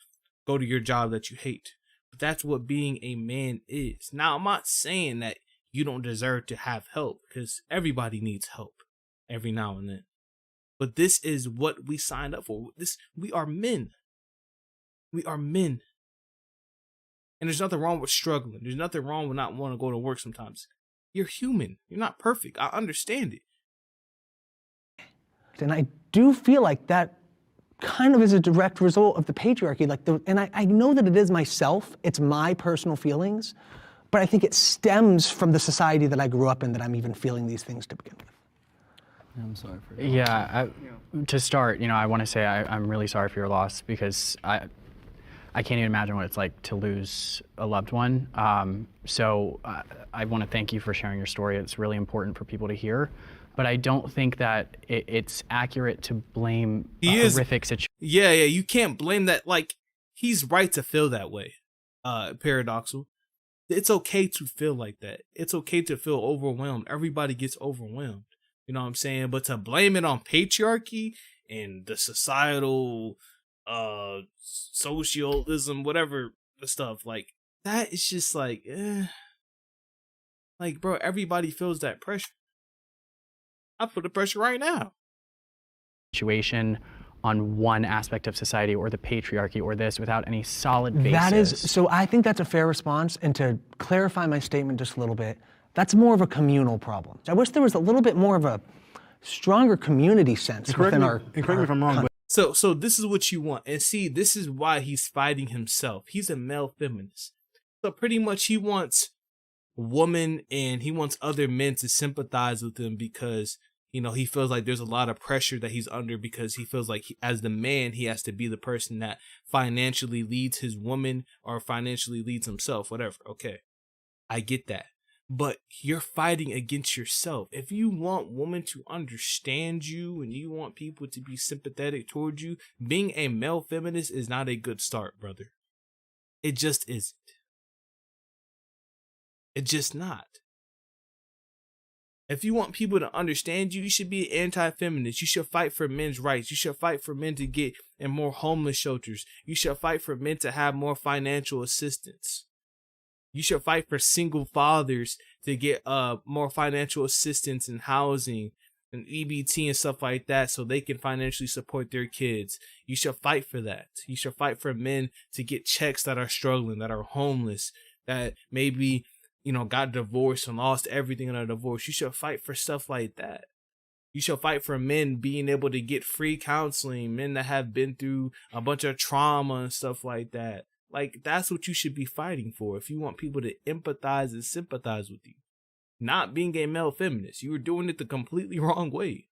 go to your job that you hate. But that's what being a man is. Now, I'm not saying that you don't deserve to have help, because everybody needs help every now and then. But this is what we signed up for. We are men. We are men. And there's nothing wrong with struggling. There's nothing wrong with not wanting to go to work sometimes. You're human. You're not perfect. I understand it. And I do feel like that kind of is a direct result of the patriarchy. And I know that it is myself. It's my personal feelings. But I think it stems from the society that I grew up in that I'm even feeling these things to begin with. I'm sorry for that. Yeah, to start, you know, I want to say I'm really sorry for your loss, because I can't even imagine what it's like to lose a loved one. So I want to thank you for sharing your story. It's really important for people to hear. But I don't think that it's accurate to blame a horrific situation. Yeah, you can't blame that. Like, he's right to feel that way. Paradoxal. It's okay to feel like that. It's okay to feel overwhelmed. Everybody gets overwhelmed. You know what I'm saying? But to blame it on patriarchy and the societal socialism, whatever the stuff, like, that is just like, like, bro, everybody feels that pressure. I feel the pressure right now. Situation on one aspect of society or the patriarchy or this without any solid basis. That is, so I think that's a fair response. And to clarify my statement just a little bit, that's more of a communal problem. I wish there was a little bit more of a stronger community sense within our. Correct me if I'm wrong, but so this is what you want. And see, this is why he's fighting himself. He's a male feminist. So pretty much he wants women and he wants other men to sympathize with him, because, you know, he feels like there's a lot of pressure that he's under, because he feels like as the man, he has to be the person that financially leads his woman or financially leads himself, whatever. Okay, I get that. But you're fighting against yourself. If you want women to understand you and you want people to be sympathetic towards you, being a male feminist is not a good start, brother. It just isn't. It's just not. If you want people to understand you, you should be anti-feminist. You should fight for men's rights. You should fight for men to get in more homeless shelters. You should fight for men to have more financial assistance. You should fight for single fathers to get more financial assistance in housing and EBT and stuff like that, so they can financially support their kids. You should fight for that. You should fight for men to get checks that are struggling, that are homeless, that maybe, you know, got divorced and lost everything in a divorce. You should fight for stuff like that. You should fight for men being able to get free counseling, men that have been through a bunch of trauma and stuff like that. Like, that's what you should be fighting for if you want people to empathize and sympathize with you. Not being a male feminist. You were doing it the completely wrong way.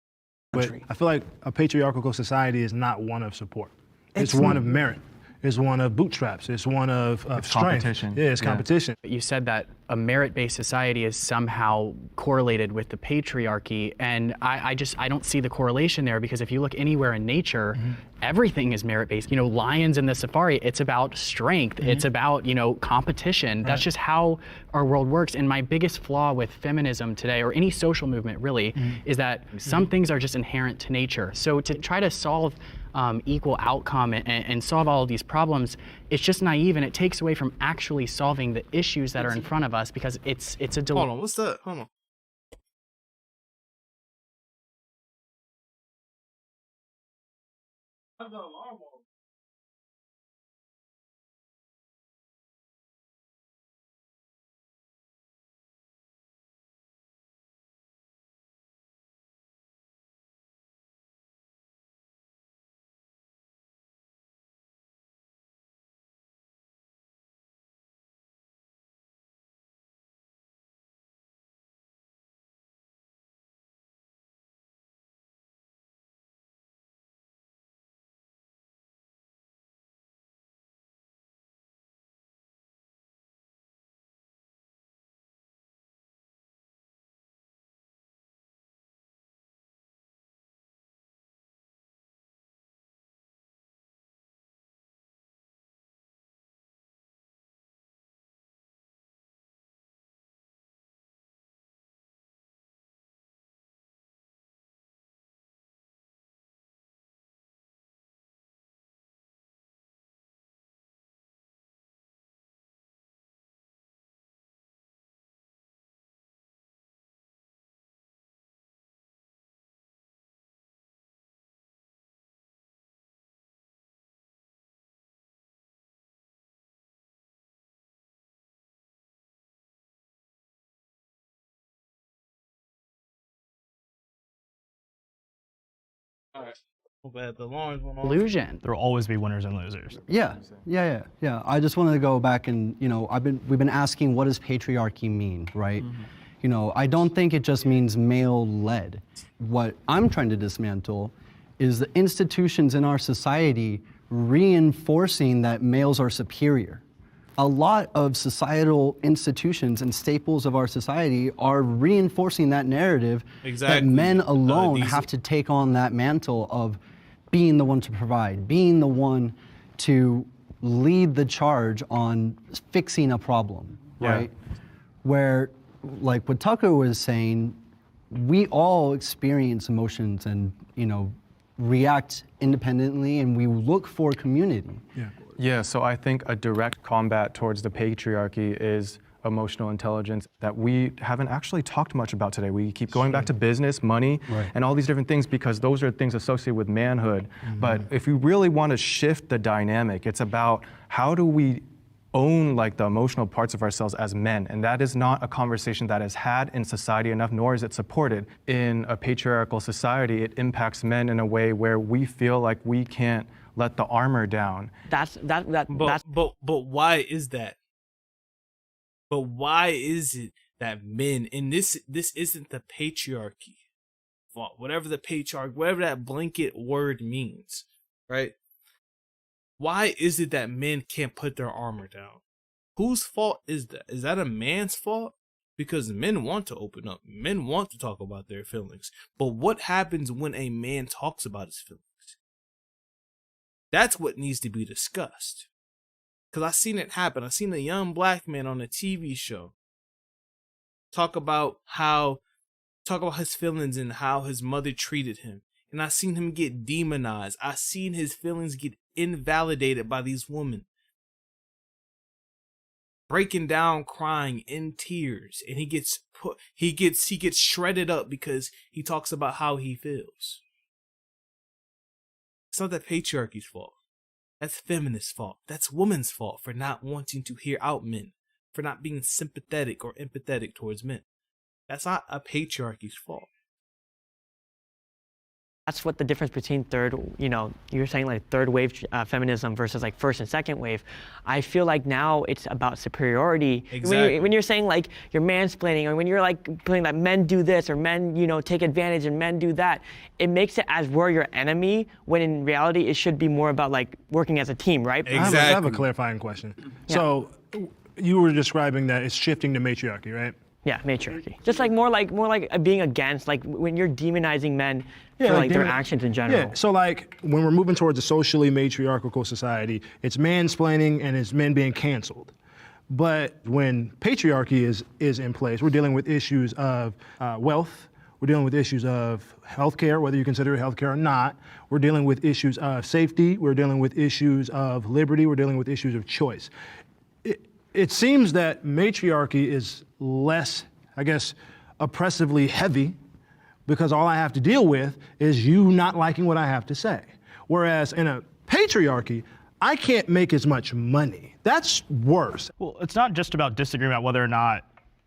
But I feel like a patriarchal society is not one of support. It's one of merit. It's one of bootstraps. It's one of strength. Competition. Yeah, it's competition. You said that a merit-based society is somehow correlated with the patriarchy, and I don't see the correlation there, because if you look anywhere in nature, everything is merit-based. You know, lions in the safari, it's about strength. It's about, you know, competition. That's just how our world works. And my biggest flaw with feminism today, or any social movement really, is that some things are just inherent to nature. So to try to solve equal outcome and solve all of these problems, it's just naive, and it takes away from actually solving the issues that are in front of us, because it's a Hold on, what's that? Hold on. All right. Bad. The alarms went off. Illusion. There will always be winners and losers. Yeah. I just wanted to go back and, we've been asking, what does patriarchy mean, right? I don't think it just means male-led. What I'm trying to dismantle is the institutions in our society reinforcing that males are superior. A lot of societal institutions and staples of our society are reinforcing that narrative that men alone have to take on that mantle of being the one to provide, being the one to lead the charge on fixing a problem, right? Where, like what Tucker was saying, we all experience emotions and, react independently, and we look for community. Yeah, so I think a direct combat towards the patriarchy is emotional intelligence that we haven't actually talked much about today. We keep going back to business, money, and all these different things because those are things associated with manhood. But if you really want to shift the dynamic, it's about how do we own like the emotional parts of ourselves as men, and that is not a conversation that is had in society enough, nor is it supported. In a patriarchal society, it impacts men in a way where we feel like we can't let the armor down. But why is that? But why is it that men, and this isn't the patriarchy fault, whatever that blanket word means, right? Why is it that men can't put their armor down? Whose fault is that? Is that a man's fault? Because men want to open up. Men want to talk about their feelings. But what happens when a man talks about his feelings? That's what needs to be discussed. Because I've seen it happen. I've seen a young black man on a TV show talk about his feelings and how his mother treated him. And I've seen him get demonized. I've seen his feelings get invalidated by these women. Breaking down, crying in tears. And he gets shredded up because he talks about how he feels. It's not that patriarchy's fault. That's feminist's fault. That's women's fault for not wanting to hear out men, for not being sympathetic or empathetic towards men. That's not a patriarchy's fault. That's what the difference between you're saying like third wave feminism versus like first and second wave. I feel like now it's about superiority. Exactly. When you're saying like you're mansplaining, or when you're like putting that men do this or men, take advantage and men do that, it makes it as we're your enemy, when in reality it should be more about like working as a team, right? Exactly. I have a clarifying question. Yeah. So you were describing that it's shifting to matriarchy, right? Yeah, matriarchy. Just like more like being against, like when you're demonizing men for like their actions in general. Yeah, so like when we're moving towards a socially matriarchal society, it's mansplaining and it's men being canceled. But when patriarchy is in place, we're dealing with issues of wealth, we're dealing with issues of healthcare, whether you consider it healthcare or not. We're dealing with issues of safety, we're dealing with issues of liberty, we're dealing with issues of choice. It seems that matriarchy is less, I guess, oppressively heavy, because all I have to deal with is you not liking what I have to say. Whereas in a patriarchy, I can't make as much money. That's worse. Well, it's not just about disagreeing about whether or not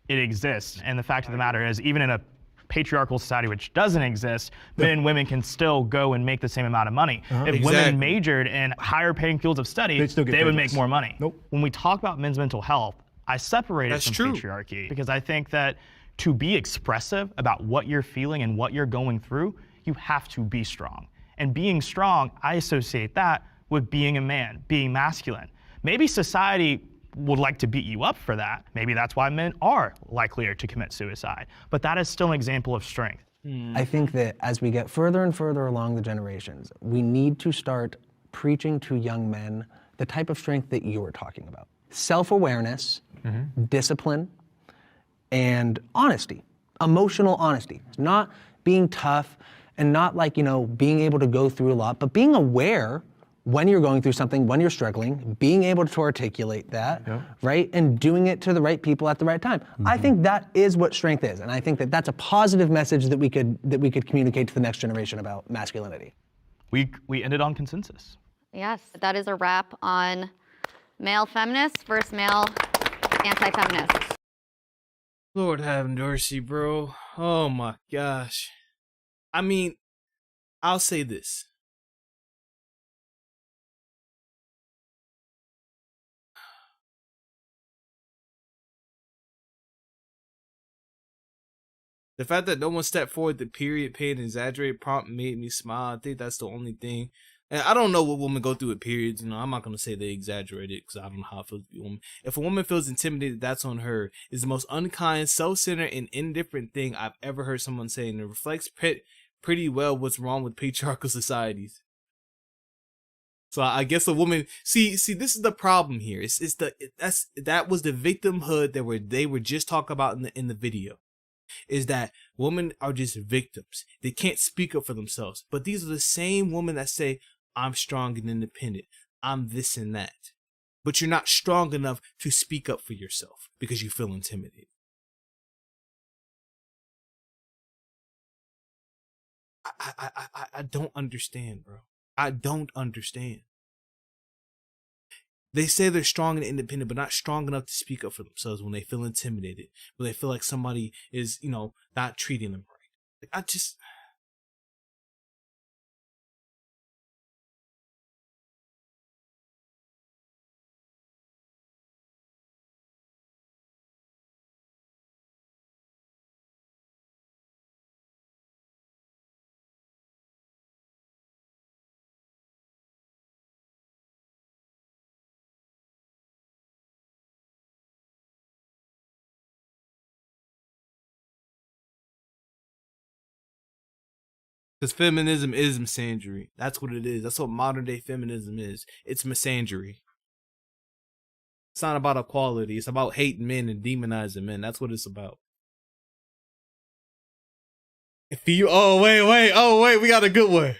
it exists. And the fact of the matter is, even in a patriarchal society which doesn't exist, men and women can still go and make the same amount of money. If women majored in higher paying fields of study, they would make more money. When we talk about men's mental health, I separate it from patriarchy, because I think that to be expressive about what you're feeling and what you're going through, you have to be strong. And being strong, I associate that with being a man, being masculine. Maybe society would like to beat you up for that. Maybe that's why men are likelier to commit suicide. But that is still an example of strength. I think that as we get further and further along the generations, we need to start preaching to young men the type of strength that you were talking about. Self-awareness, discipline, and honesty, emotional honesty. Not being tough and not like, being able to go through a lot, but being aware when you're going through something, when you're struggling, being able to articulate that, right? And doing it to the right people at the right time. I think that is what strength is. And I think that that's a positive message that we could communicate to the next generation about masculinity. We ended on consensus. Yes, that is a wrap on male feminists versus male anti-feminists. Lord have mercy, bro. Oh my gosh. I mean, I'll say this. The fact that no one stepped forward, the period, pain, exaggerated prompt made me smile. I think that's the only thing. And I don't know what women go through with periods. You know, I'm not going to say they exaggerate it because I don't know how it feels to be a woman. If a woman feels intimidated, that's on her. It's the most unkind, self-centered, and indifferent thing I've ever heard someone say. And it reflects pretty well what's wrong with patriarchal societies. So I guess a woman see this is the problem here. That was the victimhood that they were just talking about in the video. Is that women are just victims. They can't speak up for themselves. But these are the same women that say, I'm strong and independent. I'm this and that. But you're not strong enough to speak up for yourself because you feel intimidated. I don't understand, bro. I don't understand. They say they're strong and independent, but not strong enough to speak up for themselves when they feel intimidated, when they feel like somebody is, not treating them right. Like, because feminism is misandry. That's what it is. That's what modern day feminism is. It's misandry. It's not about equality. It's about hating men and demonizing men. That's what it's about. Oh wait, we got a good one.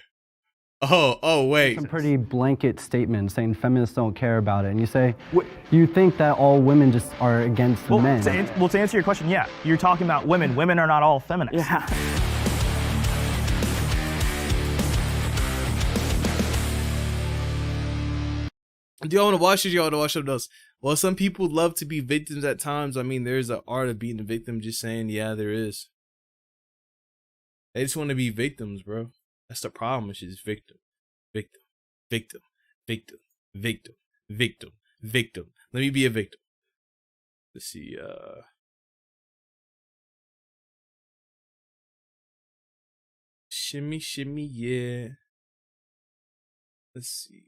Oh wait. Some pretty blanket statements saying feminists don't care about it, and you say you think that all women just are against men. To answer your question, yeah, you're talking about women. Women are not all feminists. Yeah. Do y'all want to watch it? Y'all want to watch something else? Well, some people love to be victims at times. I mean, there's an art of being a victim. Just saying, yeah, there is. They just want to be victims, bro. That's the problem. It's just victim, victim, victim, victim, victim, victim, victim. Let me be a victim. Let's see. Shimmy, shimmy, yeah. Let's see.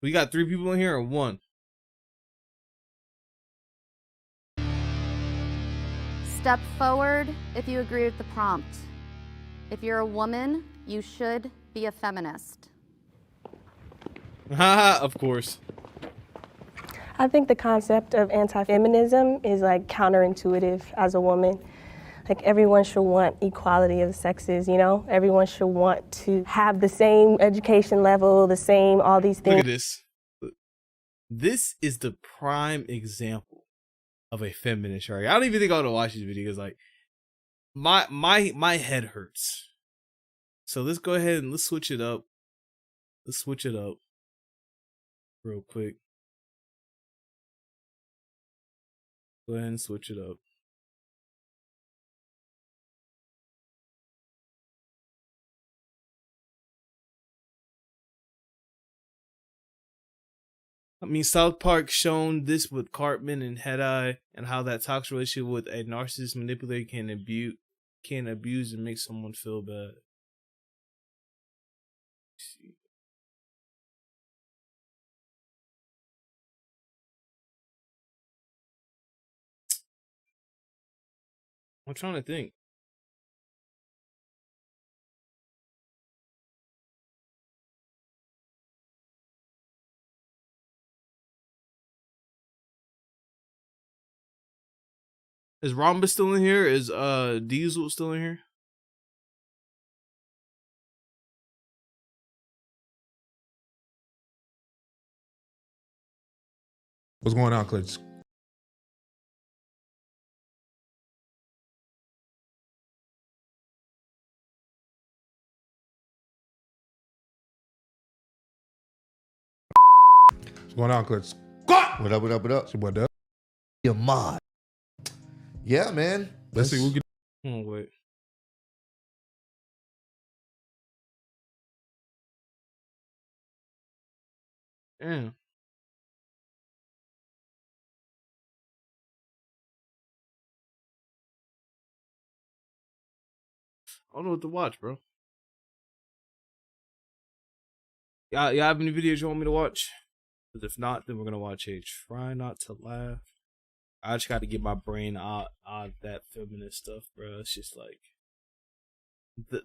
We got 3 people in here or 1? Step forward if you agree with the prompt. If you're a woman, you should be a feminist. Haha, of course. I think the concept of anti-feminism is like counterintuitive as a woman. Like everyone should want equality of the sexes, you know? Everyone should want to have the same education level, the same, all these things. Look at this. This is the prime example of a feminist, right? I don't even think I want to watch these videos. Like, my head hurts. So let's go ahead and let's switch it up. Let's switch it up real quick. Go ahead and switch it up. I mean, South Park shown this with Cartman and Head-Eye, and how that toxic relationship with a narcissist manipulator can abuse and make someone feel bad. Let's see. I'm trying to think. Is Rhombus still in here? Is Diesel still in here? What's going on, Clutch? What's going on, Clutch? What up, what up, what up? It's your boy Dub. Your mod. Yeah, man. Let's see who can. Oh, wait. Damn. I don't know what to watch, bro. Y'all have any videos you want me to watch? Because if not, then we're gonna watch a Try Not to Laugh. I just got to get my brain out that feminist stuff, bro. It's just like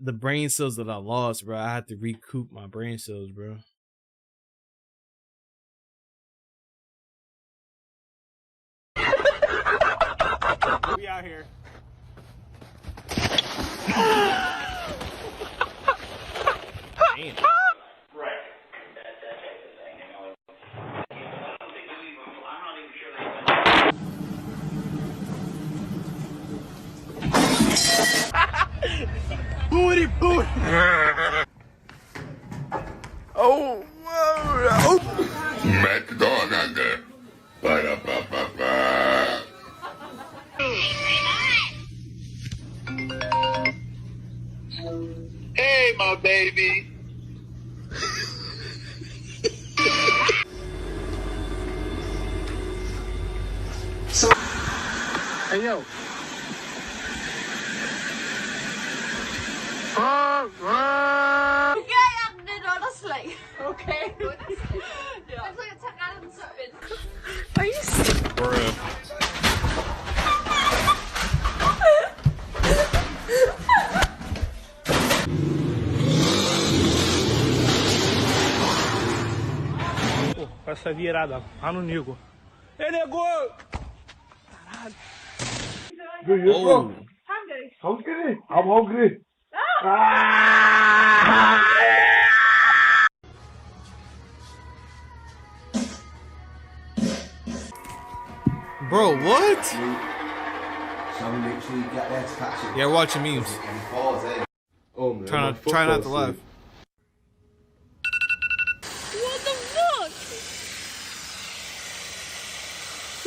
the brain cells that I lost, bro. I had to recoup my brain cells, bro. We out here. Damn. Booty, booty. Oh, McDonald's. Ba-da-ba-ba-ba. Hey, my baby. Hey, yo. Okay. Are you Essa virada, lá no Nigo. Ei, nego! Caralho. Oh. Hungry. I'm hungry. Bro, what? So literally get there to catch it. Yeah, we're watching memes. Oh, man. Try not to laugh. What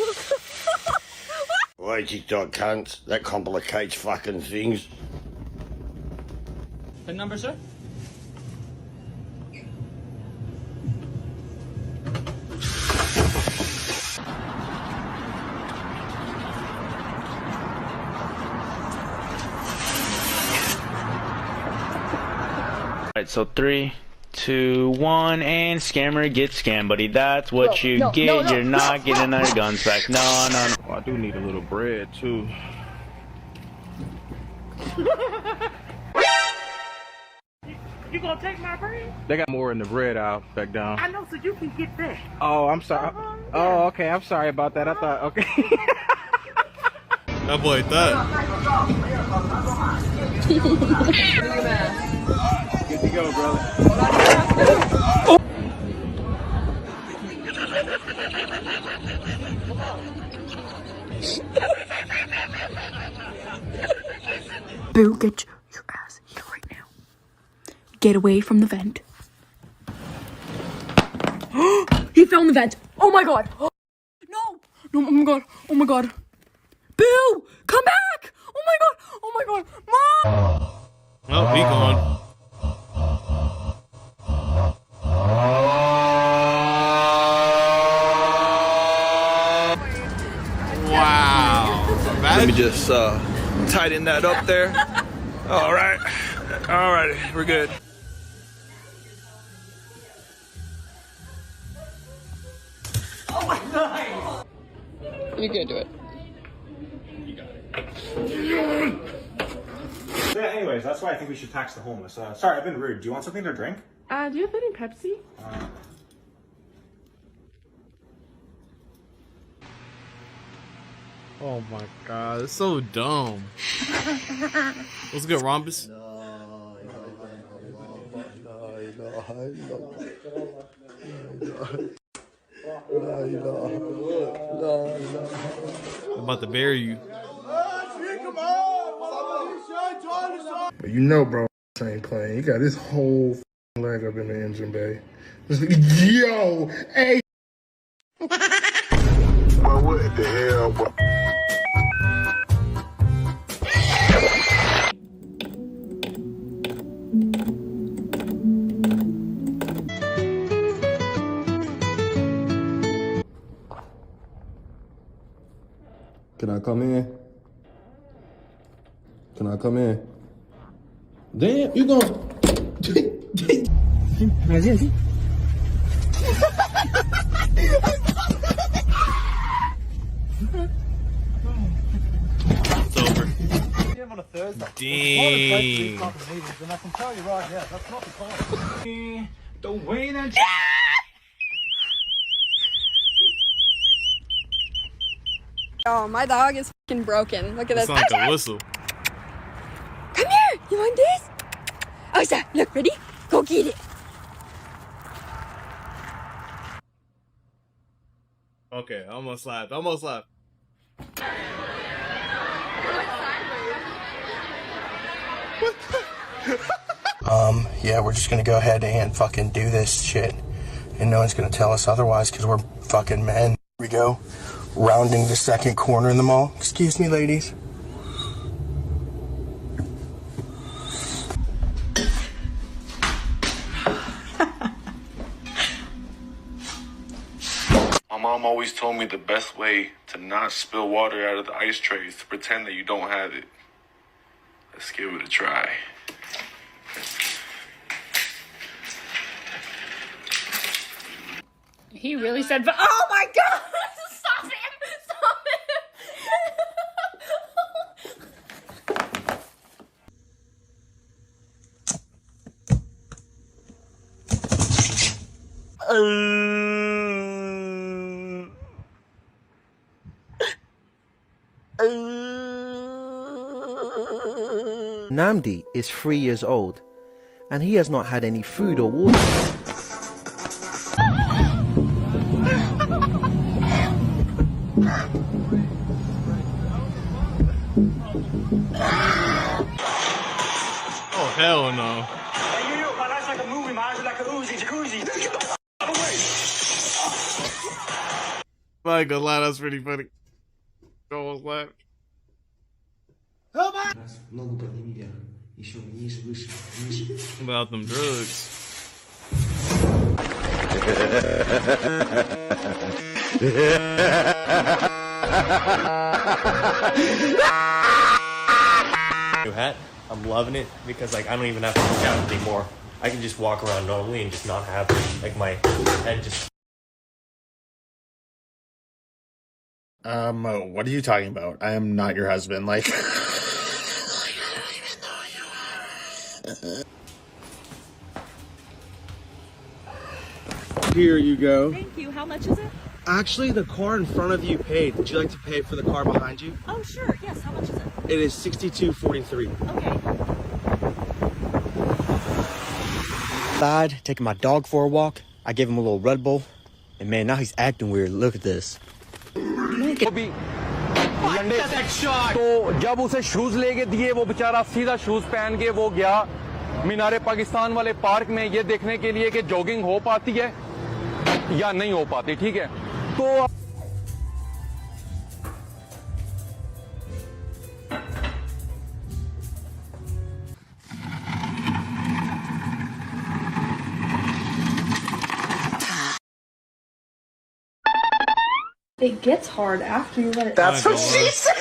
the fuck? Lazy dog cunts. That complicates fucking things. The number, sir? Alright, so 3, 2, 1, and scammer gets scammed, buddy. That's what you get. You're not getting our guns back. No. Oh, I do need a little bread too. You gonna take my bread? They got more in the bread aisle back down. I know, so you can get that. Oh, I'm sorry. Oh, okay. I'm sorry about that. I thought, okay. That boy thought. Good to go, brother. Boo, get your ass here right now. Get away from the vent. He fell in the vent. Oh my god. No. No, oh my god. Oh my god. Boo! Come back! Oh my god! Oh my god! Mom! Oh, he gone. Wow. Let me just tighten that up there. All right. All right. We're good. Oh my god! You can do it. Yeah, anyways, that's why I think we should tax the homeless. Sorry, I've been rude. Do you want something to drink? Do you have any Pepsi? Oh my god, it's so dumb. What's good, Rhombus? I'm about to bury you. But you know, bro, ain't playing. He got his whole leg up in the engine bay. Yo, hey. Well, what the hell, bro? Can I come in? Can I come in? Damn, you gonna... It's over. On a Thursday. Dang. And I can tell you right now, that's not the time. The way that. Oh, my dog is fucking broken. Look at It's this. like a whistle. Come here. You want this? Oh, sir. Look, ready? Go get it. Okay, almost slapped. Almost slapped. Yeah, we're just gonna go ahead and fucking do this shit. And no one's gonna tell us otherwise because we're fucking men. Here we go. Rounding the second corner in the mall. Excuse me, ladies. My mom always told me the best way to not spill water out of the ice tray is to pretend that you don't have it. Let's give it a try. He really said, oh my God! Stop him! Stop Namdi is 3 years old, and he has not had any food or water. Oh, hell no. Hey, my life's like a movie, my eyes are like a Uzi, jacuzzi. Get the f away. I ain't gonna lie, that's pretty funny. Almost laughed. About them drugs. New hat. I'm loving it because like I don't even have to work out anymore. I can just walk around normally and just not have like my head just. What are you talking about? I am not your husband. Like. Here you go. Thank you. How much is it? Actually, the car in front of you paid. Would you like to pay for the car behind you? Oh, sure. Yes. How much is it? It is $62.43. Okay. Outside, taking my dog for a walk. I gave him a little Red Bull, and man, now he's acting weird. Look at this. तो जब उसे shoes लेके दिए वो बेचारा सीधा shoes पहन के वो गया मीनारे पाकिस्तान वाले पार्क में ये देखने के लिए कि जॉगिंग हो पाती है या नहीं हो पाती, ठीक है तो It gets hard after you let it. That's what she said.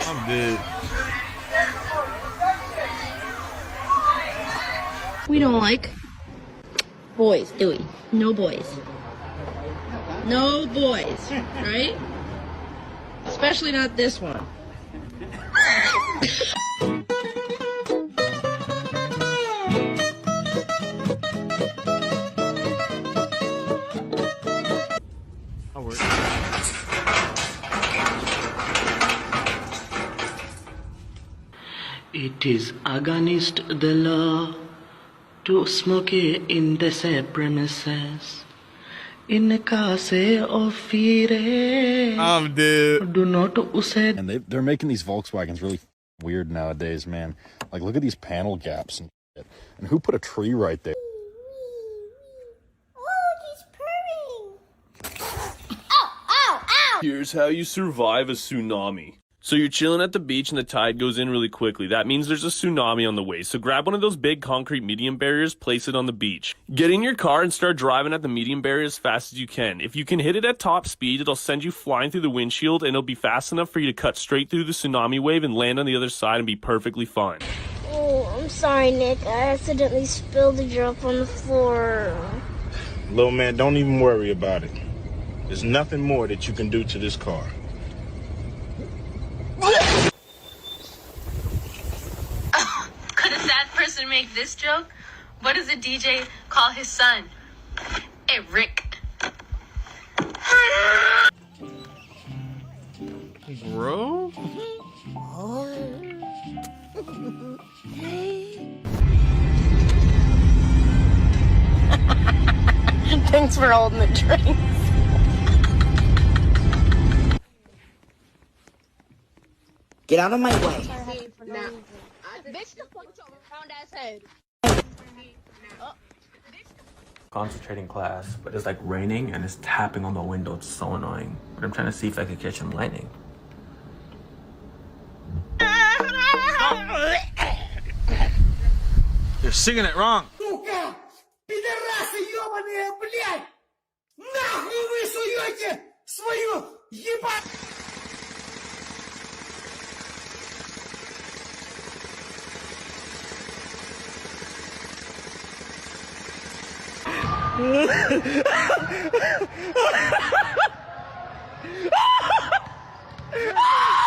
I'm dead. We don't like boys, do we? No boys. No boys, right? Especially not this one. It is against the law to smoke in the premises. I'm dead. And they're making these Volkswagens really weird nowadays, man. Like, look at these panel gaps and shit. And who put a tree right there? Here's how you survive a tsunami. So you're chilling at the beach and the tide goes in really quickly. That means there's a tsunami on the way. So grab one of those big concrete medium barriers, place it on the beach. Get in your car and start driving at the medium barrier as fast as you can. If you can hit it at top speed, it'll send you flying through the windshield and it'll be fast enough for you to cut straight through the tsunami wave and land on the other side and be perfectly fine. Oh, I'm sorry, Nick. I accidentally spilled the drop on the floor. Little man, don't even worry about it. There's nothing more that you can do to this car. Could a sad person make this joke? What does a DJ call his son? Hey, Rick. Bro? Thanks for holding the trains. Get out of my way. Concentrating class, but it's like raining and it's tapping on the window. It's so annoying. But I'm trying to see if I could catch some lightning. You're singing it wrong. Сука! Пидорасы ёбаные, блядь! Нахуй вы суете свою ебать!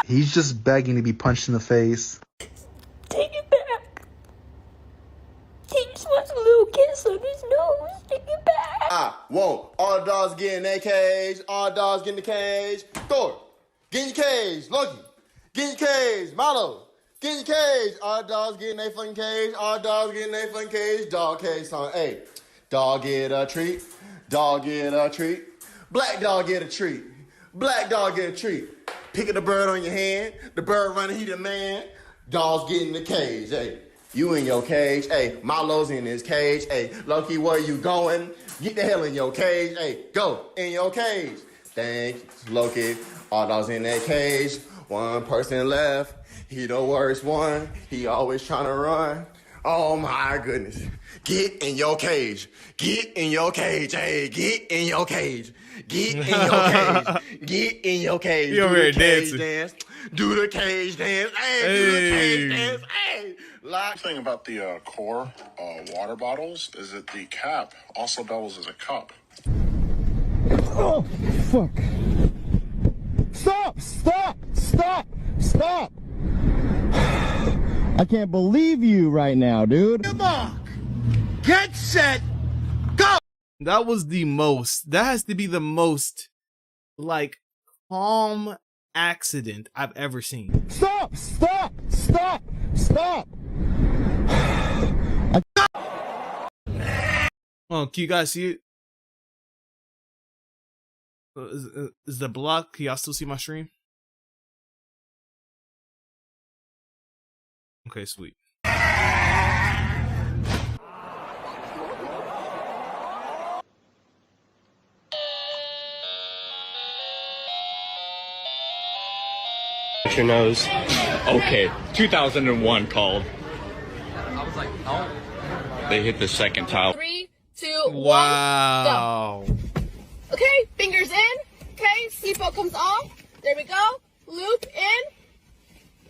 He's just begging to be punched in the face. Take it back. He just wants a little kiss on his nose. Take it back. I won't. All the dogs get in their cage. All the dogs get in the cage. Thor, get in your cage. Loki, get in your cage. Malo, get in your cage. All the dogs get in their fucking cage. All the dogs get in their fucking cage. Dog cage song. Hey, dog get a treat. Dog get a treat. Black dog get a treat. Black dog get a treat. Picking the bird on your hand. The bird running, he the man. Dogs get in the cage. Hey, you in your cage. Hey, Malo's in his cage. Hey, Loki, where you going? Get the hell in your cage. Hey, go in your cage. Thank you, Loki. All dogs in that cage. One person left. He the worst one. He always trying to run. Oh my goodness. Get in your cage. Get in your cage. Hey, get in your cage. Get in your cage. Get in your cage. You over here dancing. Dance. Do the cage dance. Hey, do the cage dance. Hey. The thing about the core water bottles is that the cap also doubles as a cup. Oh, fuck. Stop! Stop! Stop! Stop! I can't believe you right now, dude. Come on! Get set! Go! That was the most. That has to be the most, like, calm accident I've ever seen. Stop! Stop! Stop! Stop! Oh, can you guys see it? Is the block? Can y'all still see my stream? Okay, sweet. Your nose. Okay, 2001 called. I was like, oh. They hit the second tile. 3, 2, 1. Wow. Go. Okay, fingers in. Okay, seatbelt comes off. There we go. Loop in.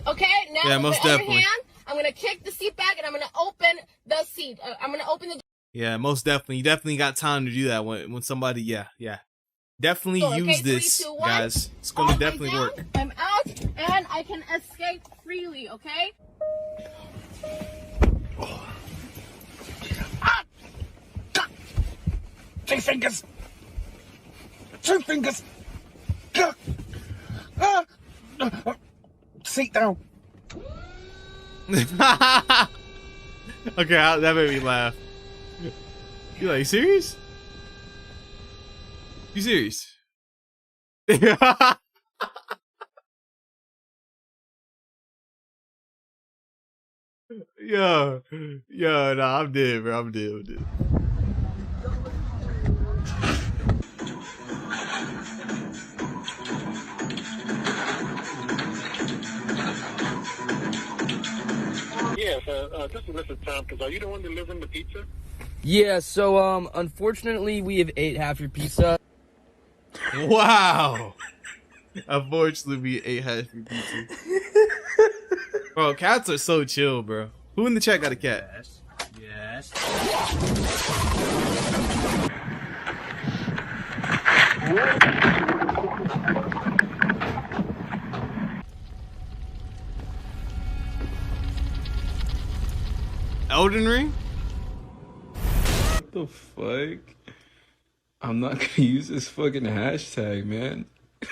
Okay, now Yeah, with most my other definitely. hand, I'm gonna kick the seat back and I'm gonna open the seat. I'm gonna open the Yeah, most definitely. You definitely got time to do that when somebody. Yeah. Definitely door. use Okay, this, 3, 2, 1. guys. It's gonna All the way definitely down. work. I'm out and I can escape freely. Okay. Two fingers! Two fingers! Seat down. Okay, that made me laugh. You like serious? You serious? Yo, nah, I'm dead, bro. I'm dead. Yes, this is Mr. Tompkins. Are you the one delivering the pizza? Yeah, so, unfortunately, we have ate half your pizza. Wow. Unfortunately, we ate half your pizza. Bro, cats are so chill, bro. Who in the chat got a cat? Yes. Elden Ring? What the fuck? I'm not gonna use this fucking hashtag, man.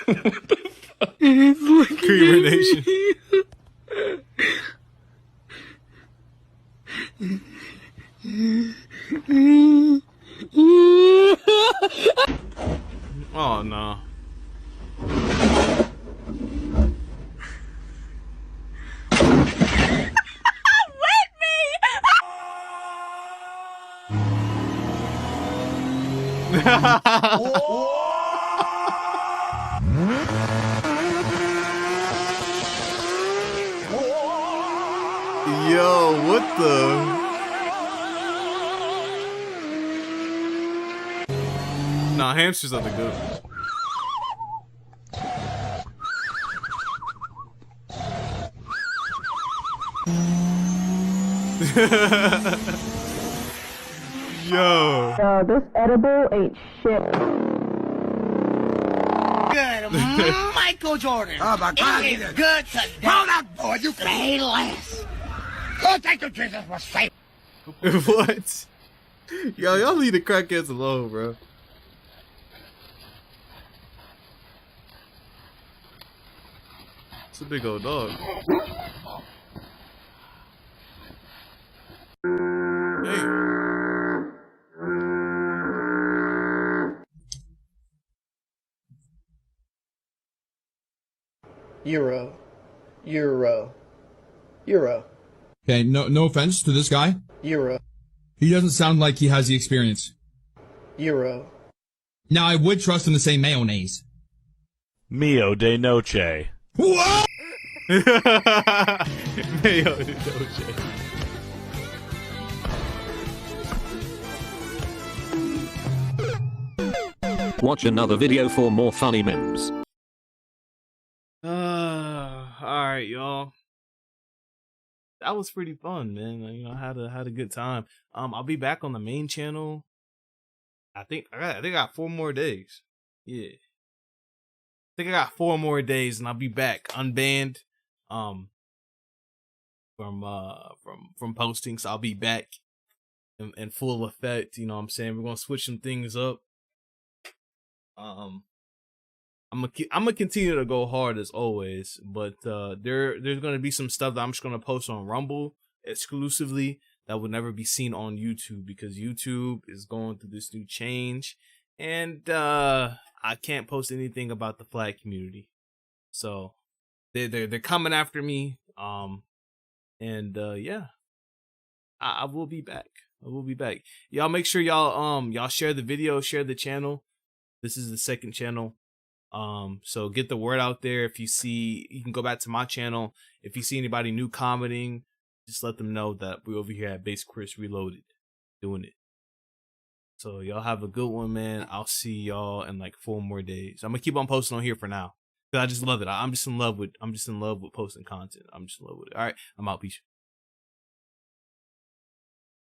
What the fuck? Creamer Nation. Oh no. Yo, what the? Nah, hamsters are the good ones. Yo. This edible ain't shit. Good, Michael Jordan. Oh my God, It is good today. Hold up, boy, you can Say less. go take the Jesus was safe. What? Yo, y'all leave the crackheads alone, bro. It's a big old dog. Euro. Okay, no offense to this guy. Euro. He doesn't sound like he has the experience. Euro. Now, I would trust him to say mayonnaise. Mio de noche. What? Mayo de noche. Watch another video for more funny memes. Alright, y'all. That was pretty fun, man. You know, I had a good time. I'll be back on the main channel. I think I got 4 more days. Yeah. I think I got 4 more days and I'll be back unbanned from posting, so I'll be back in full effect, you know what I'm saying? We're going to switch some things up. I'm gonna continue to go hard as always, but there's gonna be some stuff that I'm just gonna post on Rumble exclusively that will never be seen on YouTube because YouTube is going through this new change, and I can't post anything about the flag community, so they're coming after me. Yeah, I will be back. I will be back. Y'all make sure y'all share the video, share the channel. This is the second channel. So get the word out there. If you see, you can go back to my channel. If you see anybody new commenting, just let them know that we're over here at Base Chris Reloaded doing it. So y'all have a good one, man. I'll see y'all in like 4 more days. I'm gonna keep on posting on here for now. Cause I just love it. I'm just in love with posting content. I'm just in love with it. All right, I'm out. Peace.